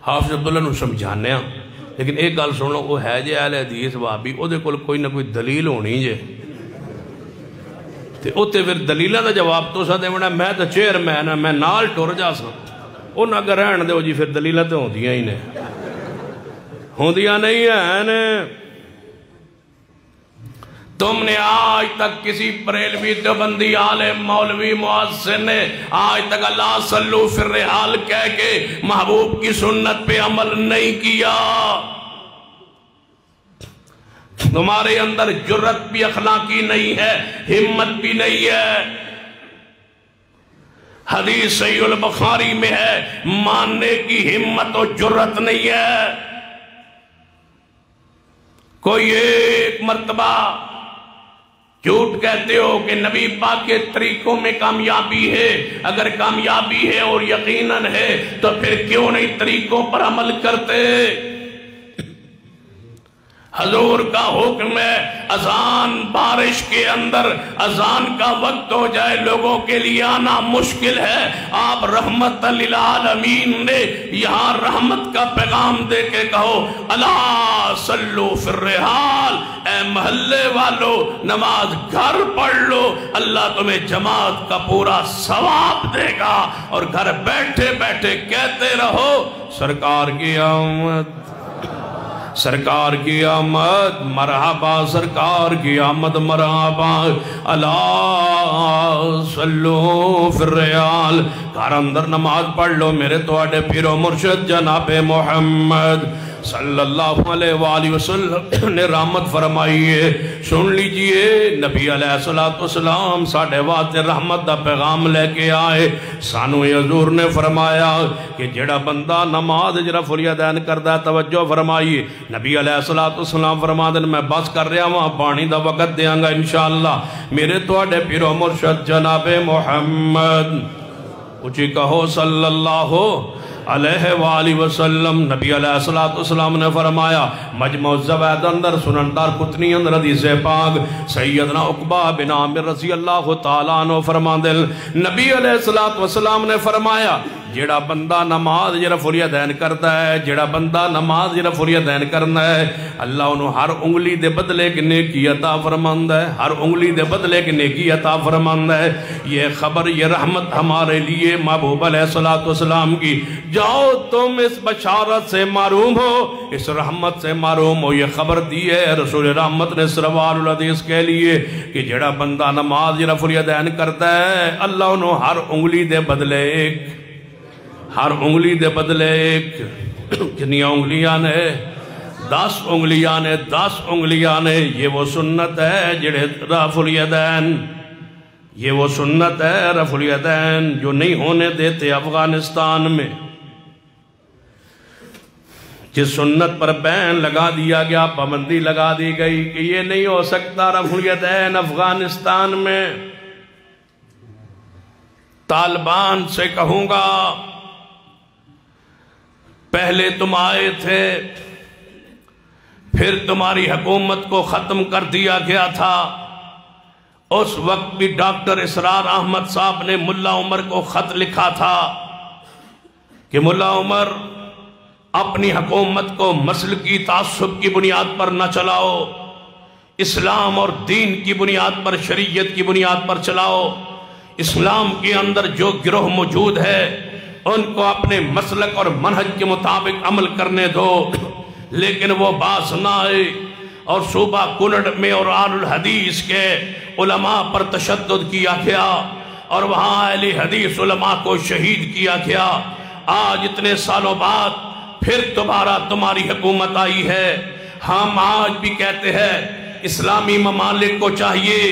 حافظ عبداللہ نو سمجھانے ہیں لیکن ایک گل سن لو وہ ہے جے اہل حدیث وابی او دے کول کوئی نہ کوئی دلیل ہونی جے تے اوتے پھر دلیلہ دا جواب تو سا دے ونا میں تو چیئرمین ہے میں نال ٹور جا سا انہوں اگر رہن دے ہو جی پھر دلیلہ تے ہوندیاں ہی نہیں ہیں تم نے آج تک کسی بریلوی دیوبندی عالم مولوی مؤذن نے آج تک لا صلو فی الرحال کہہ کے محبوب کی سنت پہ عمل نہیں کیا تمہارے اندر جرت بھی اخلاقی نہیں ہے ہمت بھی نہیں ہے حدیث صحیح البخاری میں ہے ماننے کی ہمت و جرت نہیں ہے کوئی ایک مرتبہ جھوٹ کہتے ہو کہ نبی پاک کے طریقوں میں کامیابی ہے، اگر کامیابی ہے اور یقیناً ہے تو پھر کیوں نہیں طریقوں پر عمل کرتے؟ حضور کا حکم ہے اذان بارش کے اندر اذان کا وقت ہو جائے لوگوں کے لیے آنا مشکل ہے، آپ رحمت للعالمین نے یہاں رحمت کا پیغام دے کے کہو الا صلو فی الرحال، اے محلے والو نماز گھر پڑھ لو، اللہ تمہیں جماعت کا پورا ثواب دے گا، اور گھر بیٹھے بیٹھے کہتے رہو سرکار کی آمد، سرکار کی آمد مرحبا، سرکار کی آمد مرحبا، الا صلو فی الرحال، گھر اندر نماز پڑھ لو میرے تواڈے پیر و مرشد جناب محمد صلی اللہ علیہ وآلہ وسلم نے رحمت فرمائی ہے۔ سن لیجئے نبی علیہ السلام ساڑھے واسطے رحمت دا پیغام لے کے آئے، سانو حضور نے فرمایا کہ جڑا بندہ نماز رفع الیدین کردہ توجہ فرمائی، نبی علیہ السلام فرما دن میں بس کر رہا ہوں پانی دا وقت دیاں گا انشاءاللہ، میرے توڑے پیر و مرشد جناب محمد اچھی کہو صلی اللہ علیہ وآلہ وسلم، نبی علیہ السلام نے فرمایا مجمع الزوائد اندر سنن دار قطنی اندر حدیث پاک سیدنا عقبہ بن عامر رضی اللہ تعالیٰ عنہ فرما دل، نبی علیہ السلام نے فرمایا جڑا بندہ نماز رفع الیدین کرتا ہے، جڑا بندہ نماز رفع الیدین کرنا ہے، اللہ انہوں ہر انگلی دے بدلے کی نیکی عطا فرماند ہے، ہر انگلی دے بدلے کی نیکی عطا فرماند ہے۔ یہ خبر یہ رحمت ہمارے لیے محبوب علیہ السلام کی، جاؤ تم اس بشارت سے معروم ہو، اس رحمت سے معروم ہو، یہ خبر دی ہے رسول رحمت نے سروار الحدیث کے لیے کہ جڑا بندہ نماز رفع الیدین کرتا ہے اللہ انہوں ہر انگلی دے بدلے ایک، ہر انگلی دے بدلے ایک، کنیا انگلیاں نے 10 انگلیاں نے 10 انگلیاں نے، یہ وہ سنت ہے جڑے رفع الیدین، یہ وہ سنت ہے رفع الیدین جو نہیں ہونے دیتے افغانستان میں، جس سنت پر بین لگا دیا گیا، پابندی لگا دی گئی کہ یہ نہیں ہو سکتا رفع الیدین افغانستان میں۔ طالبان سے کہوں گا پہلے تم آئے تھے، پھر تمہاری حکومت کو ختم کر دیا گیا تھا، اس وقت بھی ڈاکٹر اسرار احمد صاحب نے ملا عمر کو خط لکھا تھا کہ ملا عمر اپنی حکومت کو مسلکی تعصب کی بنیاد پر نہ چلاؤ، اسلام اور دین کی بنیاد پر، شریعت کی بنیاد پر چلاؤ، اسلام کے اندر جو گروہ موجود ہے ان کو اپنے مسلک اور منہج کے مطابق عمل کرنے دو، لیکن وہ باز نہ آئے، اور صوبہ کنڑ میں اور آل الحدیث کے علماء پر تشدد کیا گیا، اور وہاں اہل حدیث علماء کو شہید کیا گیا۔ آج اتنے سالوں بعد پھر دوبارہ تمہاری حکومت آئی ہے، ہم آج بھی کہتے ہیں اسلامی ممالک کو چاہیے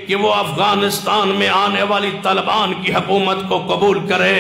کہ وہ افغانستان میں آنے والی طالبان کی حکومت کو قبول کرے،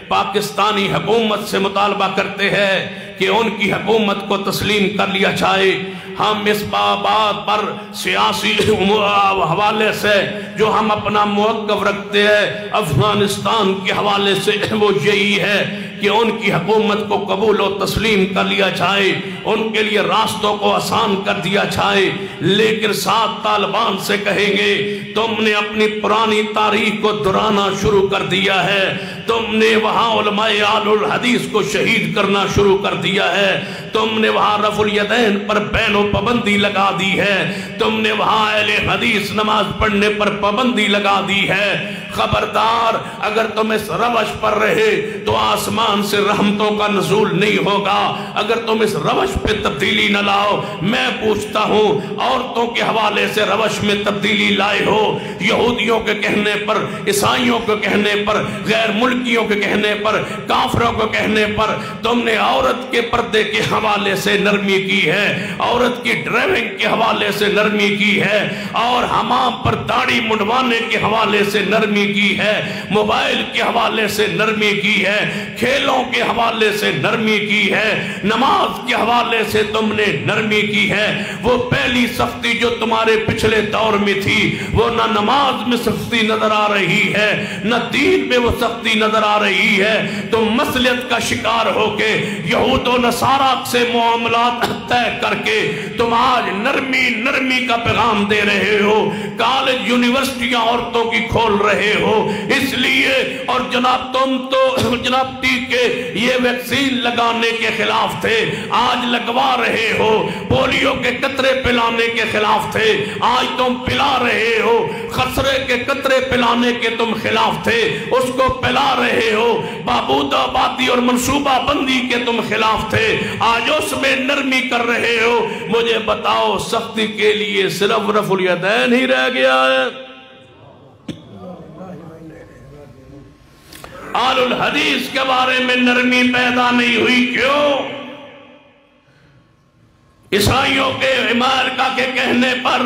پاکستانی حکومت سے مطالبہ کرتے ہیں کہ ان کی حکومت کو تسلیم کر لیا جائے۔ ہم اس بات پر سیاسی حوالے سے جو ہم اپنا موقف رکھتے ہیں افغانستان کے حوالے سے وہ یہی ہے کہ ان کی حکومت کو قبول و تسلیم کر لیا جائے، ان کے لیے راستوں کو آسان کر دیا جائے، لیکن ساتھ طالبان سے کہیں گے تم نے اپنی پرانی تاریخ کو دہرانا شروع کر دیا ہے، تم نے وہاں علماء آل الحدیث کو شہید کرنا شروع کر دیا ہے، تم نے وہاں رفع الیدین پر بین و پابندی لگا دی ہے، تم نے وہاں اہل حدیث نماز پڑھنے پر پابندی لگا دی ہے۔ خبردار، اگر تم اس روش پر رہے تو آسمان سے رحمتوں کا نزول نہیں ہوگا، اگر تم اس روش پہ تبدیلی نہ لاؤ۔ میں پوچھتا ہوں عورتوں کے حوالے سے روش میں تبدیلی لائے ہو، یہودیوں کے کہنے پر، عیسائیوں کے کہنے پر، غیر ملکیوں کے کہنے پر، کافروں کے کہنے پر تم نے عورت کے پردے کے حوالے سے نرمی کی ہے، عورت عورت کی ڈرائیونگ کے حوالے سے نرمی کی ہے اور حمام پر داڑھی منڈوانے کے حوالے سے نرمی کی ہے، موبائل کے حوالے سے نرمی کی ہے، کھیلوں کے حوالے سے نرمی کی ہے، نماز کے حوالے سے تم نے نرمی کی ہے۔ وہ پہلی سختی جو تمہارے پچھلے دور میں تھی وہ نہ نماز میں سختی نظر آ رہی ہے نہ دین میں وہ سختی نظر آ رہی ہے۔ تم مسلط کا شکار ہو کے یہود و نصارہ سے معاملات طے کر کے تم آج نرمی کا پیغام دے رہے ہو، کالج یونیورسٹیاں عورتوں کی کھول رہے ہو، اس لیے اور جناب تم تو جناب ٹیکے یہ ویکسین لگانے کے خلاف تھے، آج لگوا رہے ہو، پولیو کے قطرے پلانے کے خلاف تھے، آج تم پلا رہے ہو، خسرے کے قطرے پلانے کے تم خلاف تھے، اس کو پلا رہے ہو، بابود آبادی اور منصوبہ بندی کے تم خلاف تھے، آج اس میں نرمی کر رہے ہو۔ مجھے بتاؤ سختی کے لیے صرف رفع الیدین ہی رہ گیا ہے؟ آل الحدیث کے بارے میں نرمی پیدا نہیں ہوئی، کیوں؟ عیسائیوں کے امریکہ کے کہنے پر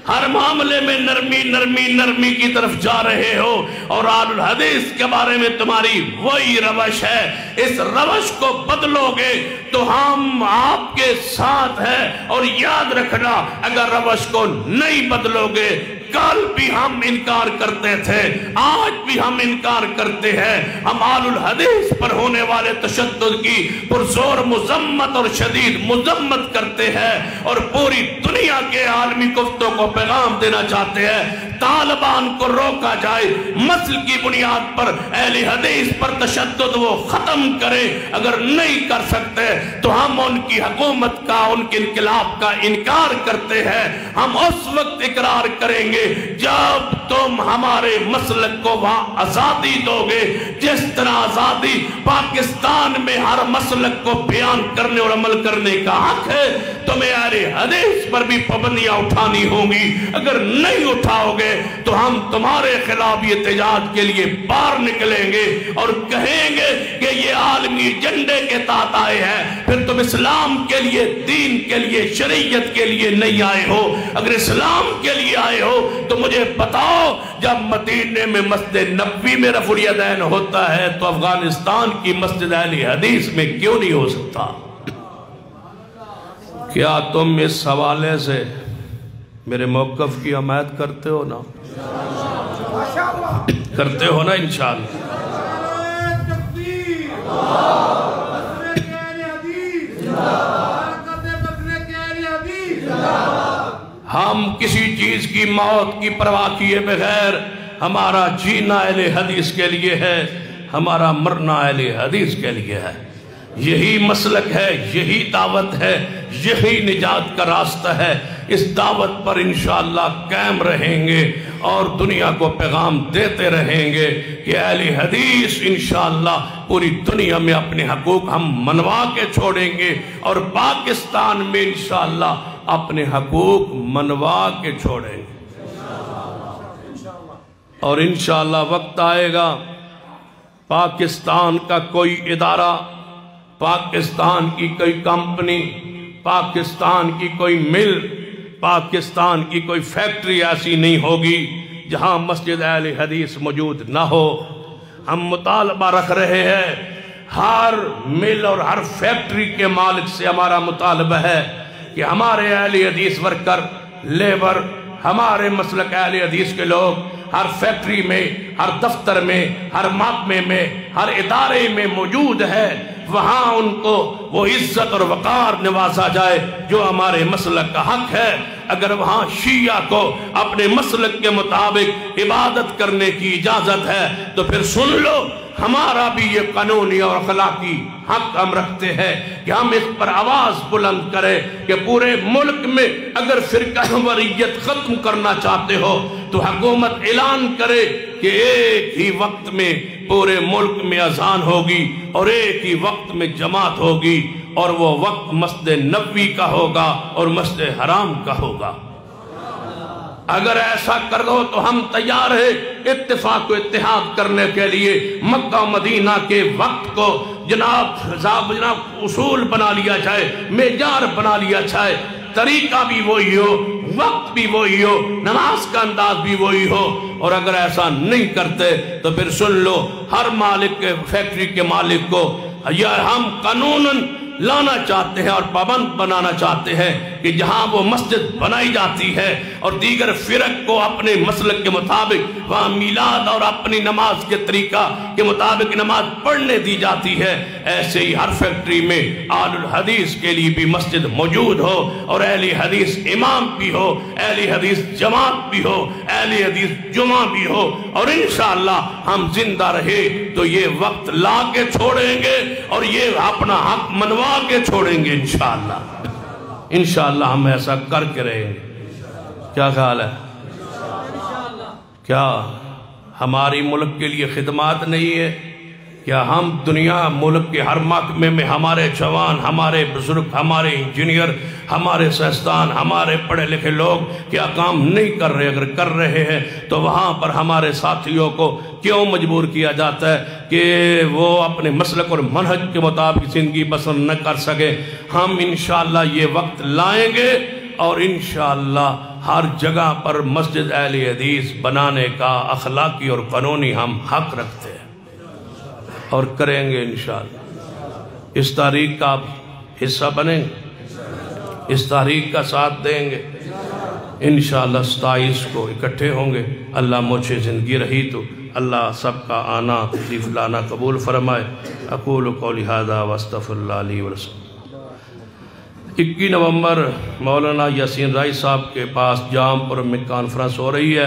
ہر معاملے میں نرمی کی طرف جا رہے ہو، اور آل الحدیث کے بارے میں تمہاری وہی روش ہے۔ اس روش کو بدلو گے تو ہم آپ کے ساتھ ہیں، اور یاد رکھنا اگر روش کو نہیں بدلو گے، کل بھی ہم انکار کرتے تھے، آج بھی ہم انکار کرتے ہیں، ہم آل الحدیث پر ہونے والے تشدد کی پرزور مذمت اور شدید مذمت کرتے ہیں، اور پوری دنیا کے عالمی کفتوں کو پیغام دینا چاہتے ہیں طالبان کو روکا جائے، مسل کی بنیاد پر اہل حدیث پر تشدد وہ ختم کرے۔ اگر نہیں کر سکتے تو ہم ان کی حکومت کا، ان کے انقلاب کا انکار کرتے ہیں۔ ہم اس وقت اقرار کریں گے جب تم ہمارے مسلک کو وہاں آزادی دو گے، جس طرح آزادی پاکستان میں ہر مسلک کو بیان کرنے اور عمل کرنے کا حق ہے، تمہیں اہل حدیث پر بھی پابندیاں اٹھانی ہوں گی۔ اگر نہیں اٹھاؤ گے تو ہم تمہارے خلاف یہ احتجاج کے لیے باہر نکلیں گے اور کہیں گے کہ یہ عالمی جھنڈے کے تحت آئے ہیں، پھر تم اسلام کے لیے، دین کے لیے، شریعت کے لیے نہیں آئے ہو۔ اگر اسلام کے لیے آئے ہو تو مجھے بتاؤ جب مدینے میں مسجد نبوی میں رفع الیدین ہوتا ہے تو افغانستان کی مسجد اہل حدیث میں کیوں نہیں ہو سکتا؟ کیا تم اس حوالے سے میرے موقف کی حمایت کرتے ہو نا؟ کرتے ہو نا انشاءاللہ؟ ہم کسی چیز کی موت کی پرواہ کیے بغیر ہمارا جینا اہل حدیث کے لیے ہے، ہمارا مرنا اہل حدیث کے لیے ہے۔ یہی مسلک ہے، یہی دعوت ہے، یہی نجات کا راستہ ہے۔ اس دعوت پر انشاءاللہ قائم رہیں گے اور دنیا کو پیغام دیتے رہیں گے کہ اہل حدیث انشاءاللہ پوری دنیا میں اپنے حقوق ہم منوا کے چھوڑیں گے، اور پاکستان میں انشاءاللہ اپنے حقوق منوا کے چھوڑیں گے، اور انشاءاللہ وقت آئے گا پاکستان کا کوئی ادارہ، پاکستان کی کوئی کمپنی، پاکستان کی کوئی مل، پاکستان کی کوئی فیکٹری ایسی نہیں ہوگی جہاں مسجد اہل حدیث موجود نہ ہو۔ ہم مطالبہ رکھ رہے ہیں، ہر مل اور ہر فیکٹری کے مالک سے ہمارا مطالبہ ہے کہ ہمارے اہل حدیث ورکر، لیبر، ہمارے مسلک اہل حدیث کے لوگ ہر فیکٹری میں، ہر دفتر میں، ہر محکمے میں، ہر ادارے میں موجود ہے، وہاں ان کو وہ عزت اور وقار نوازا جائے جو ہمارے مسلک کا حق ہے۔ اگر وہاں شیعہ کو اپنے مسلک کے مطابق عبادت کرنے کی اجازت ہے تو پھر سن لو، ہمارا بھی یہ قانونی اور اخلاقی حق ہم رکھتے ہیں کہ ہم اس پر آواز بلند کریں کہ پورے ملک میں اگر فرقہ وریت ختم کرنا چاہتے ہو تو حکومت اعلان کرے کہ ایک ہی وقت میں پورے ملک میں اذان ہوگی اور ایک ہی وقت میں جماعت ہوگی، اور وہ وقت مسجد نبوی کا ہوگا اور مسجد حرام کا ہوگا۔ اگر ایسا کر دو تو ہم تیار ہیں اتفاق و اتحاد کرنے کے لیے۔ مکہ مدینہ کے وقت کو جناب اصول بنا لیا جائے، معیار بنا لیا جائے، طریقہ بھی وہی ہو، وقت بھی وہی ہو، نماز کا انداز بھی وہی ہو. اور اگر ایسا نہیں کرتے تو پھر سن لو، ہر مالک کے فیکٹری کے مالک کو یا ہم قانوناً لانا چاہتے ہیں اور پابند بنانا چاہتے ہیں کہ جہاں وہ مسجد بنائی جاتی ہے اور دیگر فرق کو اپنے مسلک کے مطابق وہاں میلاد اور اپنی نماز کے طریقہ کے مطابق نماز پڑھنے دی جاتی ہے، ایسے ہی ہر فیکٹری میں اہل الحدیث کے لیے بھی مسجد موجود ہو اور اہل حدیث امام بھی ہو، اہل حدیث جماعت بھی ہو، اہل حدیث جمعہ بھی ہو. اور انشاءاللہ ہم زندہ رہے تو یہ وقت لا کے چھوڑیں گے اور یہ اپنا حق منوا کے چھوڑیں گے انشاءاللہ. انشاءاللہ ہم ایسا کر کے رہیں گے. کیا خیال ہے؟ کیا ہماری ملک کے لیے خدمات نہیں ہے؟ کیا ہم دنیا ملک کے ہر محکمے میں ہمارے جوان، ہمارے بزرگ، ہمارے انجینئر، ہمارے سائنسدان، ہمارے پڑھے لکھے لوگ کیا کام نہیں کر رہے؟ اگر کر رہے ہیں تو وہاں پر ہمارے ساتھیوں کو کیوں مجبور کیا جاتا ہے کہ وہ اپنے مسلک اور منہج کے مطابق زندگی بسر نہ کر سکے؟ ہم انشاءاللہ یہ وقت لائیں گے اور انشاءاللہ ہر جگہ پر مسجد اہل حدیث بنانے کا اخلاقی اور قانونی ہم حق رکھتے ہیں اور کریں گے انشاءاللہ. اس تحریک کا آپ حصہ بنیں گے، اس تحریک کا ساتھ دیں گے انشاءاللہ. 27 کو اکٹھے ہوں گے. اللہ مجھے زندگی رہی تو اللہ سب کا آنا تشریف لانا قبول فرمائے. اقول قولی ھذا واستغفر اللہ لی ولکم. 21 نومبر مولانا یاسین رائی صاحب کے پاس جام پور میں کانفرنس ہو رہی ہے.